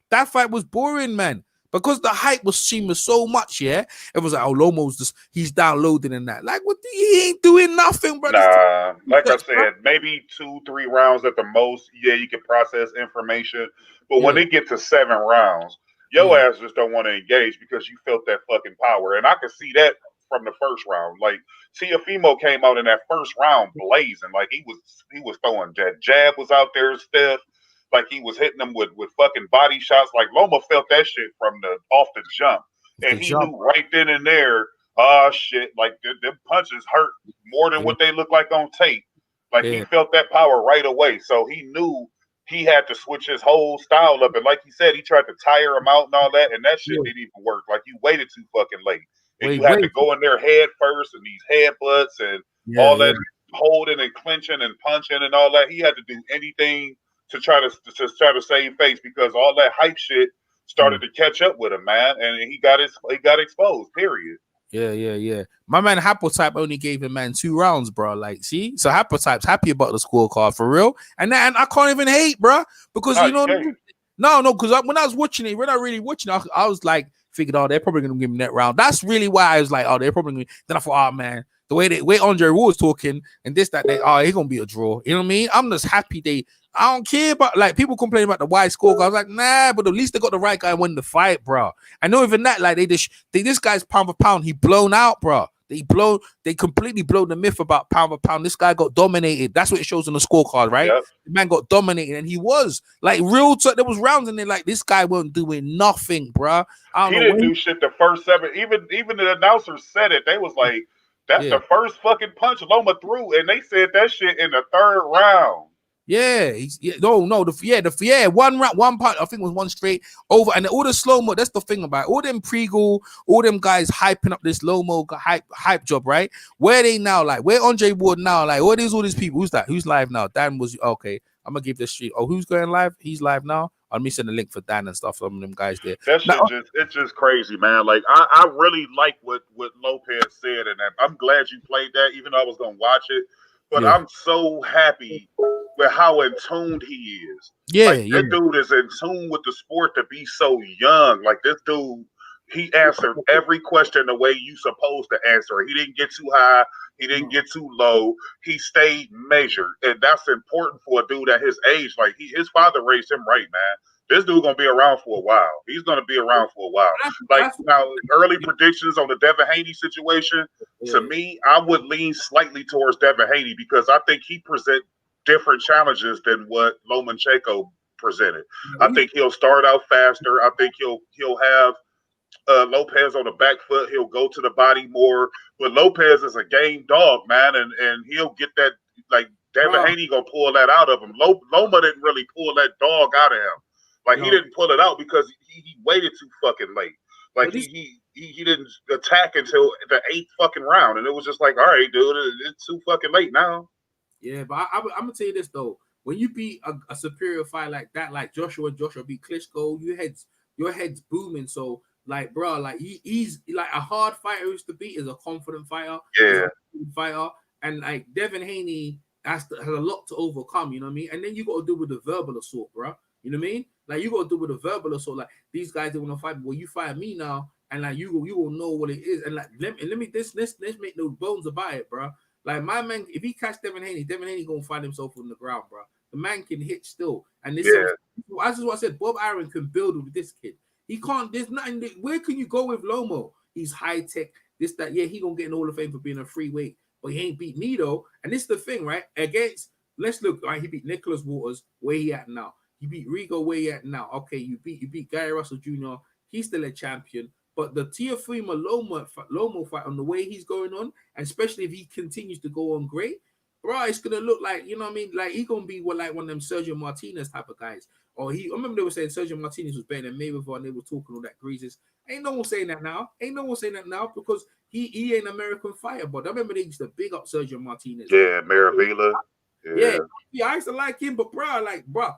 that fight was boring, man. Because the hype was seen with so much, yeah. It was like, oh, Lomo's just he's downloading and that. Like, what? He ain't doing nothing, bro. Nah, like I said, maybe 2-3 rounds at the most. Yeah, you can process information, but when they get to 7 rounds, your ass just don't want to engage because you felt that fucking power, and I could see that from the first round. Like Teofimo came out in that first round blazing, like he was throwing that jab was out there stiff. Like he was hitting them with fucking body shots. Like Loma felt that shit from off the jump. And he knew right then and there, shit, like them punches hurt more than what they look like on tape. Like he felt that power right away. So he knew he had to switch his whole style up. And like he said, he tried to tire him out and all that, and that shit didn't even work. Like you waited too fucking late. And you had to go in there head first and these headbutts and all that holding and clinching and punching and all that. He had to do anything to try to save face because all that hype shit started to catch up with him, man, and he got exposed. Period. Yeah. My man Happotype only gave him 2 rounds, bro. Like, see, so Happotype's happy about the scorecard for real, and I can't even hate, bro, because you know, because when I was watching it, when I really watching it, I was like, figured, oh, they're probably gonna give him that round. That's really why I was like, oh, they're probably gonna. Then I thought, oh man, the way Andre Ward was talking and this, that, he's gonna be a draw. You know what I mean? I'm just happy I don't care about, like, people complain about the wide score. I was like, nah, but at least they got the right guy winning the fight, bro. I know even that, like, this guy's pound for pound, he blown out, bro. They completely blow the myth about pound for pound. This guy got dominated. That's what it shows on the scorecard, right? Yep. The man got dominated, and he was like there was rounds in there like this guy wasn't doing nothing, bro. He didn't do shit the first 7. Even the announcers said it. They was like, that's the first fucking punch Loma threw, and they said that shit in the 3rd round. One round, one part. I think it was one straight over, and all the slow-mo. That's the thing about it. All them Pregul, all them guys hyping up this Lomo hype job, right? Where they now? Like, where Andre Ward now? Like, what is all these people? Who's that? Who's live now? Dan was okay. I'm gonna give this street. Oh, who's going live? He's live now. Let me send a link for Dan and stuff. Some of them guys there. That shit it's just crazy, man. Like I really like what Lopez said, and I'm glad you played that, even though I was gonna watch it. But I'm so happy with how in tune he is. That dude is in tune with the sport to be so young. Like this dude, he answered every question the way you supposed to answer it. He didn't get too high. He didn't get too low. He stayed measured. And that's important for a dude at his age. Like his father raised him right, man. This dude gonna be around for a while. He's gonna be around for a while. Like now, early predictions on the Devin Haney situation. To me, I would lean slightly towards Devin Haney because I think he present different challenges than what Lomachenko presented. I think he'll start out faster. I think he'll have Lopez on the back foot. He'll go to the body more. But Lopez is a game dog, man, and he'll get that. Like Devin Haney gonna pull that out of him. Loma didn't really pull that dog out of him. Like he didn't pull it out because he waited too fucking late. Like he didn't attack until the 8th fucking round, and it was just like, all right, dude, it's too fucking late now. Yeah, but I'm gonna tell you this though: when you beat a superior fight like that, like Joshua beat Klitschko, your head's booming. So like, bro, like he's like a hard fighter used to beat is a confident fighter, and like Devin Haney has a lot to overcome. You know what I mean? And then you got to do with the verbal assault, bro. You know what I mean? Like you got to do with the verbal assault. Like these guys they want to fight, but you fight me now, and like you will know what it is. And like let's make no bones about it, bro. Like my man, if he catch Devin Haney gonna find himself on the ground, bro. The man can hit still, and this is what I said. Bob Arum can build with this kid. He can't. There's nothing. Where can you go with Lomo? He's high tech. This that. Yeah, he gonna get an Hall of Fame for being a free weight, but he ain't beat me though. And this is the thing, right? Let's look. Right, he beat Nicholas Waters. Where he at now? He beat Rigo. Where he at now? Okay, you beat Gary Russell Jr. He's still a champion. But the Teofimo Loma fight on the way he's going on, and especially if he continues to go on great, bro, it's gonna look like, you know what I mean? Like he's gonna be like one of them Sergio Martinez type of guys. Or I remember they were saying Sergio Martinez was better than Mayweather, and they were talking all that greases. Ain't no one saying that now. Because he ain't an American fighter. But I remember they used to big up Sergio Martinez. Yeah, Maravilla. Yeah, I used to like him, but bro,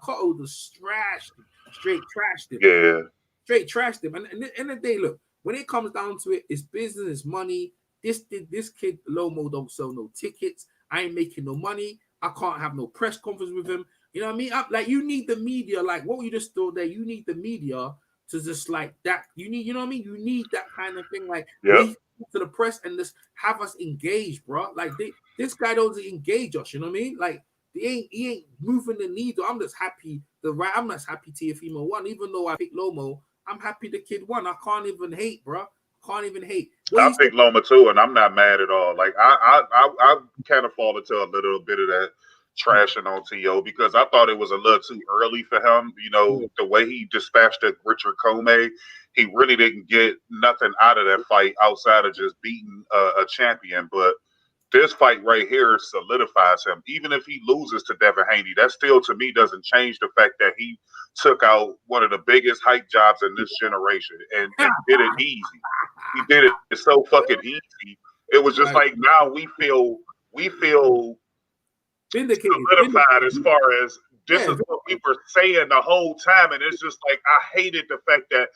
Cotto just straight trashed him. Yeah. Straight trashed him. And at the end of the day, look, when it comes down to it, it's business, it's money. this kid Lomo don't sell no tickets. I ain't making no money. I can't have no press conference with him. You know what I mean? Like you need the media, like what you just thought there. You need the media to just like that. You need, you know what I mean? You need that kind of thing, like we to the press and just have us engaged, bro. Like this guy doesn't engage us. You know what I mean? Like he ain't moving the needle. I'm just happy. I'm just happy Teofimo won, even though I picked Lomo. I'm happy the kid won. I can't even hate, bro. Can't even hate. I picked Loma too, and I'm not mad at all. Like I kind of fall into a little bit of that trashing on T.O. because I thought it was a little too early for him. You know, the way he dispatched Richard Comey, he really didn't get nothing out of that fight outside of just beating a champion. But this fight right here solidifies him. Even if he loses to Devin Haney, that still to me doesn't change the fact that he took out one of the biggest hype jobs in this generation and did it easy. He did it so fucking easy. It was just like now we feel solidified as far as this is what we were saying the whole time, and it's just like I hated the fact that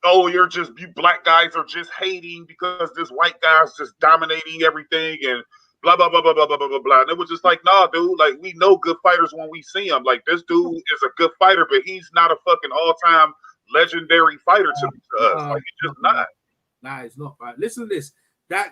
you black guys are just hating because this white guy's just dominating everything and blah blah blah blah blah blah blah blah. And it was just like, nah, dude. Like we know good fighters when we see them. Like this dude is a good fighter, but he's not a fucking all-time legendary fighter to us. Like he's just not. Nah, it's not. Right. Listen to this. That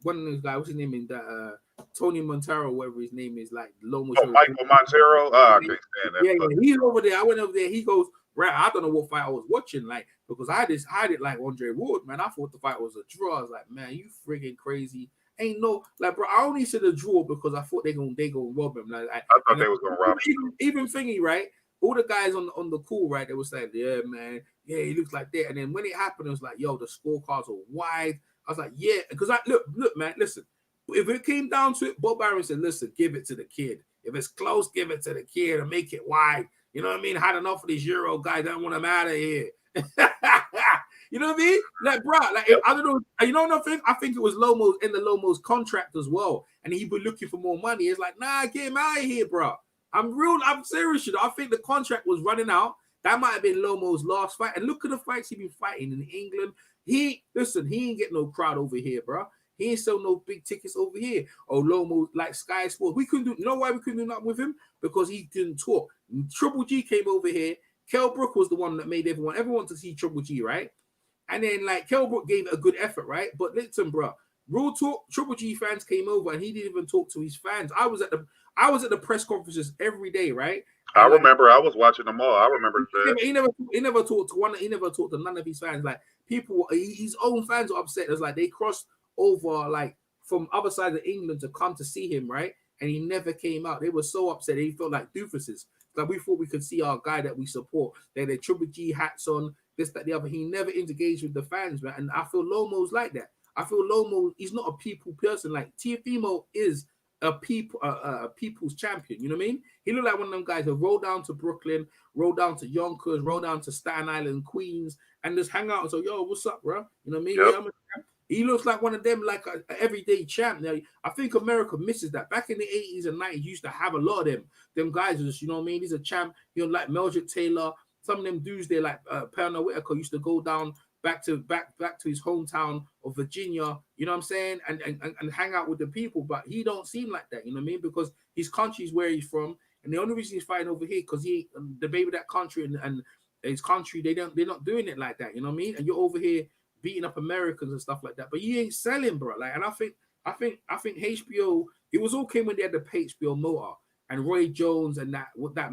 one of those guys. What's his name? In that Tony Montero, whatever his name is, like Loma. Michael Montero. I can't stand that. Yeah, he's over there. I went over there. He goes, "Right, I don't know what fight I was watching, like because I did like Andre Ward, man. I thought the fight was a draw. I was like, man, you friggin' crazy. Ain't no like, bro. I only said a draw because I thought they gonna rob him. Like, I thought they was gonna rob him. Even thingy, right? All the guys on the call, right? They were saying, yeah, man, yeah, he looks like that. And then when it happened, it was like, yo, the scorecards are wide. I was like, yeah, because look, man, listen. If it came down to it, Bob Arum said, listen, give it to the kid. If it's close, give it to the kid and make it wide. You know what I mean? Had enough of these Euro guys. I don't want them out of here. You know what I mean? Like, bro, like I don't know. You know nothing? I think it was Lomo's contract as well, and he was looking for more money. It's like, nah, get him out of here, bro. I'm serious. I think the contract was running out. That might have been Lomo's last fight. And look at the fights he's been fighting in England. He ain't get no crowd over here, bro. He ain't sell no big tickets over here. Oh, Lomo, like Sky Sports. We couldn't do, you know why we couldn't do nothing with him? Because he didn't talk. Triple G came over here. Kell Brook was the one that made everyone to see Triple G, right? And then like Kell Brook gave a good effort, right? But listen, bro, real talk, Triple G fans came over and he didn't even talk to his fans. I was at the press conferences every day, right? And I remember I was watching them all. I remember that. He never talked to none of his fans. Like people, his own fans were upset. It was like they crossed over like from other sides of England to come to see him, right? And he never came out. They were so upset. They felt like doofuses. Like we thought we could see our guy that we support. They had their Triple G hats on, this, that, the other. He never engaged with the fans, man. And I feel Lomo's like that. I feel Lomo, he's not a people person. Like Teofimo is a people's champion. You know what I mean? He looked like one of them guys who roll down to Brooklyn, roll down to Yonkers, roll down to Staten Island, Queens, and just hang out and say, yo, what's up, bro? You know what I mean? Yep. Yeah, I'm a champ. He looks like one of them, like an everyday champ. Now, I think America misses that. Back in the 80s and 90s, you used to have a lot of them guys. Just, you know what I mean? He's a champ. You know, like Meldrick Taylor. Some of them dudes there, like Pernell Whitaker, used to go down back to his hometown of Virginia. You know what I'm saying? And hang out with the people. But he don't seem like that. You know what I mean? Because his country's where he's from, and the only reason he's fighting over here because he the baby that country and his country they're not doing it like that. You know what I mean? And you're over here beating up Americans and stuff like that, but you ain't selling, bro. Like, and I think HBO. It was okay when they had the HBO motor and Roy Jones and that.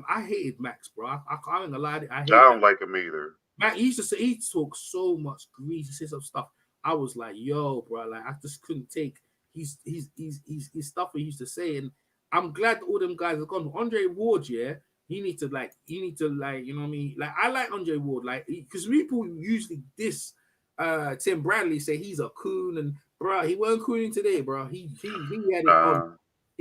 I hated Max, bro. I ain't gonna lie. I don't like him either. Max, he used to say he talked so much greasy stuff. I was like, yo, bro. Like, I just couldn't take his stuff he used to say, and I'm glad that all them guys are gone. Andre Ward, yeah. You need to like, you know what I mean? Like, I like Andre Ward, like, because people usually diss Tim Bradley, say he's a coon, and bro, he wasn't cooning today, bro. He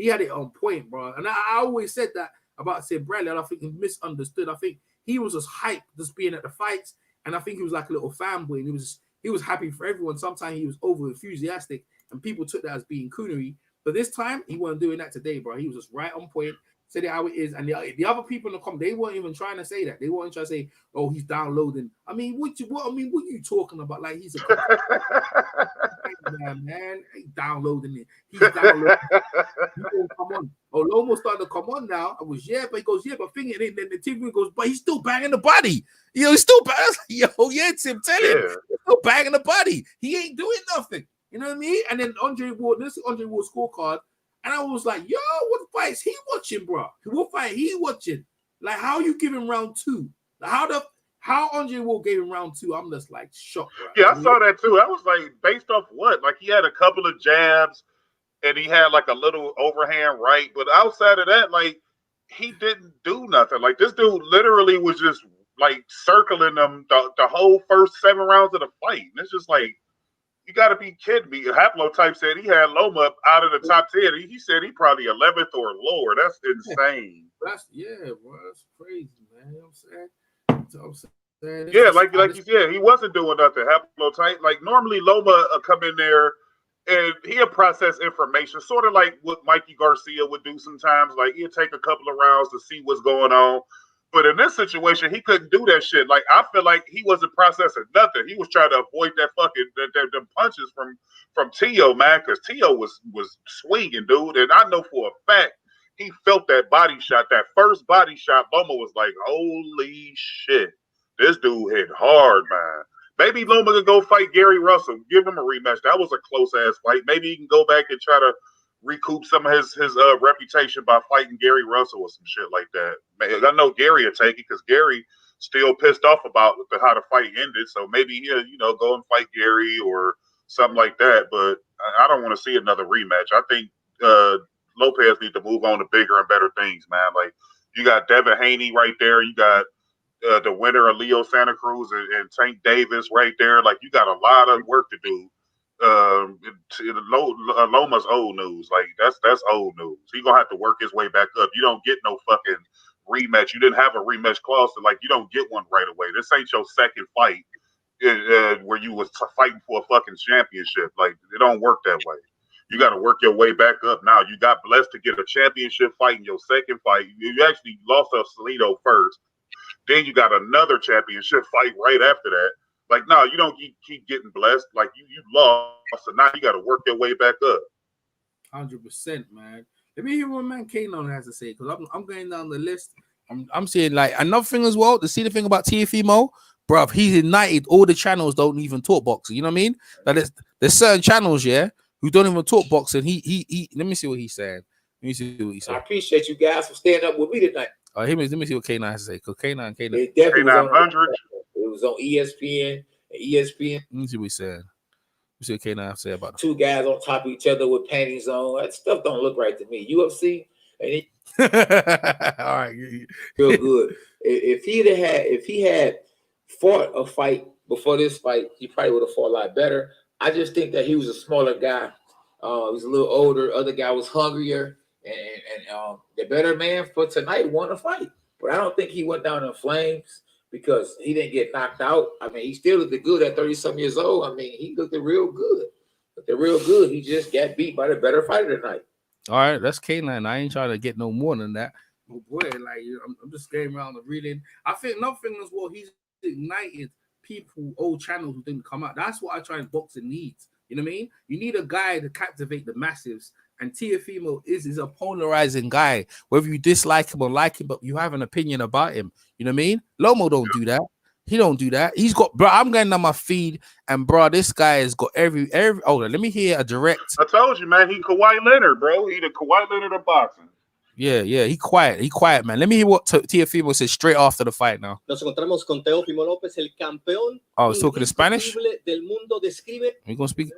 had it on point, bro. And I always said that about Tim Bradley, and I think he misunderstood. I think he was just hyped, just being at the fights, and I think he was like a little fanboy, and he was happy for everyone. Sometimes he was over enthusiastic, and people took that as being coonery. But this time, he wasn't doing that today, bro. He was just right on point. Said it how it is. And the other people in the comment, they weren't even trying to say that. They weren't trying to say, "Oh, he's downloading." I mean, what are you talking about? Like he's a man, ain't downloading it. He's downloading. He won't come on. Oh, Loma started to come on now. I was but he goes, but thinking it. Then the TV goes, but he's still banging the body. He's still banging. Tim, tell him. He's still banging the body. He ain't doing nothing. You know what I mean? And then Andre Ward scorecard. And I was like, yo, what fights he watching, bro? What fight he watching? Like, how you giving round 2? How Andre Ward gave him round 2? I'm just like shocked, bro. Yeah, I saw that too. I was like, based off what? Like, he had a couple of jabs and he had like a little overhand right. But outside of that, like, he didn't do nothing. Like, this dude literally was just like circling them the whole first 7 rounds of the fight. And it's just like, you got to be kidding me. Haplotype said he had Loma out of the top 10. He said he probably 11th or lower. That's insane. Bro. That's crazy, man. You know what I'm saying? Yeah, like you said, he wasn't doing nothing. Haplotype. Like, normally Loma come in there and he'll process information, sort of like what Mikey Garcia would do sometimes. Like, he'll take a couple of rounds to see what's going on. But in this situation, he couldn't do that shit. Like, I feel like he wasn't processing nothing. He was trying to avoid that fucking the punches from Teo, man, because Teo was swinging, dude. And I know for a fact he felt that body shot. That first body shot, Loma was like, holy shit. This dude hit hard, man. Maybe Loma could go fight Gary Russell. Give him a rematch. That was a close-ass fight. Maybe he can go back and try to recoup some of his reputation by fighting Gary Russell or some shit like that. I know Gary will take it because Gary still pissed off about how the fight ended. So maybe he'll, go and fight Gary or something like that. But I don't want to see another rematch. I think Lopez needs to move on to bigger and better things, man. Like, you got Devin Haney right there. You got the winner of Leo Santa Cruz and Tank Davis right there. Like, you got a lot of work to do. Loma's old news. Like, that's old news. He's gonna have to work his way back up. You don't get no fucking rematch. You didn't have a rematch clause, so like, you don't get one right away. This ain't your second fight where you was fighting for a fucking championship. Like, it don't work that way. You got to work your way back up. Now, you got blessed to get a championship fight in your second fight. You actually lost to Salido first. Then you got another championship fight right after that. Like, no, you don't keep getting blessed. Like, you lost, so now you got to work your way back up. 100%, man. Let me hear what man Kanon has to say, because I'm going down the list. I'm saying, like, another thing as well, to see the thing about Teofimo, bruv, he's ignited all the channels don't even talk boxing. You know what I mean? Like, there's certain channels, who don't even talk boxing. He let me see what he's saying. I appreciate you guys for staying up with me tonight. Let me see what K9 has to say. Because K9. It definitely was on ESPN. ESPN. Let me see what he's saying. Let me see what K9 has to say about it. 2 guys on top of each other with panties on. That stuff don't look right to me. UFC, all right, feel good. If he had fought a fight before this fight, he probably would have fought a lot better. I just think that he was a smaller guy. He was a little older. Other guy was hungrier, and the better man for tonight won a fight. But I don't think he went down in flames because he didn't get knocked out. I mean, he still looked good at 30-some years old. I mean, he looked real good. He just got beat by the better fighter tonight. All right, that's K9. I ain't trying to get no more than that. Oh boy, like, I'm just going around and reading. I think another thing as well, he's ignited people, old channels who didn't come out. That's what I try and boxing needs. You know what I mean? You need a guy to captivate the masses. And Teofimo is a polarizing guy. Whether you dislike him or like him, but you have an opinion about him. You know what I mean? Lomo don't do that. He don't do that. He's got, bro, I'm going on my feed, and bro, this guy has got every. Oh, let me hear a direct. I told you, man, he Kawhi Leonard, bro. He the Kawhi Leonard of boxing. Yeah, he quiet, man. Let me hear what Teofimo said straight after the fight now. Nos encontramos con Teofimo Lopez, el campeón. Oh, he's talking in Spanish? Del mundo describe. We gonna speak.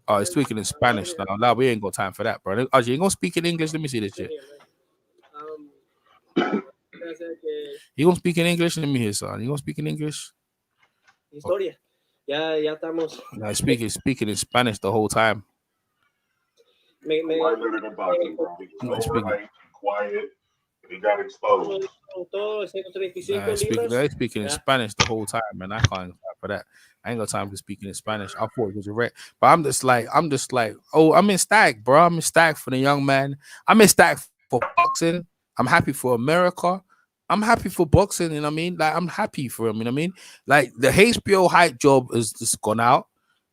Oh, he's speaking in Spanish now. Nah, we ain't got time for that, bro. Oh, you ain't gonna speak in English? Let me see this shit. You gonna speak in English? Let me hear, son. You gonna speak in English? Historia. Ya estamos. Nah, speaking in Spanish the whole time. Quiet. He got exposed. Speaking in Spanish the whole time, man. I can't have time for that. I ain't got time for speaking in Spanish. I thought it was direct, but I'm just like, oh, I'm in stack, bro. I'm in stack for the young man. I'm in stack for boxing. I'm happy for America. I'm happy for boxing, you know what I mean? Like, I'm happy for him, you know what I mean? Like, the HBO hype job has just gone out,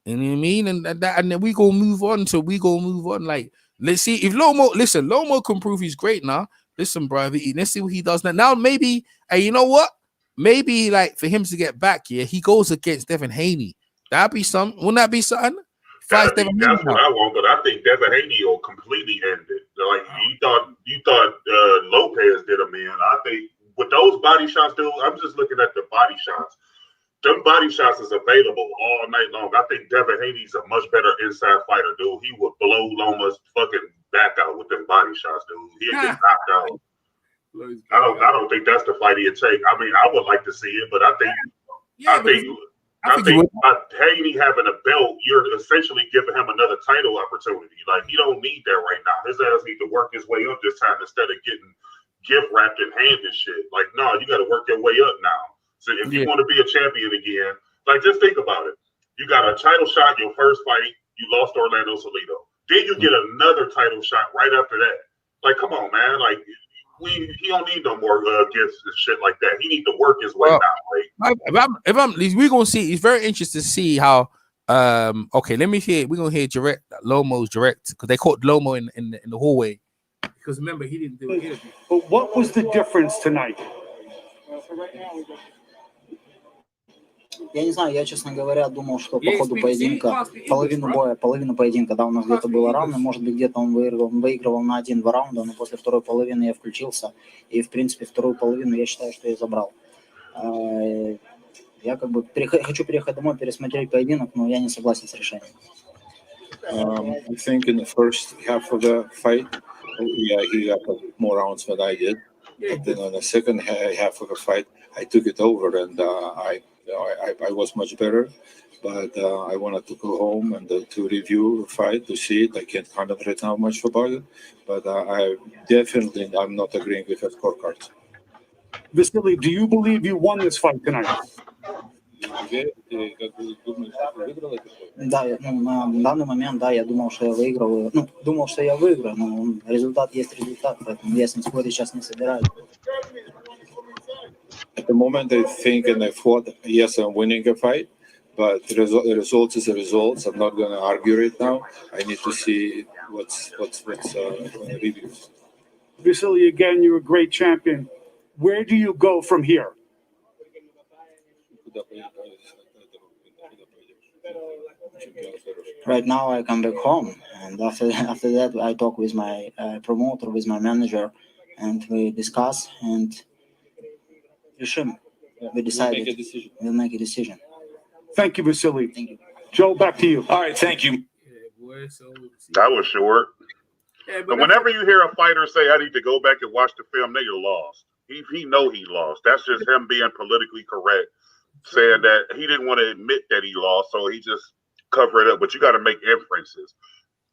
you know what I mean? And then we gonna move on. So we gonna move on. Like, let's see if Loma can prove he's great now. Listen, bro, let's see what he does now. Now, maybe, hey, you know what? Maybe, like, for him to get back, yeah, he goes against Devin Haney. That'd be something. Wouldn't that be something? That's what I want, but I think Devin Haney will completely end it. Like, you thought Lopez did him in. I think with those body shots, dude, I'm just looking at the body shots. Them body shots is available all night long. I think Devin Haney's a much better inside fighter, dude. He would blow Loma's fucking back out with them body shots, dude. He'd get knocked out. I don't think that's the fight he'd take. I mean, I would like to see it, but I think by Haney having a belt, you're essentially giving him another title opportunity. Like, he don't need that right now. His ass need to work his way up this time instead of getting gift wrapped in hand and shit. Like, no, you got to work your way up now. So if you want to be a champion again, like, just think about it. You got a title shot your first fight. You lost Orlando Salido. Then you get another title shot right after that. Like, come on, man. Like, he don't need no more gifts and shit like that. He need to work his way now. Like, we're gonna see. It's very interesting to see how. Okay, let me hear. We're gonna hear Lomo's direct because they caught Loma in the hallway. Because remember, he didn't do it. But what was the difference tonight? Я не знаю, я, честно говоря, думал, что по ходу поединка, половина поединка, да, у нас где-то было равно, может быть, где-то он выигрывал на 1-2 раунда, но после второй половины я включился, и, в принципе, вторую половину я считаю, что я забрал. Я как бы хочу переехать домой, пересмотреть поединок, но я не согласен с решением. I think in the first half of the fight, he got more rounds than I did. But then on the second half of the fight, I took it over, and I was much better. But I wanted to go home and to review the fight, to see it. I can't comment right now much about it, but I'm not agreeing with the scorecard. Vasiliy, do you believe you won this fight tonight? Да, на данный момент, да, я думал, что я выиграл. Ну, думал, что я выиграю, но результат есть результат, поэтому я с ним спорить сейчас не собираюсь. At the moment, I think and I thought, yes, I'm winning a fight, but the result is a result. I'm not going to argue it now. I need to see what's on the reviews. Vasiliy, again, you're a great champion. Where do you go from here? Right now, I come back home, and after that, I talk with my promoter, with my manager, and we discuss and we decided we'll make a decision. Thank you, Vasiliy. Thank you. Joe, back to you. All right, thank you. That was short. And whenever you hear a fighter say, I need to go back and watch the film, they lost. He know he lost. That's just him being politically correct, saying that he didn't want to admit that he lost, so he just cover it up. But you got to make inferences.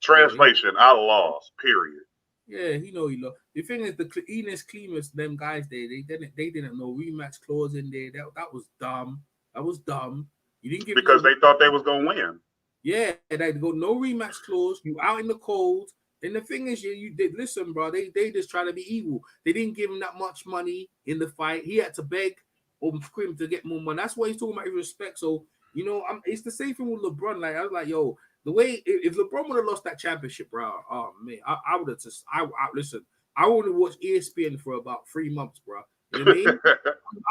Translation, I lost, period. Yeah, he know he lost. The thing is, the Enos Clemus, them guys, they didn't know rematch clause in there. That was dumb. That was dumb. You didn't give because they thought they was gonna win. Yeah, they go no rematch clause. You out in the cold. And the thing is, you did listen, bro. They just try to be evil. They didn't give him that much money in the fight. He had to beg or scream to get more money. That's why he's talking about respect. So it's the same thing with LeBron. Like I was like, yo, the way if LeBron would have lost that championship, bro, oh man, I would have just listen. I only watched ESPN for about 3 months, bro. You know what I mean?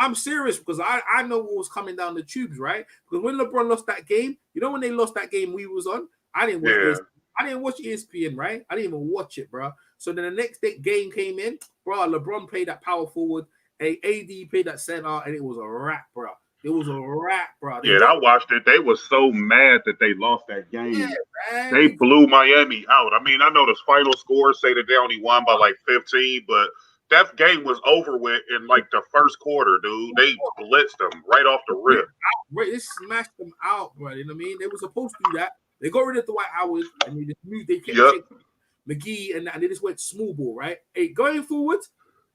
I'm serious because I know what was coming down the tubes, right? Because when LeBron lost that game, when they lost that game we was on, I didn't watch ESPN. I didn't watch ESPN, right? I didn't even watch it, bro. So then the next day game came in, bro. LeBron played that power forward, AD played that center, and it was a wrap, bro. It was a wrap, bro. Yeah, I watched it. They were so mad that they lost that game. Yeah, they blew Miami out. I mean, I know the final score say that they only won by like 15, but that game was over with in like the first quarter, dude. They blitzed them right off the rip. They smashed them out, bro. You know what I mean? They were supposed to do that. They got rid of Dwight Howard and they just moved. They kept McGee and they just went small ball, right? Hey, going forward,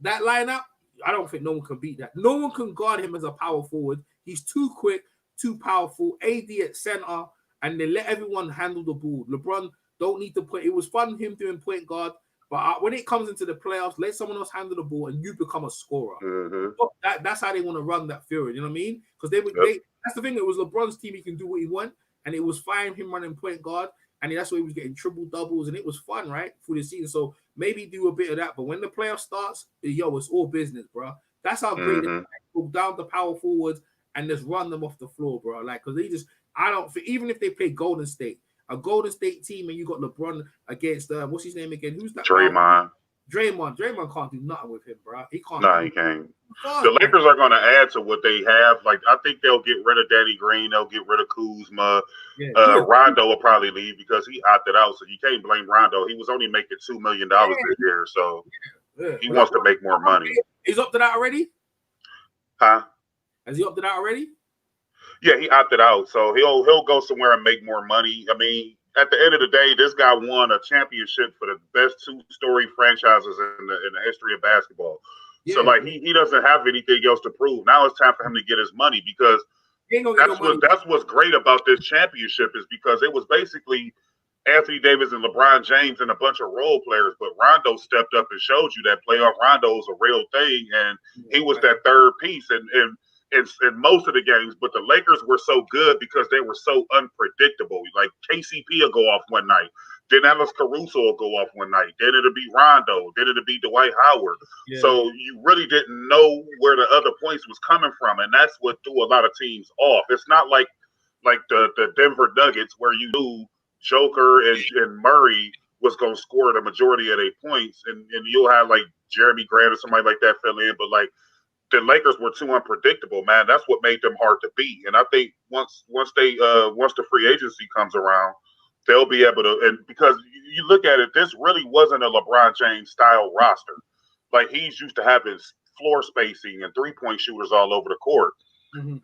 that lineup, I don't think no one can beat that. No one can guard him as a power forward. He's too quick, too powerful. AD at center, and they let everyone handle the ball. LeBron don't need to put. It was fun him doing point guard, But when it comes into the playoffs, let someone else handle the ball and you become a scorer. That's how they want to run that field. You know what I mean? Because that's the thing. It was LeBron's team. He can do what he want, and it was fine him running point guard, and that's why he was getting triple doubles, and it was fun, right, through the season. So maybe do a bit of that. But when the playoff starts, it's all business, bro. That's how great they go down the power forwards and just run them off the floor, bro. Like, because I don't think, even if they play Golden State, a Golden State team, and you got LeBron against what's his name again? Who's that? Draymond. Draymond can't do nothing with him, bro. He can't. No, he can't. The Lakers are going to add to what they have. Like, I think they'll get rid of Danny Green. They'll get rid of Kuzma. Rondo will probably leave because he opted out. So you can't blame Rondo. He was only making $2 million this year, so he wants to make more money. He's up to that already? Huh? Has he opted out already? Yeah, he opted out, so he'll go somewhere and make more money. I mean, at the end of the day, this guy won a championship for the best two-story franchises in the history of basketball. So, like, he doesn't have anything else to prove. Now it's time for him to get his money because that's what's great about this championship is because it was basically Anthony Davis and LeBron James and a bunch of role players, but Rondo stepped up and showed you that playoff Rondo is a real thing, and he was that third piece in most of the games. But the Lakers were so good because they were so unpredictable. Like KCP will go off one night, then Alex Caruso will go off one night, then it'll be Rondo, then it'll be Dwight Howard. So you really didn't know where the other points was coming from, and that's what threw a lot of teams off. It's not like the Denver Nuggets where you knew Joker and Murray was going to score the majority of their points, and you'll have like Jeremy Grant or somebody like that fill in, but like the Lakers were too unpredictable, man. That's what made them hard to beat. And I think once the free agency comes around, they'll be able to. And because you look at it, this really wasn't a LeBron James style roster. Like he's used to having floor spacing and 3-point shooters all over the court.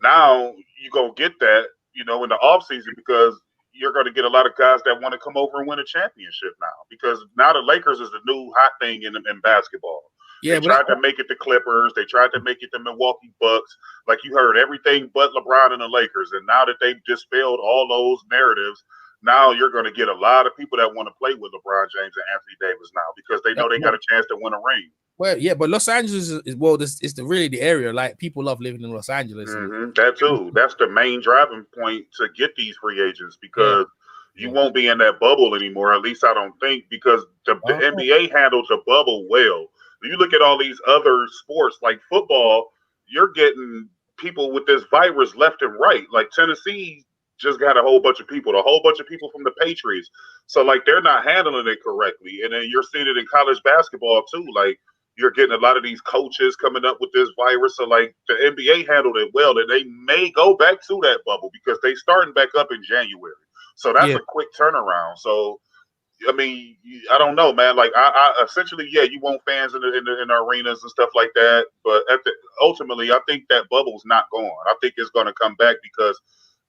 Now you gonna get that, in the offseason because you're going to get a lot of guys that want to come over and win a championship now because now the Lakers is the new hot thing in basketball. They tried to make it the Clippers. They tried to make it the Milwaukee Bucks. Like you heard everything but LeBron and the Lakers. And now that they've dispelled all those narratives, now you're going to get a lot of people that want to play with LeBron James and Anthony Davis now because they know they got a chance to win a ring. Well, yeah, but Los Angeles is really the area. Like people love living in Los Angeles. That too. That's the main driving point to get these free agents because you won't be in that bubble anymore. At least I don't think because the NBA handles the bubble well. You look at all these other sports like football, you're getting people with this virus left and right. Like Tennessee just got a whole bunch of people from the Patriots. So like they're not handling it correctly. And then you're seeing it in college basketball too. Like you're getting a lot of these coaches coming up with this virus. So like the NBA handled it well, and they may go back to that bubble because they starting back up in January. So that's a quick turnaround. So I mean, I don't know, man. Like I essentially, you want fans in the arenas and stuff like that. But ultimately, I think that bubble's not gone. I think it's going to come back because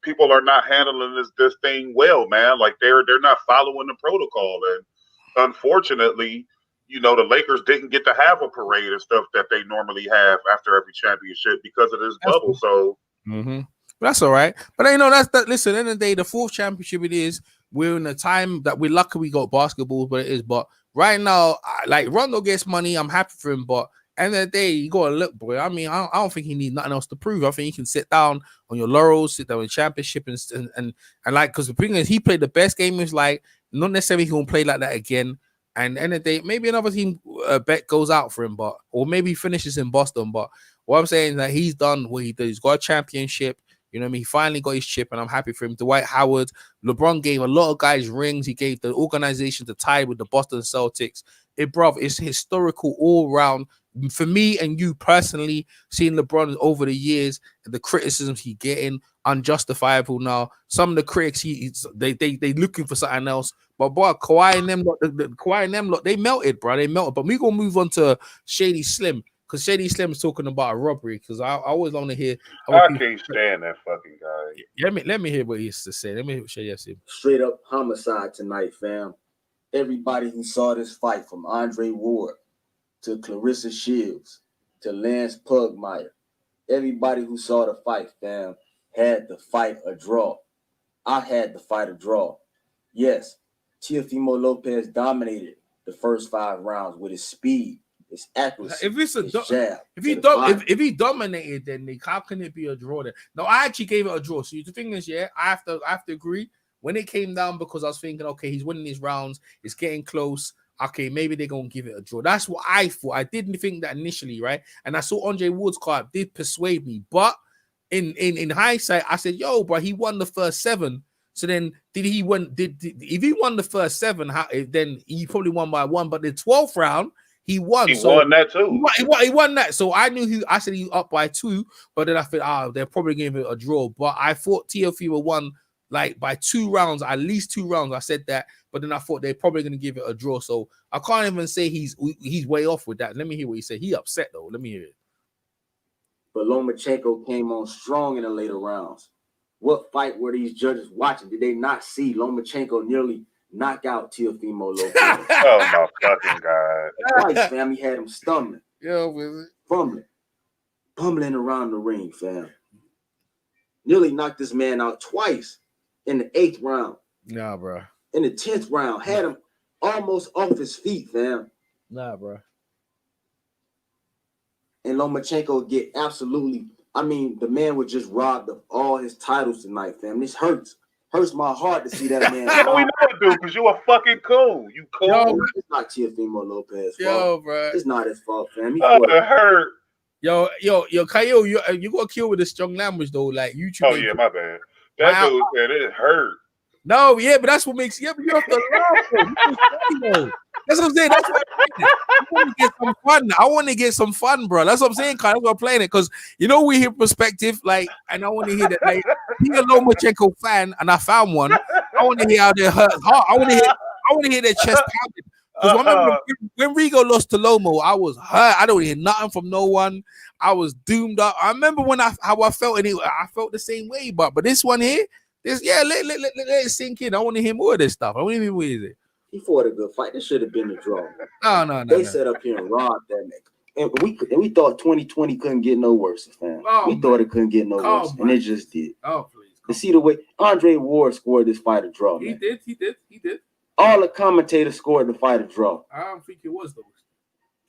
people are not handling this thing well, man. Like they're not following the protocol, and unfortunately, the Lakers didn't get to have a parade and stuff that they normally have after every championship because of this bubble. So that's all right. But that's that. Listen, at the end of the day, the fourth championship it is. We're in a time that we're lucky we got basketball, but it is. But right now, like Rondo gets money, I'm happy for him. But at the end of the day, you gotta look, boy. I mean, I don't think he needs nothing else to prove. I think he can sit down on your laurels, sit down in championship, and like because the thing is, he played the best game. Is like not necessarily he won't play like that again. And at the end of the day, maybe another team bet goes out for him, or maybe he finishes in Boston. But what I'm saying is that he's done what he did. He's got a championship. You know what I mean? He finally got his chip, and I'm happy for him. Dwight Howard, LeBron gave a lot of guys rings. He gave the organization the tie with the Boston Celtics. It's historical all around. For me and you personally, seeing LeBron over the years, the criticisms he's getting, unjustifiable now. Some of the critics, they looking for something else. But boy, Kawhi and them lot, they melted, bro. They melted. But we gonna move on to Shady Slim. Because Shady Slim is talking about a robbery. Because I always want to hear. I can't stand that fucking guy. Let me hear what he has to say. Let me hear what Shady has to say. Straight up homicide tonight, fam. Everybody who saw this fight, from Andre Ward to Clarissa Shields to Lance Pugmire, everybody who saw the fight, fam, had the fight a draw. I had the fight a draw. Yes, Teofimo Lopez dominated the first 5 rounds with his speed, his accuracy, If it's a his jab. if he dominated, then Nick, how can it be a draw? Then no, I actually gave it a draw. So the thing is, yeah, I have to agree. When it came down, because I was thinking, okay, he's winning his rounds, it's getting close. Okay, maybe they're gonna give it a draw. That's what I thought. I didn't think that initially, right? And I saw Andre Ward's card did persuade me, but in hindsight, I said, yo, bro, he won the first 7. So then, if he won the first 7, then he probably won by 1. But the 12th round, he won. He won that too. He won that. So I knew I said he up by 2, but then I thought, they're probably giving it a draw. But I thought Teofimo won like by 2 rounds, at least 2 rounds. I said that, but then I thought they're probably going to give it a draw. So I can't even say he's way off with that. Let me hear what he said. He upset though. Let me hear it. But Lomachenko came on strong in the later rounds. What fight were these judges watching? Did they not see Lomachenko nearly knock out Teofimo Lopez? Oh my fucking God. Twice, fam, he had him stumbling. Yo, fumbling around the ring, fam. Nearly knocked this man out twice in the 8th round. Nah, bro. In the 10th round, had him almost off his feet, fam. Nah, bro. And Lomachenko get absolutely, I mean, the man was just robbed of all his titles tonight, fam. This hurts. Hurts my heart to see that man. We know it, dude, because you a fucking cool. You cool. Yo, it's not Teofimo Lopez. Yo, bro. It's not his fault, fam. It hurt. Yo, Kyle, you got killed with a strong language though, like YouTube. Oh yeah, my bad. That dude said it hurt. No, yeah, but that's what makes but you have to laugh. That's what I'm saying. That's what I want to get some fun. I want to get some fun, bro. That's what I'm saying, Kyle. That's why I'm playing it because we hear perspective, like, and I want to hear that. Like, being a Lomachenko fan, and I found one. I want to hear how they hurt heart. I want to hear their chest pounding. Because remember when Rigo lost to Loma, I was hurt. I don't hear nothing from no one. I was doomed up. I remember how I felt, and I felt the same way. But this one here, let it sink in. I want to hear more of this stuff. I want to hear more of it. He fought a good fight. This should have been a draw. No. They set up here and robbed that nigga. And we thought 2020 couldn't get no worse, fam. We thought it couldn't get no worse, and it just did. Oh, please. To see the way Andre Ward scored this fight a draw, man. He did. All the commentators scored the fight a draw. I don't think it was those.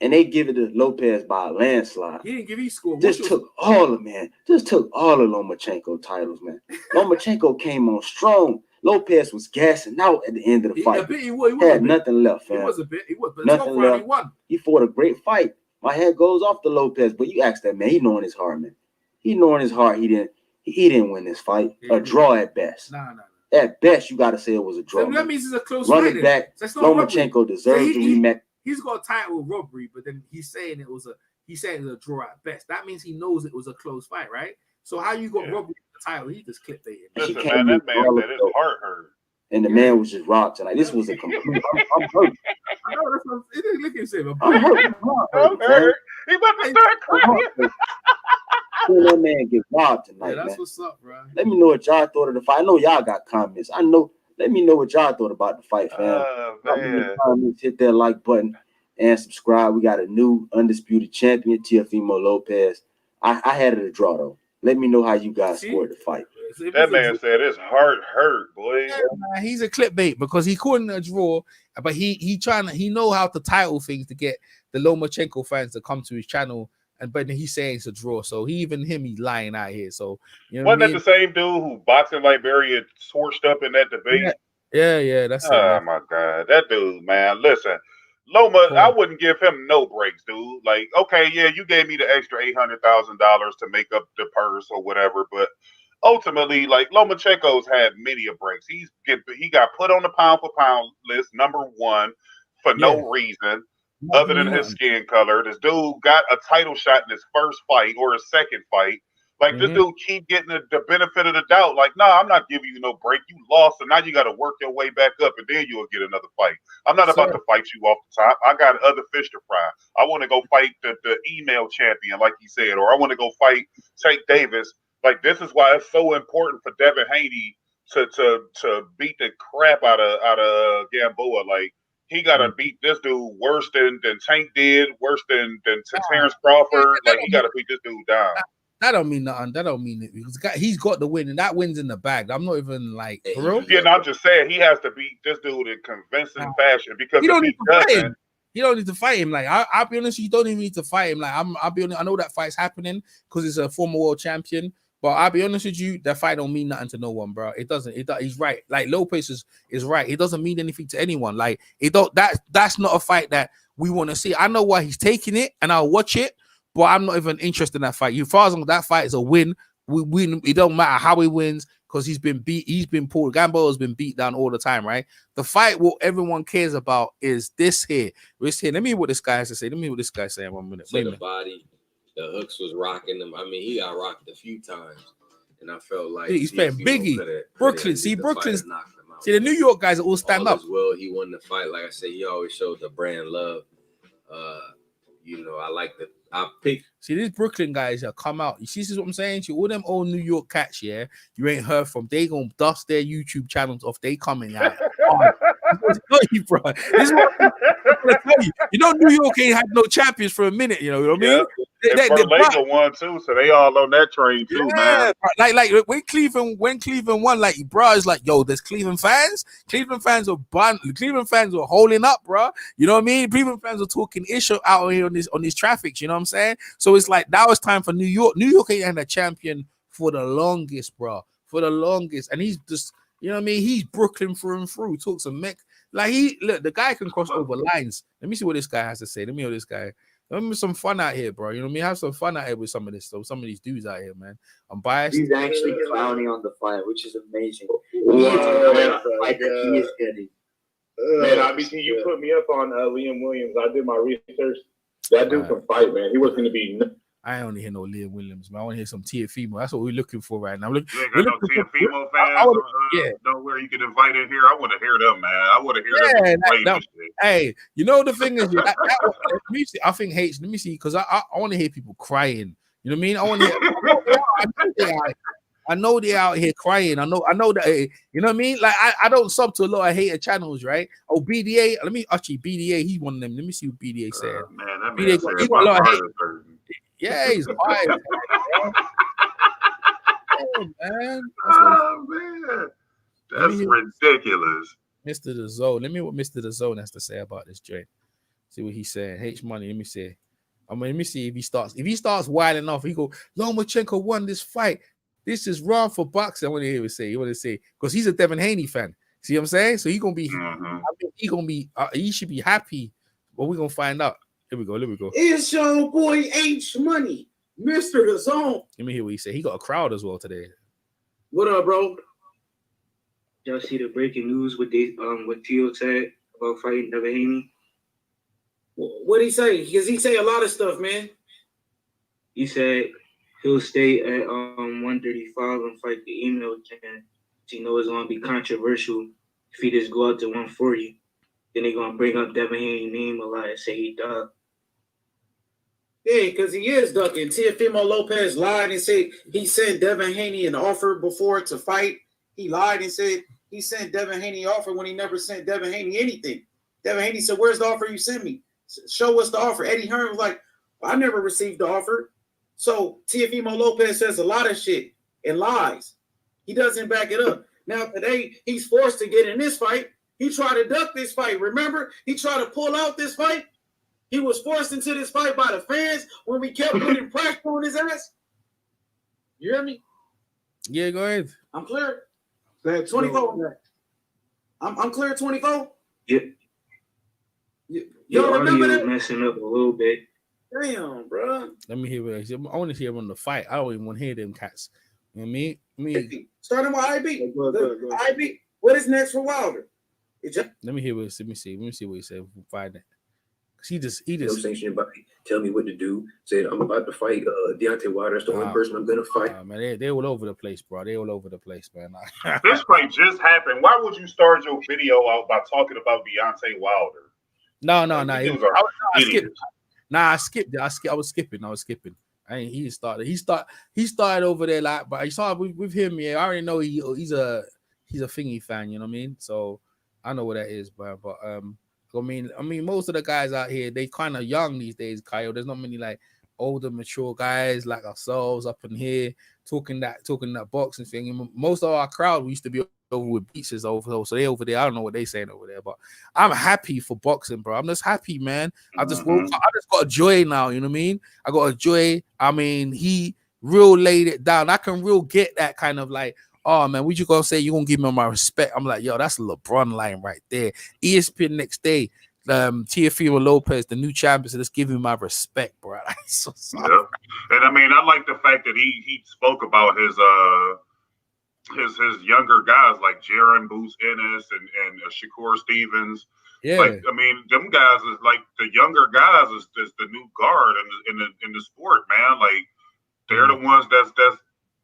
And they give it to Lopez by a landslide. He didn't give his score. Just took all of Lomachenko titles, man. Lomachenko came on strong. Lopez was gassing out at the end of the fight. He had nothing left, fam. He was a bit. He was, but nothing left. He won. He fought a great fight. My head goes off to Lopez, but you ask that man. He knowing his heart, man. He knowing his heart. He didn't win this fight. A draw at best. Nah. At best, you got to say it was a draw. So that means it's a close Run fight. it back. Lomachenko deserves to rematch. He's got a title with robbery, but then he's saying it was a draw at best. That means he knows it was a close fight, right? So how you got robbery with the title? He just clickbaited. Listen, man, that man said his heart hurt. And the man was just robbed tonight. This was a complete. I'm hurt. I know that's what it didn't look at him. I'm hurt. I'm hurt. He about to start crying. That man get robbed tonight, Yeah, that's man. what's up, bro. Let me know what y'all thought of the fight. I know y'all got comments. Let me know what y'all thought about the fight, fam. Comments, hit that like button and subscribe. We got a new undisputed champion, Teofimo Lopez. I had it a draw though. Let me know how you guys scored the fight. That man said his heart hurt, boy. Yeah, man, he's a clickbait because he couldn't a draw, but he know how to title things to get the Lomachenko fans to come to his channel. But he's saying it's a draw, so he's lying out here. So wasn't that the same dude who boxing Liberia torched up in that debate? Yeah, that's my God, that dude, man. Listen, Loma, I wouldn't give him no breaks, dude. Like, okay, yeah, you gave me the extra $800,000 to make up the purse or whatever, but ultimately, like, Lomachenko's had many a breaks. He got put on the pound for pound list, #1, for no reason. Other than his skin color, this dude got a title shot in his first fight or his second fight. Like, this dude keep getting the benefit of the doubt. Like, nah, I'm not giving you no break. You lost, and now you got to work your way back up, and then you'll get another fight. I'm not about to fight you off the top. I got other fish to fry. I want to go fight the email champion, like he said, or I want to go fight Tank Davis. Like, this is why it's so important for Devin Haney to beat the crap out of Gamboa. Like, he got to beat this dude worse than Tank did, worse than Terence Crawford. Like, he got to beat this dude down. That don't mean nothing. That don't mean it. He's got the win, and that win's in the bag. I'm not even like for real. Yeah, no, I'm just saying he has to beat this dude in convincing fashion because He if don't he need to fight doesn't, him. You don't need to fight him. Like I'll be honest, you don't even need to fight him. Like I'll be honest. I know that fight's happening because it's a former world champion. But I'll be honest with you, that fight don't mean nothing to no one, bro. It doesn't. He's right. Like Lopez is right. It doesn't mean anything to anyone. Like it don't. That's not a fight that we want to see. I know why he's taking it, and I'll watch it. But I'm not even interested in that fight. As far as that fight is a win, we win. It don't matter how he wins because he's been beat. He's been pulled. Gamboa has been beat down all the time, right? The fight, what everyone cares about is this here. Let me hear what this guy has to say. Let me hear what this guy saying. 1 minute. So the body, the hooks was rocking them. I mean, he got rocked a few times, and I felt like he's playing Biggie. Brooklyn. See, Brooklyn's. See, the New York guys all stand up. Well, he won the fight. Like I said, he always showed the brand love. I like the. I pick. See, these Brooklyn guys that come out. You see, this is what I'm saying to you. All them old New York cats, yeah, you ain't heard from. They gonna dust their YouTube channels off. They coming out. This is what I'm gonna tell you. You know, New York ain't had no champions for a minute. You know what I mean? They won too, so they all on that train too, man. Like when Cleveland won, like bro, it's like yo, there's Cleveland fans. Cleveland fans are holding up, bro. You know what I mean? Cleveland fans are talking issue out here on these traffics. You know what I'm saying? So it's like now it's time for New York. New York ain't had a champion for the longest, bro. For the longest, and he's just. You know what I mean? He's Brooklyn through and through. Talks some mech. Like the guy can cross over lines. Let me see what this guy has to say. Let me hear this guy. Let me some fun out here, bro. You know what I mean? Have some fun out here with some of this stuff. Some of these dudes out here, man. I'm biased. He's actually clowning on the fight, which is amazing. He is getting. Man, obviously you put me up on Liam Williams. I did my research. That dude can fight, man. He was going to be. I don't hear no Liam Williams, man. I want to hear some Teofimo. That's what we're looking for right now. You ain't got no Teofimo fans nowhere you can invite in here. I want to hear them, man. I want to hear them. Hey, you know the thing is, I think H. Let me see, because I want to hear people crying. You know what I mean? I want to hear. I know they're out here crying. I know that. You know what I mean? Like I don't sub to a lot of hater channels, right? Oh, BDA. BDA. He's one of them. Let me see what BDA said. Man, that man BDA, he got a lot of hate. Yeah, he's fine. Man. That's ridiculous. Mr. The Zone. Let me hear what Mr. The Zone has to say about this joint. See what he's saying. H Money. Let me see. Let me see if he starts wilding off. He go, Lomachenko won this fight. This is wrong for boxing. I want to hear him say. You want to say because he's a Devin Haney fan. See what I'm saying? So he gonna be. He should be happy. But we're gonna find out. Here we go. It's your boy H Money, Mr. The Zone. Let me hear what he said. He got a crowd as well today. What up, bro? Y'all see the breaking news with Teo said about fighting Devin Haney? What'd he say? Because he say a lot of stuff, man. He said he'll stay at 135 and fight the email champ. He knows it's gonna be controversial if he just go out to 140. Then they're gonna bring up Devin Haney's name a lot and say he died. Yeah, because he is ducking. Teofimo Lopez lied and said he sent Devin Haney an offer before to fight. He lied and said he sent Devin Haney an offer when he never sent Devin Haney anything. Devin Haney said, "Where's the offer you sent me? Show us the offer." Eddie Hearn was like, "I never received the offer." So Teofimo Lopez says a lot of shit and lies. He doesn't back it up. Now today he's forced to get in this fight. He tried to duck this fight. Remember, he tried to pull out this fight. He was forced into this fight by the fans when we kept putting pressure on his ass. You hear me? Yeah, go ahead. I'm clear. 24. I'm clear. 24. Yep. Y'all remember that? Messing up a little bit. Damn, bro. Let me hear what I want to hear him on the fight. I don't even want to hear them cats. You know what I mean? Starting with IB. IB. What is next for Wilder? Let me hear what. Let me see what he said. Find it. He just. Tell me what to do. Said I'm about to fight Deontay Wilder. That's the only person I'm gonna fight. Man, they all over the place, bro. They all over the place, man. This fight just happened. Why would you start your video out by talking about Deontay Wilder? No. I skipped it. I was skipping. He started over there like, but I saw with him. Yeah, I already know he's a thingy fan. You know what I mean? So I know what that is, but I mean, most of the guys out here, they kind of young these days, Kyle. There's not many like older, mature guys like ourselves up in here talking that boxing thing. And most of our crowd we used to be over with beaches over, so they over there. I don't know what they saying over there, but I'm happy for boxing, bro. I'm just happy, man. I just woke up. I just got a joy now. You know what I mean? I got a joy. I mean, he real laid it down. I can real get that kind of like, oh man, what you gonna say? You gonna give me my respect? I'm like, yo, that's a LeBron line right there. ESPN next day. Teofimo Lopez, the new champion, so just give him my respect, bro. So yeah. And I mean, I like the fact that he spoke about his younger guys like Jaron Booth Ennis and Shakur Stevens. Yeah, like I mean, them guys is like the younger guys is the new guard in the sport, man. Like they're the ones that's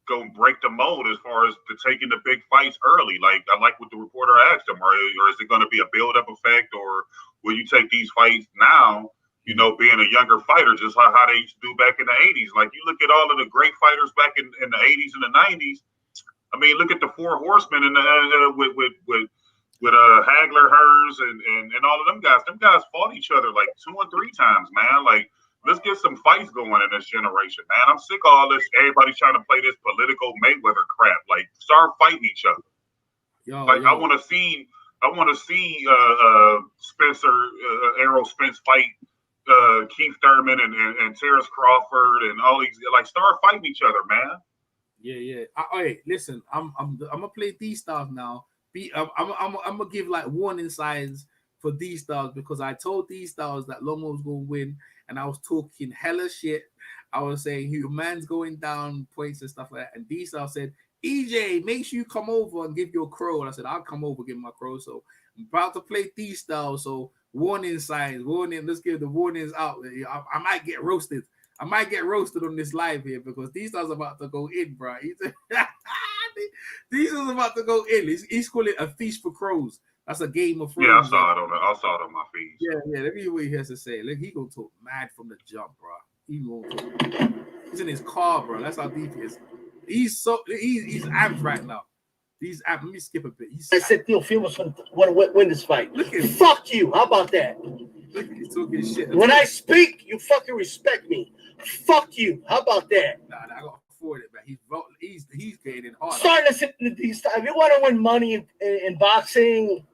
gonna break the mold as far as taking the big fights early. Like I like what the reporter asked him, or is it gonna be a build up effect, or will you take these fights now? You know, being a younger fighter, just how they used to do back in the 80s. Like you look at all of the great fighters back in the 80s and the 90s. I mean, look at the Four Horsemen and with Hagler, Hers, and all of them guys. Them guys fought each other like 2 and 3 times, man. Like, let's get some fights going in this generation, man. I'm sick of all this. Everybody's trying to play this political Mayweather crap. Like, start fighting each other. I want to see Spencer Errol Spence fight Keith Thurman and Terence Crawford and all these. Like, start fighting each other, man. Yeah. Hey, listen, I'm gonna play these stars now. I'm gonna give like warning signs for these stars because I told these stars that Loma was gonna win, and I was talking hella shit. I was saying your man's going down points and stuff like that, and these stars said, EJ, make sure you come over and give your crow. And I said, I'll come over, give my crow. So I'm about to play these styles. So warning signs, warning. Let's give the warnings out. I might get roasted. I might get roasted on this live here because these stars are about to go in, bro. These stars about to go in. He's calling it a feast for crows. That's a Game of Thrones. Yeah, I saw it on my feed. Yeah. Let me hear what he has to say. Look, he gonna talk mad from the jump, bro. He's in his car, bro. That's how deep he is. He's amped right now. He's amped. Let me skip a bit. I said Teofimo's going to win this fight. Fuck you. How about that? Look, he's talking shit. When I speak, you fucking respect me. Fuck you. How about that? Nah, I got to afford it, man. He's getting in hard. Start listening to these times. If you want to win money in boxing,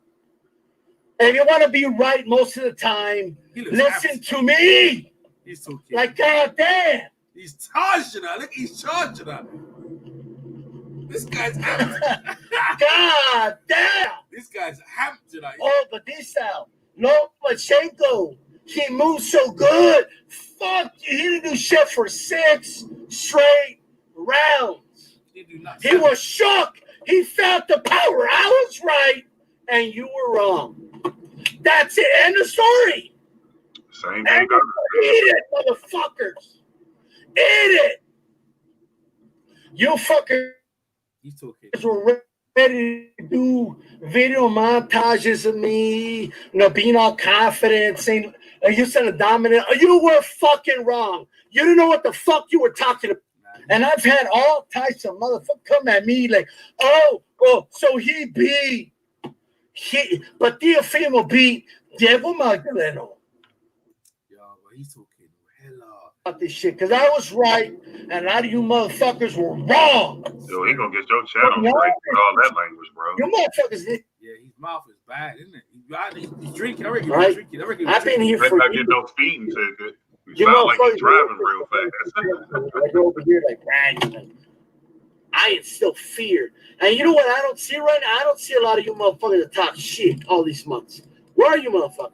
and you want to be right most of the time, listen to me. He's talking. Like, goddamn. He's charging her. Look, he's charging her. This guy's amped. God damn. This guy's amped tonight. Oh, but this style. Lomachenko. He moves so good. Fuck you. He didn't do shit for 6 straight rounds. He was shocked. He felt the power. I was right, and you were wrong. That's it. End of story. Same thing. Eat it, motherfuckers. Eat it. You fuckers were ready to do video montages of me, being all confident, saying, you said a dominant. You were fucking wrong. You didn't know what the fuck you were talking about. And I've had all types of motherfuckers come at me like, oh, so he beat. But Teofimo beat Diego Magdaleno. He's talking hella about this shit because I was right and a lot of you motherfuckers were wrong. Yo, he gonna get your channel straight with all that language, bro. You motherfuckers. Yeah, his mouth is bad, isn't it? He's drinking. I reckon right? he's drinking. I've been here for not getting no speeding ticket. You sound like he's driving real fast. I go over here like bragging. I instill fear. And you know what I don't see right now? I don't see a lot of you motherfuckers that talk shit all these months. Where are you motherfuckers?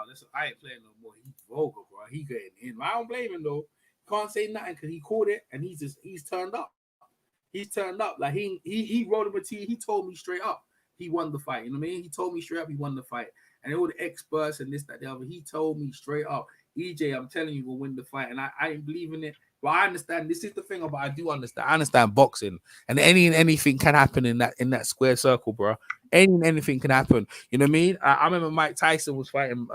Listen, I ain't playing no more. He's vocal, bro. He getting in. I don't blame him though. Can't say nothing because he caught it and he's turned up. He's turned up. Like he wrote him a T. He told me straight up he won the fight. You know what I mean? He told me straight up he won the fight. And all the experts and this, that, the other, he told me straight up, EJ, I'm telling you, will win the fight. And I ain't believing it. But I understand. This is the thing about I do understand. I understand boxing, and anything can happen in that square circle, bro. Anything can happen. You know what I mean? I remember Mike Tyson was fighting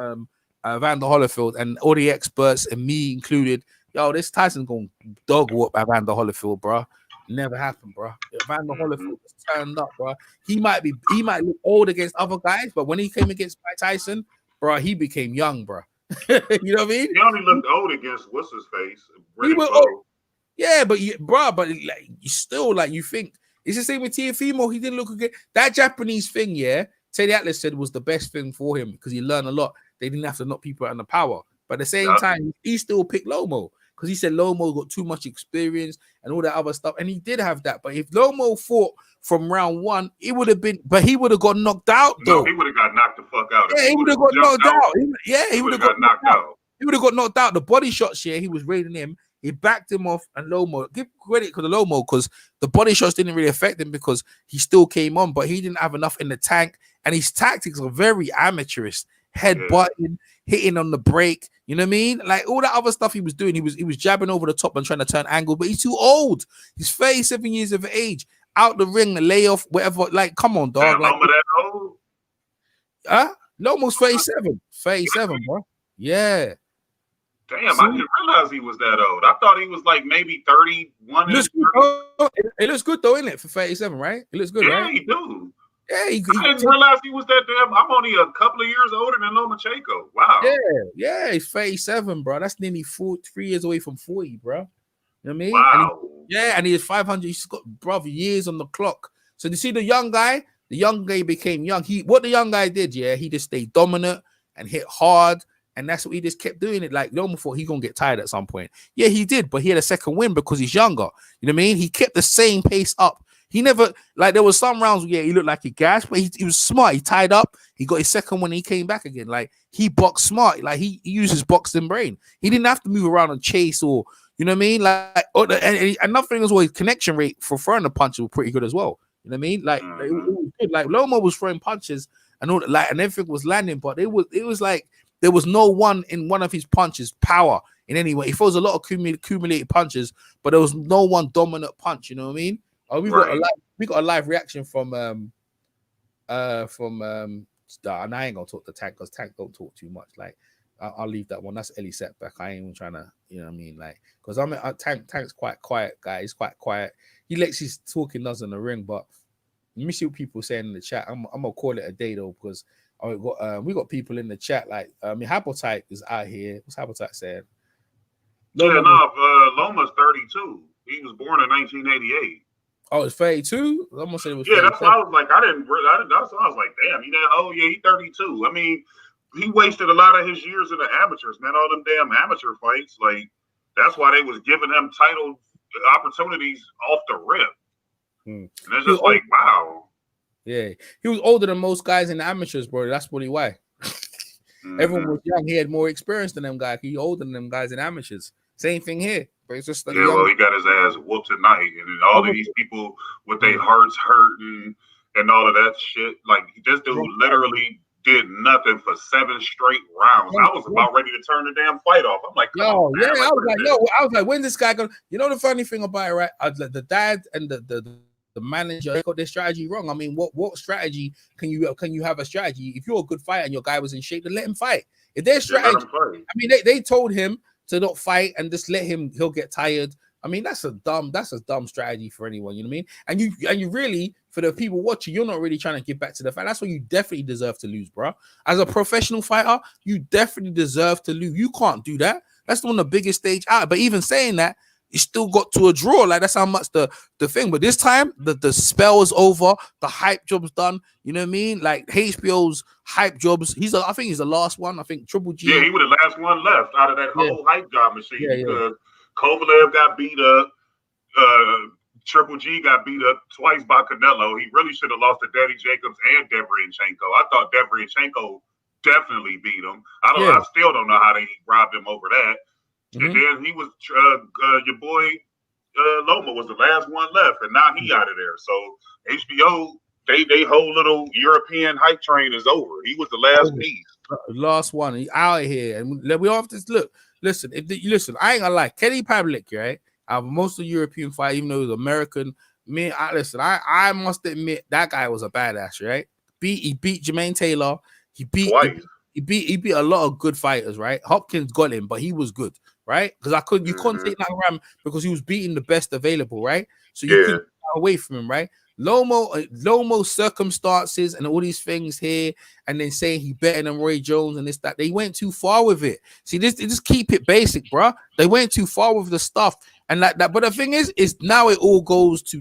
Evander Holyfield, and all the experts and me included. Yo, this Tyson's going dog whoop Evander Holyfield, bro. Never happened, bro. Evander Holyfield was turned up, bro. He might look old against other guys, but when he came against Mike Tyson, bro, he became young, bro. You know what I mean? He only looked old against what's his face. He was old. Yeah, but but like you still like you think it's the same with Teofimo. He didn't look good. That Japanese thing, yeah. Teddy Atlas said was the best thing for him because he learned a lot. They didn't have to knock people out in the power. But at the same time, he still picked Lomo because he said Lomo got too much experience and all that other stuff. And he did have that. But if Lomo fought from round one, it would have been, but he would have got knocked out though. No, he would have got knocked the fuck out. Yeah, he would have got knocked out. He would have got knocked out. He would have got knocked out. The body shots here, he was raiding him. He backed him off, and Lomo, give credit to the Lomo because the body shots didn't really affect him because he still came on, but he didn't have enough in the tank. And his tactics are very amateurish, headbutting, hitting on the break. You know what I mean? Like all that other stuff he was doing, he was jabbing over the top and trying to turn angle, but he's too old. He's 37 years of age. Out the ring, the layoff, whatever. Like, come on, dog. Damn, like, Loma that old? Lomo's 37. 37, bro. Yeah. Damn, I didn't realize he was that old. I thought he was like maybe 31. It looks good, it looks good though, isn't it, for 37, right? It looks good, yeah, right? he do. Yeah, I didn't realize he was that damn. I'm only a couple of years older than Lomachenko. Wow. Yeah, he's 37, bro. That's nearly 3 years away from 40, bro. You know what I mean? Wow. And he is 500. He's got, brother, years on the clock. So you see the young guy became young. What the young guy did, he just stayed dominant and hit hard. And that's what he just kept doing it. Like Loma thought he gonna get tired at some point. Yeah, he did, but he had a second win because he's younger. You know what I mean? He kept the same pace up. He never, like, there was some rounds where he looked like he gasped, but he was smart. He tied up. He got his second win. He came back again. Like, he boxed smart. Like, he used his boxing brain. He didn't have to move around and chase or, you know what I mean? Like, and another thing as well, his connection rate for throwing the punches was pretty good as well. You know what I mean? Like, it was good. Like, Loma was throwing punches and all, like, and everything was landing, but it was like there was no one in one of his punches power in any way. He throws a lot of accumulated punches, but there was no one dominant punch. You know what I mean? We got a live reaction from and I ain't gonna talk to Tank because Tank don't talk too much. Like I'll leave that one. That's Ellie setback. I ain't even trying to, you know what I mean? Like, because Tank's quite quiet guy. He's quite quiet. He lets his talking does in the ring, but let me see what people saying in the chat. I'm gonna call it a day though, because we got people in the chat like Hapotype is out here. What's Hapotype saying? Loma's 32. He was born in 1988. Oh, it's 32? I'm gonna say it was. Yeah, that's what I was like. That's what I was like. Damn, he that old? Yeah, he's 32. I mean, he wasted a lot of his years in the amateurs, man. All them damn amateur fights. Like, that's why they was giving him title opportunities off the rip. And it's just like, wow. Yeah, he was older than most guys in the amateurs, bro. That's probably why. Everyone was young. He had more experience than them guys. He older than them guys in amateurs. Same thing here. But it's just he got his ass whooped tonight, and then all of these people with their hearts hurting and all of that shit. Like, this dude literally did nothing for 7 straight rounds. I was about ready to turn the damn fight off. I'm like, I was like, when's this guy going? You know the funny thing about it, right? The dad and the manager, they got their strategy wrong. I mean, what strategy can you have a strategy? If you're a good fighter and your guy was in shape, then let him fight. If their strategy, I mean, they told him to not fight and just let him, he'll get tired. I mean, that's a dumb strategy for anyone, you know what I mean? And you really, for the people watching, you're not really trying to give back to the fight. That's why you definitely deserve to lose, bro. As a professional fighter, you definitely deserve to lose. You can't do that. That's one of the biggest stage out. But even saying that, you still got to a draw. Like, that's how much the thing. But this time, the spell is over. The hype job's done. You know what I mean? Like, HBO's hype jobs. I think he's the last one. I think Triple G. Yeah, he was the last one left out of that whole hype job machine because Kovalev got beat up. Triple G got beat up twice by Canelo. He really should have lost to Danny Jacobs and Deverenchenko. I thought Deverenchenko definitely beat him. I still don't know how they robbed him over that. And then he was your boy Loma was the last one left, and now he out of there. So HBO, they whole little European hype train is over. He was the last piece. Last one. He out of here, and we all have to look. Listen, I ain't gonna lie. Kenny Pavlik, right? Out of most of the European fight, even though he was American, I must admit that guy was a badass, right? He beat Jermaine Taylor. He beat a lot of good fighters, right? Hopkins got him, but he was good, right? Because you couldn't take that around because he was beating the best available, right? So you couldn't get away from him, right? Lomo's circumstances and all these things here, and then saying he better than Roy Jones and this, that. They went too far with it. See, they just keep it basic, bro. They went too far with the stuff. And like that. But the thing is now it all goes to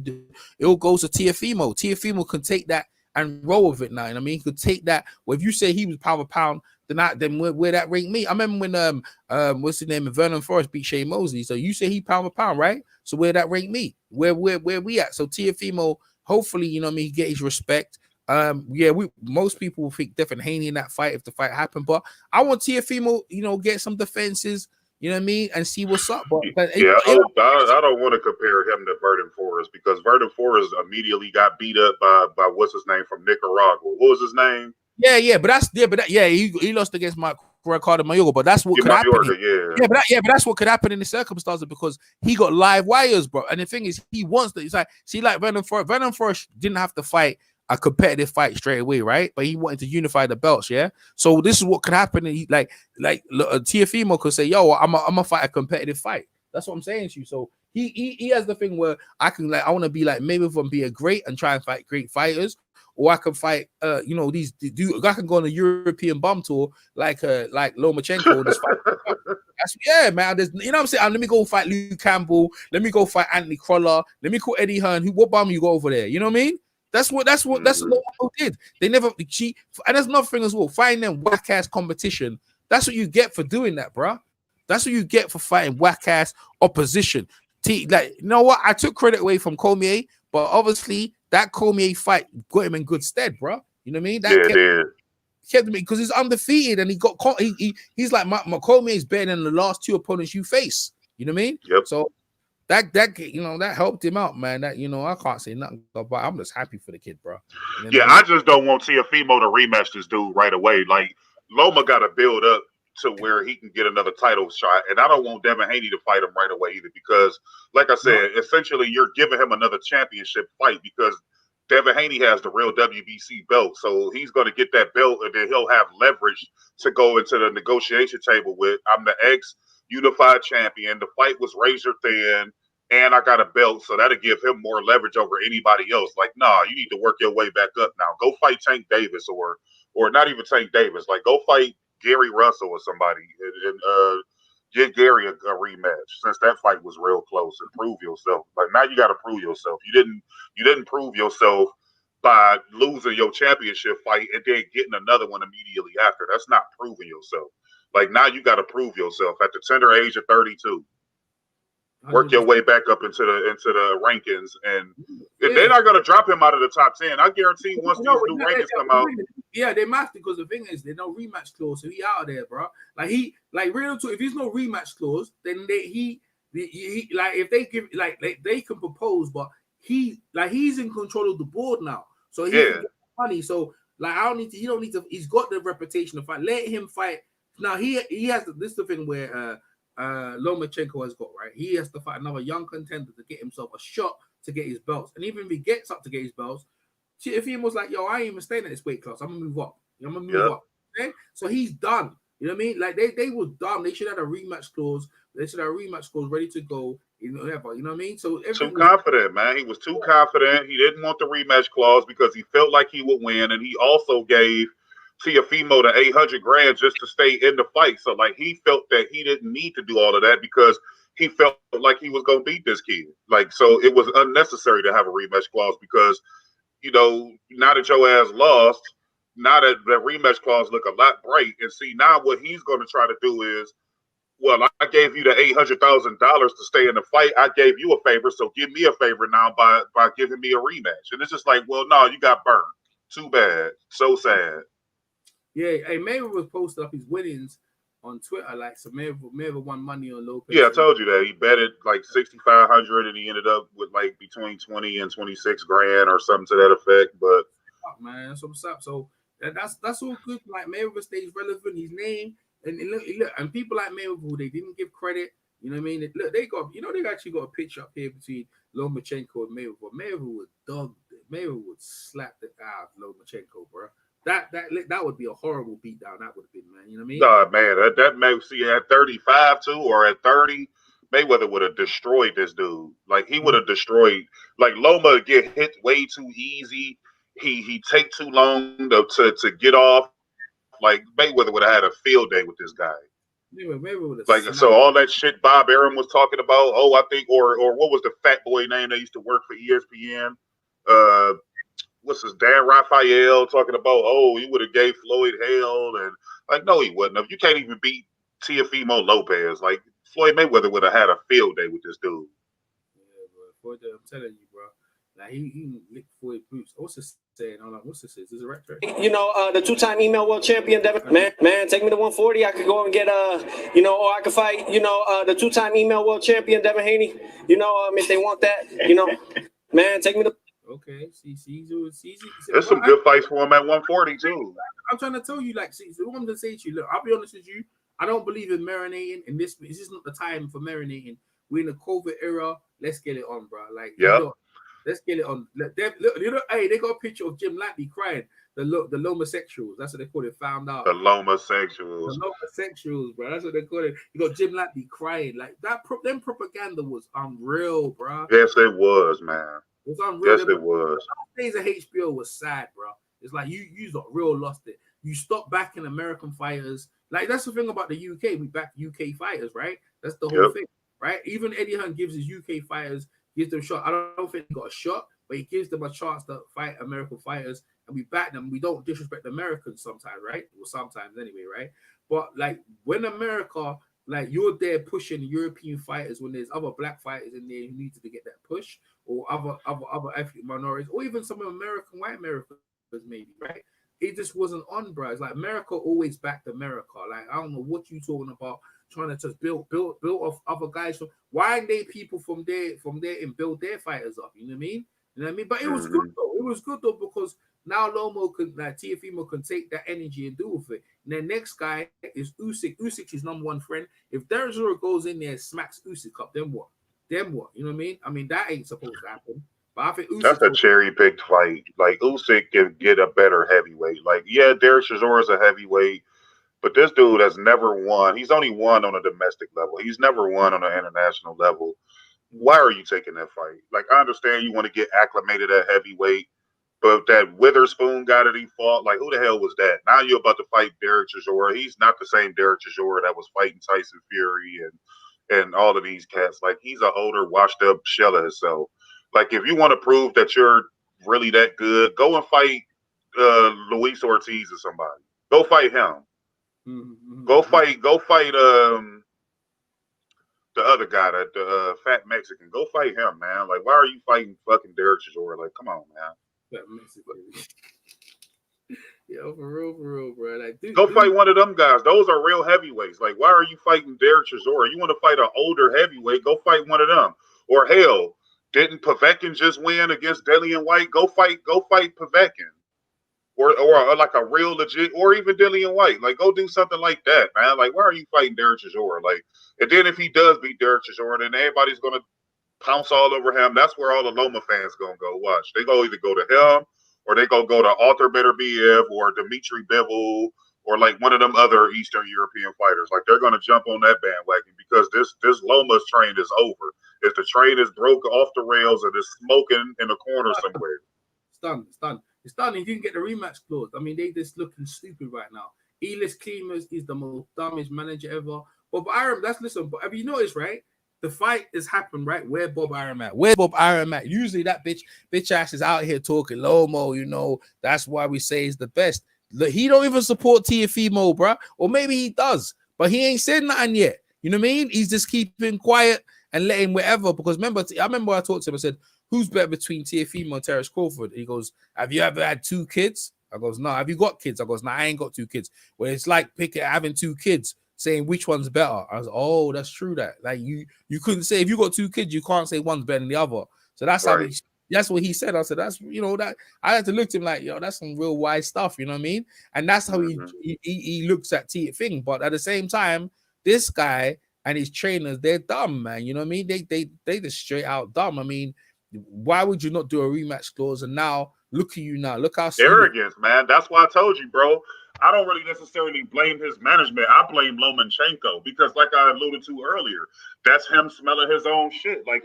Teofimo. Teofimo can take that and roll with it now. You know what I mean? He could take that. Well, if you say he was pound for pound, then where that rank me? I remember when what's his name? Vernon Forrest beat Shane Mosley. So you say he pound for pound, right? So where that rank me? Where we at? So Teofimo, hopefully, you know what I mean, he get his respect. Most people will think Devin Haney in that fight if the fight happened, but I want Teofimo, you know, get some defenses. You know what I mean? And see what's up. But I don't want to compare him to Vernon Forrest because Vernon Forrest immediately got beat up by what's his name from Nicaragua. What was his name? He lost against Ricardo Mayorga, but that's what could happen. But that's what could happen in the circumstances because he got live wires, bro. And the thing is, he wants to. It's like Vernon Forrest didn't have to fight a competitive fight straight away, right? But he wanted to unify the belts, yeah. So this is what could happen. And he like Teofimo could say, "Yo, I'm a fight a competitive fight." That's what I'm saying to you. So he has the thing where I want to be like Mayweather and be a great and try and fight great fighters, or I can fight I can go on a European bum tour like Lomachenko. This fight. Man. You know what I'm saying? Let me go fight Luke Campbell. Let me go fight Anthony Crolla. Let me call Eddie Hearn. What bum you go over there? You know what I mean? That's what Loma did. They never cheat, and that's another thing as well. Fighting them whack ass competition. That's what you get for doing that, bro. That's what you get for fighting whack ass opposition. You know what? I took credit away from Cormier, but obviously that Cormier fight got him in good stead, bro. You know what I mean? That kept him because he's undefeated and he's like my Cormier is better than the last two opponents you face. You know what I mean? Yep. So. That helped him out, man. That I can't say nothing about. I'm just happy for the kid, bro. I just don't want Teofimo to rematch this dude right away. Like Loma got to build up to where he can get another title shot, and I don't want Devin Haney to fight him right away either because, like I said, essentially you're giving him another championship fight because Devin Haney has the real WBC belt, so he's going to get that belt, and then he'll have leverage to go into the negotiation table with. I'm the ex-unified champion. The fight was razor thin. And I got a belt, so that'll give him more leverage over anybody else. Like, nah, you need to work your way back up now. Go fight Tank Davis or not even Tank Davis. Like, go fight Gary Russell or somebody and give Gary a rematch since that fight was real close and prove yourself. Like, now you got to prove yourself. You didn't prove yourself by losing your championship fight and then getting another one immediately after. That's not proving yourself. Like, now you got to prove yourself at the tender age of 32. Work your way back up into the rankings, and they're not gonna drop him out of the top 10. I guarantee once these new rankings come out. Yeah, they must because the thing is there's no rematch clause, so he out of there, bro. Real talk. If there's no rematch clause, then he if they give they can propose, but he's in control of the board now, so he can get money. So he don't need to. He's got the reputation to fight. Let him fight. Now he has this is the thing where Lomachenko has got, right? He has to fight another young contender to get himself a shot to get his belts. And even if he gets up to get his belts, if he was like, yo, I ain't even staying at this weight class, I'm gonna move up. I'm gonna move up. Okay? So he's done. You know what I mean? Like they was done. They should have a rematch clause. They should have a rematch clause ready to go. You know what I mean? So too confident, man. He was too confident. He didn't want the rematch clause because he felt like he would win, and he also gave Teofimo the $800,000 just to stay in the fight. So he felt that he didn't need to do all of that because he felt like he was gonna beat this kid. So it was unnecessary to have a rematch clause because now that your ass lost, now that the rematch clause look a lot bright. And see now what he's gonna try to do is, well, I gave you the $800,000 to stay in the fight. I gave you a favor, so give me a favor now by giving me a rematch. And it's just like, well, no, you got burned. Too bad. So sad. Yeah, hey, Mayweather was posted up his winnings on Twitter. So Mayweather won money on Lopez. Yeah, I told you that. He betted $6,500 and he ended up with between 20 and 26 grand or something to that effect. But man, that's what's up. So that's all good. Mayweather stays relevant. His name and look, and people like Mayweather who they didn't give credit. You know what I mean? They actually got a picture up here between Lomachenko and Mayweather. Mayweather would slap the guy of Lomachenko, bro. That would be a horrible beatdown. That would have been, man. You know what I mean? Man, that may see at 35 too, or at 30. Mayweather would have destroyed this dude. Like he would have destroyed. Like Loma get hit way too easy. He take too long to get off. Like Mayweather would have had a field day with this guy. Mayweather would have Like so, all that shit Bob Arum was talking about. Oh, I think, or what was the fat boy name that used to work for ESPN? What's his Dan Rafael talking about? Oh, he would have gave Floyd hell, and like, no, he wouldn't have. You can't even beat Teofimo Lopez. Like Floyd Mayweather would have had a field day with this dude. Yeah, bro. I'm telling you, bro. Like he licked Floyd boots. What's this saying? Hold on, what's this? Is this a right? You know, the two-time email world champion, Devin. Man, take me to 140. I could go and get you know, or I could fight, you know, the two-time email world champion, Devin Haney. You know, if they want that, you know, man, take me to. Okay, see, There's some good fights for him at 140 too. I'm trying to tell you, like, see, what I'm gonna say to you. Look, I'll be honest with you. I don't believe in marinating, and this is not the time for marinating. We're in the COVID era. Let's get it on, bro. Like, yeah. Let's get it on. Look, you know, hey, they got a picture of Jim Lampy crying. The Lomosexuals. That's what they call it. Found out. The Lomosexuals. The Lomosexuals, bro. That's what they call it. You got Jim Lampy crying. Like that. Them propaganda was unreal, bro. Yes, it was, man. It was unreal. Yes, it was. The days of HBO was sad, bro. It's like you got real lost it. You stopped backing American fighters. Like that's the thing about the UK. We back UK fighters, right? That's the whole thing, right? Even Eddie Hunt gives his UK fighters. Gives them a shot. I don't think he got a shot, but he gives them a chance to fight American fighters, and we back them. We don't disrespect Americans sometimes, right? Well, sometimes anyway, right? But like when America, like you're there pushing European fighters when there's other black fighters in there who needed to get that push, or other ethnic minorities, or even some American white Americans maybe, right? It just wasn't on, bro. It's like America always backed America. Like I don't know what you talking about. Trying to just build off other guys. Why aren't they people from there and build their fighters up? You know what I mean? You know what I mean? But it was good though. It was good though because now Lomo could, like Teofimo can take that energy and do with it. And then next guy is Usyk. Usyk's his number one friend. If Terence Crawford goes in there and smacks Usyk up, then what? Then what? You know what I mean? I mean that ain't supposed to happen. But I think that's a cherry picked fight. Like Usyk can get a better heavyweight. Like yeah, Derek Chisora is a heavyweight. But this dude has never won. He's only won on a domestic level. He's never won on an international level. Why are you taking that fight? Like, I understand you want to get acclimated at heavyweight, but that Witherspoon guy that he fought, like, who the hell was that? Now you're about to fight Derek Chisora. He's not the same Derek Chisora that was fighting Tyson Fury and all of these cats. Like, he's an older, washed-up shell of himself. Like, if you want to prove that you're really that good, go and fight Luis Ortiz or somebody. Go fight him. Go fight the other guy, that fat Mexican. Go fight him, man. Like, why are you fighting fucking Derek Chisora? Like, come on, man. Fat Mexican. Yo, for real, bro. Like, go fight one of them guys. Those are real heavyweights. Like, why are you fighting Derek Chisora? You want to fight an older heavyweight? Go fight one of them. Or hell, didn't Povetkin just win against Dillian White? Go fight Povetkin. Or like a real legit, or even Dillian White. Like, go do something like that, man. Like, why are you fighting Derek Chisora? Like, and then if he does beat Derek Chisora, then everybody's gonna pounce all over him. That's where all the Loma fans gonna go watch. They go either go to him, or they go to Arthur Beterbiev, or Dmitry Bivol, or like one of them other Eastern European fighters. Like, they're gonna jump on that bandwagon because this Loma's train is over. If the train is broke off the rails and is smoking in a corner somewhere. It's done. He didn't get the rematch clause. I mean, they just looking stupid right now. Elis Klimas is the most dumbest manager ever. But Arum, listen. But have you noticed, right? The fight has happened, right? Where Bob Arum at? Where Bob Arum at? Usually that bitch ass is out here talking Lomo. You know, that's why we say he's the best. Look, he don't even support Teofimo, bro. Or maybe he does, but he ain't said nothing yet. You know what I mean? He's just keeping quiet and letting whatever. Because I remember I talked to him. I said, who's better between Teofimo and Terence Crawford? He goes, have you ever had 2 kids? I goes, no. Have you got kids? I goes, no, I ain't got 2 kids. Well, it's like having 2 kids, saying which one's better. I was, oh, that's true. That like you couldn't say if you got 2 kids, you can't say one's better than the other. So that's right. That's what he said. I said, that's that I had to look at him like, yo, that's some real wise stuff. You know what I mean? And that's how he looks at thing. But at the same time, this guy and his trainers, they're dumb, man. You know what I mean? They just straight out dumb. I mean, why would you not do a rematch clause? And now look at you now. Look how arrogance, man. That's why I told you, bro. I don't really necessarily blame his management. I blame Lomachenko because, like I alluded to earlier, that's him smelling his own shit. Like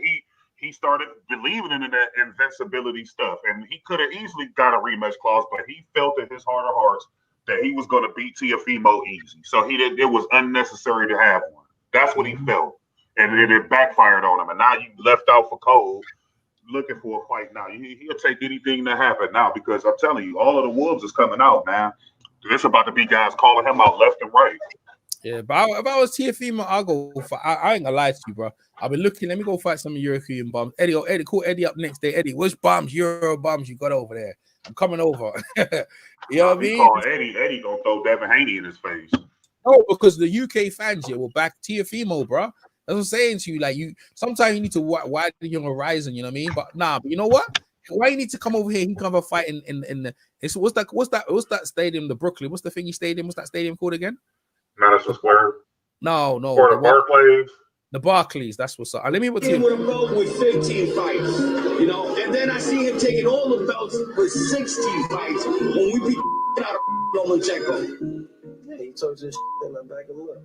he started believing in that invincibility stuff, and he could have easily got a rematch clause, but he felt in his heart of hearts that he was going to beat Teofimo easy. So it was unnecessary to have one. That's what he felt, and it backfired on him. And now you left out for Cole, looking for a fight. Now he'll take anything to happen now because I'm telling you, all of the wolves is coming out, man. It's about to be guys calling him out left and right. Yeah, but if I was Teofimo, I'll go for. I ain't gonna lie to you, bro. I've been looking. Let me go fight some European bums. Eddie, call Eddie up next day. Eddie, which bums, Euro bums you got over there? I'm coming over. You know what I mean? Call Eddie gonna throw Devin Haney in his face. Oh, because the UK fans here will back Teofimo, bro. That's what I'm saying to you. Like sometimes you need to widen your horizon. You know what I mean? But you know what? Why you need to come over here? He come over fight in the. It's what's that stadium? The Brooklyn. What's the thingy stadium? What's that stadium called again? Madison Square. No. Or the Barclays. The Barclays. That's what's up. Let me He with a belt with 15 fights, you know, and then I see him taking all the belts with 16 fights when we beat out of Lomachenko. Yeah, he told you this and I'm back him up.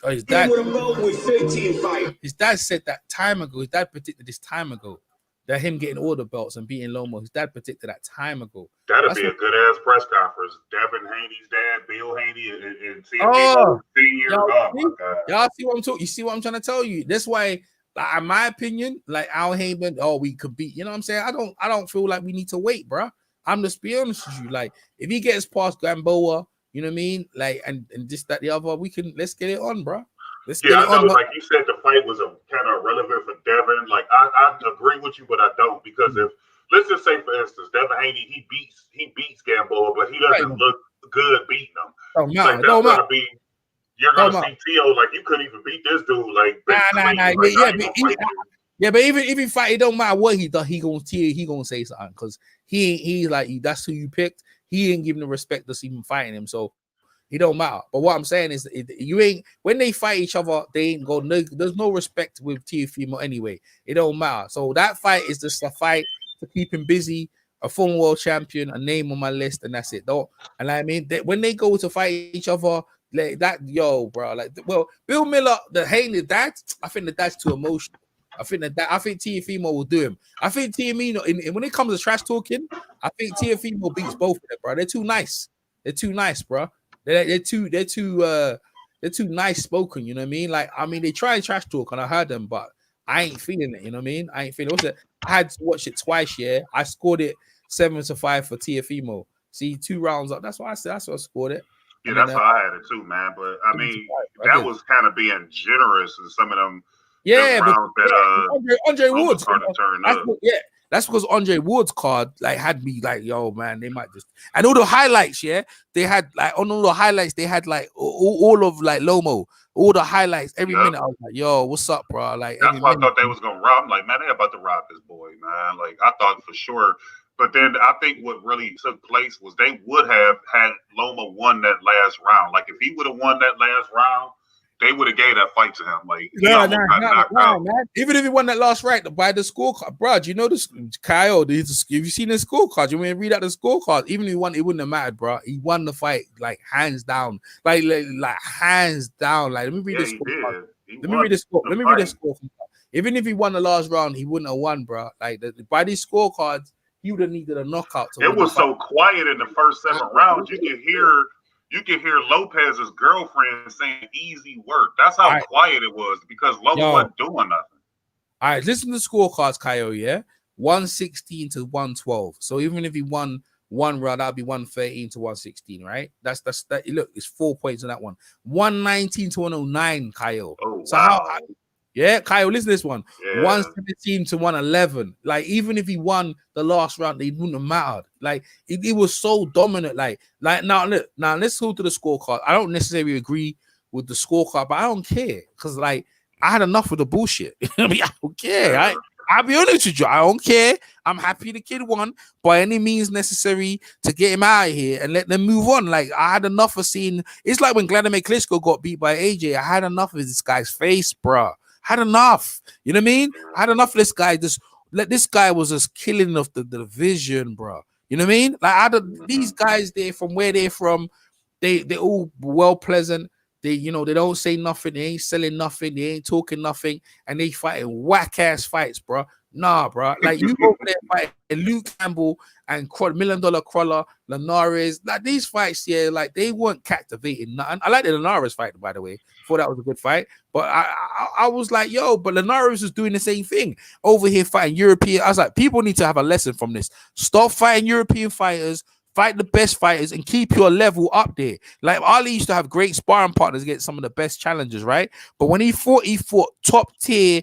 Oh, his dad. With a belt with 15 fights. His dad said that time ago. His dad predicted this time ago. That him getting all the belts and beating Loma, his dad predicted that time ago. That'd be a good ass press conference. Devin Haney's dad, Bill Haney, and Teofimo Senior. Oh my God! Y'all see what I'm talking? You see what I'm trying to tell you? That's why, like, in my opinion, like Al Heyman, we could beat. You know what I'm saying? I don't feel like we need to wait, bro. I'm just being honest with you. Like, if he gets past Gamboa, you know what I mean? Like, and this, that, the other, let's get it on, bro. Yeah, I know. Like you said, the fight was kind of relevant for Devin. Like I agree with you, but I don't because if let's just say, for instance, Devin Haney he beats Gamboa, but he doesn't look good beating him. You're gonna see Teo like you couldn't even beat this dude. Like but even if he fight, it don't matter what he does. He gonna say something because he's like that's who you picked. He ain't giving the respect that's even fighting him. So. It don't matter. But what I'm saying is, you ain't when they fight each other, they ain't go. No, there's no respect with Teofimo anyway. It don't matter. So that fight is just a fight to keep him busy. A former world champion, a name on my list, and that's it. Though, and I mean, when they go to fight each other, like that, bro. Like, well, Bill Miller, the Haney, I think that's too emotional. I think Teofimo will do him. I think Teofimo, when it comes to trash talking, I think Teofimo beats both of them, bro. They're too nice. They're too nice, bro. They're too nice spoken, you know what I mean? Like, I mean, they try and trash talk, and I heard them, but I ain't feeling it, you know what I mean? I ain't feeling it. I had to watch it twice, yeah. I scored it 7-5 for Teofimo. See, 2 rounds up. That's what I said. That's what I scored it. Yeah, that's how I had it too, man. But I mean, that was kind of being generous in some of them. Yeah, but that, Andre Woods. That's because Andre Wood's card had me like, yo, man, they might just and all the highlights, they had on all the highlights, they had all of Lomo, all the highlights every minute. I was like, yo, what's up, bro? Like that's why I thought they was gonna rob. I'm like, man, they about to rob this boy, man. Like I thought for sure. But then I think what really took place was they would have had Loma won that last round. Like if he would have won that last round, they would have gave that fight to him. Like, no, man. Even if he won that last right by the scorecard, bro, do you know this, Kyle? Have you seen the scorecard? You want me to read out the scorecard? Even if he won, it wouldn't have mattered, bro. He won the fight hands down, like hands down. Like, let me read the scorecard. Let me read the scorecard. Even if he won the last round, he wouldn't have won, bro. Like by these scorecards, he would have needed a knockout. It was so quiet in the first 7 rounds. You can hear Lopez's girlfriend saying easy work. That's how quiet it was because Loma wasn't doing nothing. All right, listen to the scorecards, Kyle, 116 to 112. So even if he won 1 round, that'd be 113 to 116, right? That's that. Look, it's 4 points on that one. 119 to 109, Kyle. Oh, so wow. Kyle, listen to this one. Yeah. 117 to 111. Like, even if he won the last round, it wouldn't have mattered. Like, it was so dominant. Like now let's go to the scorecard. I don't necessarily agree with the scorecard, but I don't care. Because, I had enough of the bullshit. I mean, I don't care. I'll be honest with you. I don't care. I'm happy the kid won by any means necessary to get him out of here and let them move on. Like, I had enough of seeing. It's like when Vladimir Klitschko got beat by AJ. I had enough of this guy's face, bro. Had enough. You know what I mean? I had enough of this guy. This guy was just killing of the division, bro. You know what I mean? Like these guys, they from where they're from, they all well pleasant. They, you know, they don't say nothing. They ain't selling nothing. They ain't talking nothing, and they fighting whack ass fights, bro. Nah, bro. Like you over there fighting Luke Campbell and $1 million Crawler, Linares. Like these fights, yeah, like they weren't captivating. Nothing. I like the Linares fight, by the way. Thought that was a good fight, but I was like, yo, but Linares was doing the same thing over here fighting European. I was like, people need to have a lesson from this. Stop fighting European fighters. Fight the best fighters and keep your level up there. Like Ali used to have great sparring partners against some of the best challengers, right? But when he fought top tier,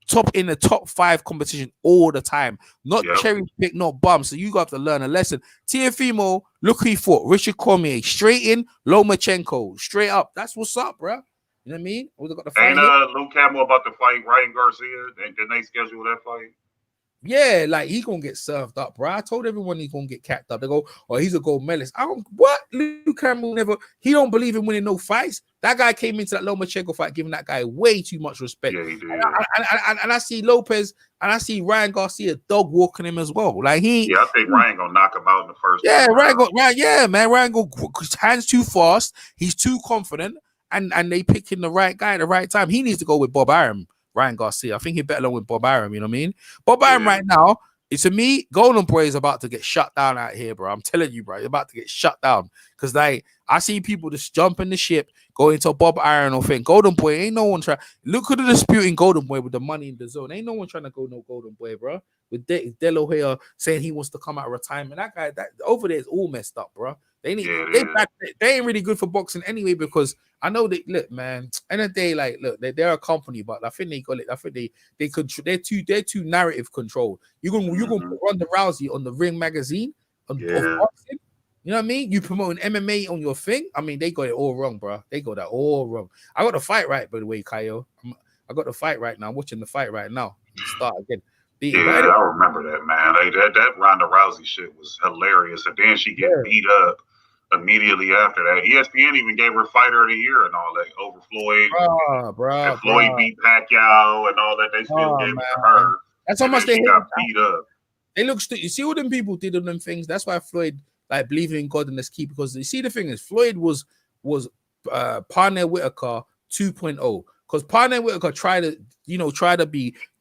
top in the top 5 competition all the time, not cherry pick, not bum. So you got to learn a lesson. Teofimo, look who he fought. Richard Cormier, straight in. Lomachenko, straight up. That's what's up, bro. You know what I mean? We got the fight. Ain't Luke Campbell about to fight Ryan Garcia? And didn't they schedule that fight? Yeah, like he gonna get served up, bro. I told everyone he's gonna get capped up. They go, oh, he's a gold medalist. I don't what Luke Campbell never. He don't believe in winning no fights. That guy came into that Lomachenko fight giving that guy way too much respect. Yeah, he did. And I see Lopez and I see Ryan Garcia dog walking him as well. Like I think Ryan gonna knock him out in the first. Yeah, Ryan go hands too fast. He's too confident, and they picking the right guy at the right time. He needs to go with Bob Arum. Ryan Garcia. I think he better along with Bob Arum, you know what I mean? Bob Arum right now, it's to me, Golden Boy is about to get shut down out here, bro. I'm telling you, bro, you're about to get shut down. Because like I see people just jump in the ship, go into Bob Arum or thing. Golden Boy, ain't no one trying. Look at the disputing Golden Boy with the money in the zone. Ain't no one trying to go no Golden Boy, bro. With De La Hoya saying he wants to come out of retirement. That guy that over there is all messed up, bro. They ain't really good for boxing anyway, because I know they look, man. End of the day, like, look, they're a company, but I think they got it. I think they control. They're too narrative controlled. You're gonna put Ronda Rousey on the Ring magazine of boxing. You know what I mean? You promoting MMA on your thing. I mean, they got it all wrong, bro. They got that all wrong. I got the fight right, by the way, Kyle. I got the fight right now. I'm watching the fight right now. Start again. I remember that, man. That Ronda Rousey shit was hilarious, and then she get beat up immediately after that. ESPN even gave her Fighter of the Year and all that over Floyd. And Floyd beat Pacquiao and all that. They still gave it to her. That's how much they got beat up. They look stupid. You see what them people did on them things. That's why Floyd like believing in God and let's keep, because you see the thing is Floyd was Parnell Whitaker 2.0. Because Parnell Whitaker tried to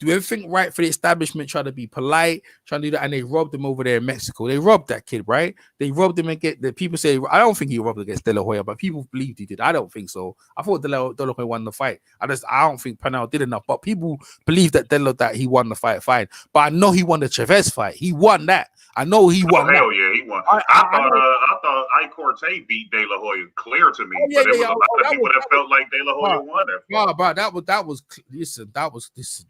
do everything right for the establishment, try to be polite, trying to do that, and they robbed him over there in Mexico. They robbed that kid, right? They robbed him and the people say, I don't think he robbed against De La Hoya, but people believed he did. I don't think so. I thought De La Hoya won the fight. I don't think Parnell did enough, but people believe that he won the fight, fine. But I know he won the Chavez fight. He won that. I know he won. Hell yeah, he won. I thought Ike Corte beat De La Hoya, clear to me. But there was a lot of people that felt like De La Hoya won that fight. No, bro, that was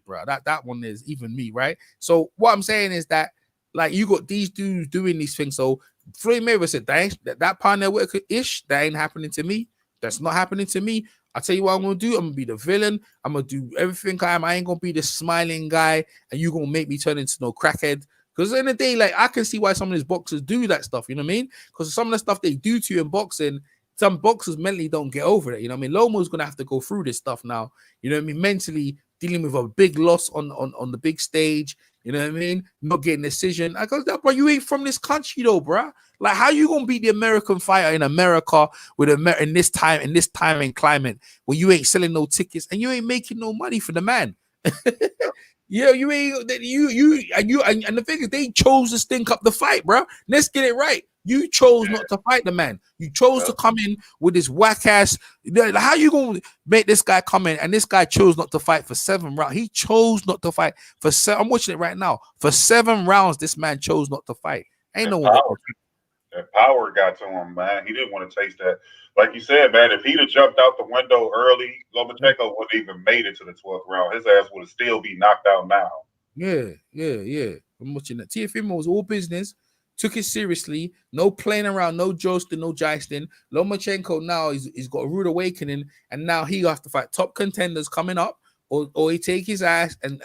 bro. That one is even me, right? So what I'm saying is that like you got these dudes doing these things. So Floyd Mayweather said that Parnell Whitaker ish, that ain't happening to me. That's not happening to me. I tell you what I'm gonna do. I'm gonna be the villain. I'm gonna do everything I am. I ain't gonna be the smiling guy, and you gonna make me turn into no crackhead. Because in the day, like I can see why some of these boxers do that stuff. You know what I mean? Because some of the stuff they do to you in boxing, some boxers mentally don't get over it. You know what I mean? Loma's gonna have to go through this stuff now. You know what I mean? Mentally dealing with a big loss on the big stage. You know what I mean? Not getting a decision. I go, bro, you ain't from this country though, bro. Like, how you gonna beat the American fighter in America with in this time and climate where you ain't selling no tickets and you ain't making no money for the man? Yeah, you ain't and the thing is they chose to stink up the fight, bro. Let's get it right. You chose not to fight the man. You chose to come in with this whack ass. How you gonna make this guy come in and this guy chose not to fight for 7 rounds? He chose not to fight for 7. I'm watching it right now. For 7 rounds, this man chose not to fight. Ain't no one. That power got to him, man. He didn't want to taste that. Like you said, man, if he'd have jumped out the window early, Lomachenko wouldn't even made it to the 12th round. His ass would have still be knocked out now. Yeah. I'm watching that. Teofimo was all business. Took it seriously, no playing around, no jousting, no jousting. Lomachenko now he's got a rude awakening, and now he has to fight top contenders coming up, or he take his ass and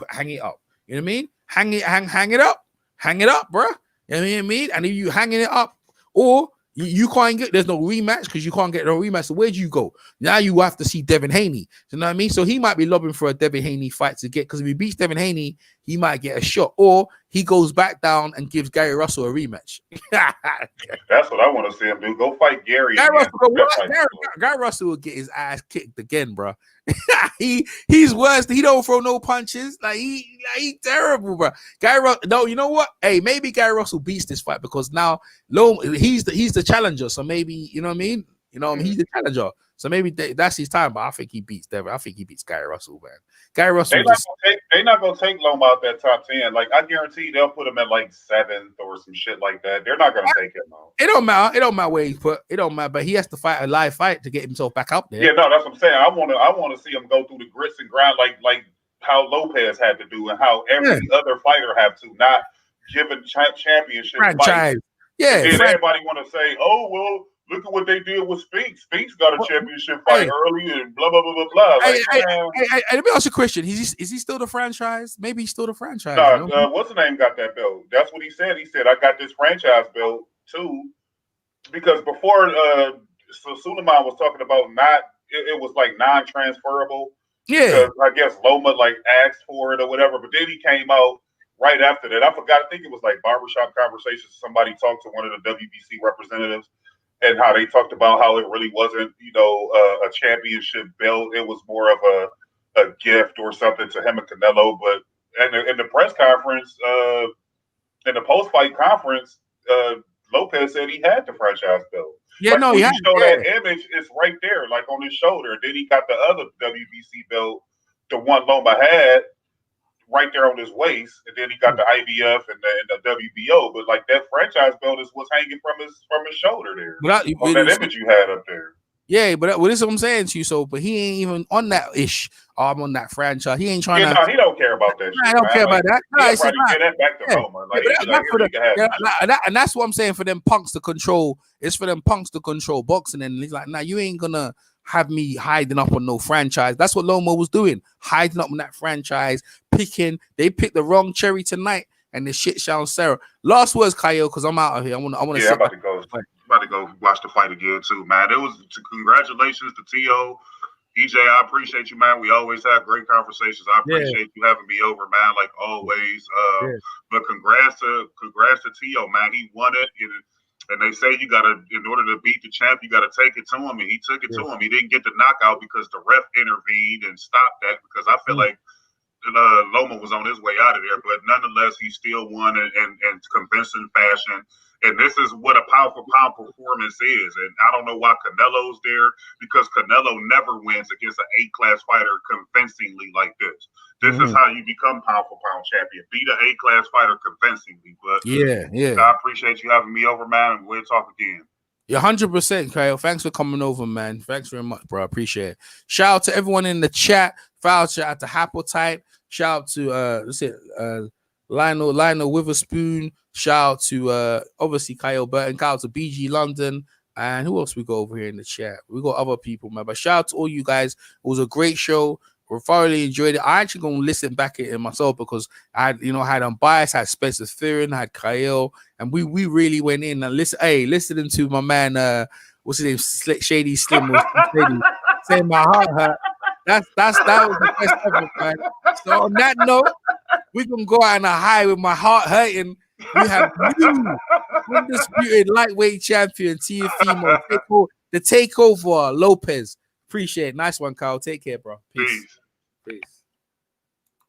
hang it up. You know what I mean? Hang it up, bro. You know what I mean? And if you hanging it up, or You can't get, there's no rematch because you can't get no rematch. So where do you go? Now you have to see Devin Haney. You know what I mean? So he might be lobbying for a Devin Haney fight to get, because if he beats Devin Haney, he might get a shot, or he goes back down and gives Gary Russell a rematch. That's what I want to see him do. Go fight Gary. Gary Russell will get his ass kicked again, bro. He's worse. He don't throw no punches. Like he terrible, bro. No, you know what? Hey, maybe Gary Russell beats this fight because now Loma, he's the challenger. So maybe, you know what I mean? You know what I mean? He's the challenger. So maybe that's his time. But I think he beats Devin. I think he beats Gary Russell, man. Gary Russell. They're not gonna take Loma out that top 10. Like I guarantee they'll put him at like 7th or some shit like that. They're not gonna take him out. It don't matter. It don't matter where he's put. It don't matter. But he has to fight a live fight to get himself back up there. Yeah, no, that's what I'm saying. I want to see him go through the grits and grind like how Lopez had to do and how every other fighter have to, not given championship franchise. Fight. Yeah, and everybody want to say, oh well, look at what they did with Spinks. Spinks got a championship fight early and blah blah blah blah blah. Like, hey, let me ask you a question. Is he still the franchise? Maybe he's still the franchise. Nah, what's the name got that belt? That's what he said. He said I got this franchise belt too, because before so Suleiman was talking about it was like non-transferable. Yeah, I guess Loma like asked for it or whatever, but then he came out right after that. I forgot. I think it was like barbershop conversations. Somebody talked to one of the WBC representatives, and how they talked about how it really wasn't, a championship belt. It was more of a gift or something to him and Canelo. But in the press conference, in the post-fight conference, Lopez said he had the franchise belt. Yeah, no, he had that image. It's right there, like on his shoulder. Then he got the other WBC belt, the one Loma had, right there on his waist, and then he got the IBF and the WBO. But like that franchise belt is what's hanging from his shoulder there. On that image you had up there. Yeah, but this is what I'm saying to you. So, but he ain't even on that ish. I'm on that franchise. He ain't trying to. No, he don't care about that. I don't care about that. He'll probably get that back to Loma. And that's what I'm saying for them punks to control. It's for them punks to control boxing, and he's like, nah, you ain't gonna have me hiding up on no franchise. That's what Loma was doing, hiding up on that franchise, picking. They picked the wrong cherry tonight, and the shit sounds Sarah. Last words, Kyle, because I'm out of here. I want to. Yeah, I'm about to go watch the fight again too, man. It was congratulations to T.O. EJ, I appreciate you, man. We always have great conversations. I appreciate you having me over, man, like always. But congrats to T.O., man. He won it. And they say in order to beat the champ, you got to take it to him. And he took it to him. He didn't get the knockout because the ref intervened and stopped that, because I feel like Loma was on his way out of there. But nonetheless, he still won in convincing fashion. And this is what a powerful pound performance is. And I don't know why Canelo's there, because Canelo never wins against an A-class fighter convincingly like this. This is how you become powerful pound champion. Beat an A-class fighter convincingly. But yeah. I appreciate you having me over, man, and we'll talk again. Yeah, 100%, Kyle. Thanks for coming over, man. Thanks very much, bro. I appreciate it. Shout out to everyone in the chat. Shout out to Happletype. Shout out to Lionel Witherspoon. Shout out to obviously Kyle Burton. Shout out to BG London. And who else we got over here in the chat? We got other people, man. But shout out to all you guys. It was a great show. We thoroughly enjoyed it. I actually gonna listen back at it myself because I had Unbiased, had Spencer Theron, had Kyle, and we really went in and listening to my man, what's his name, Shady Slim, saying my heart hurt. That was the best ever, man. So on that note, we can go out on a high with my heart hurting. We have new undisputed lightweight champion Teofimo, the takeover Lopez. Appreciate it. Nice one, Kyle. Take care, bro. Peace.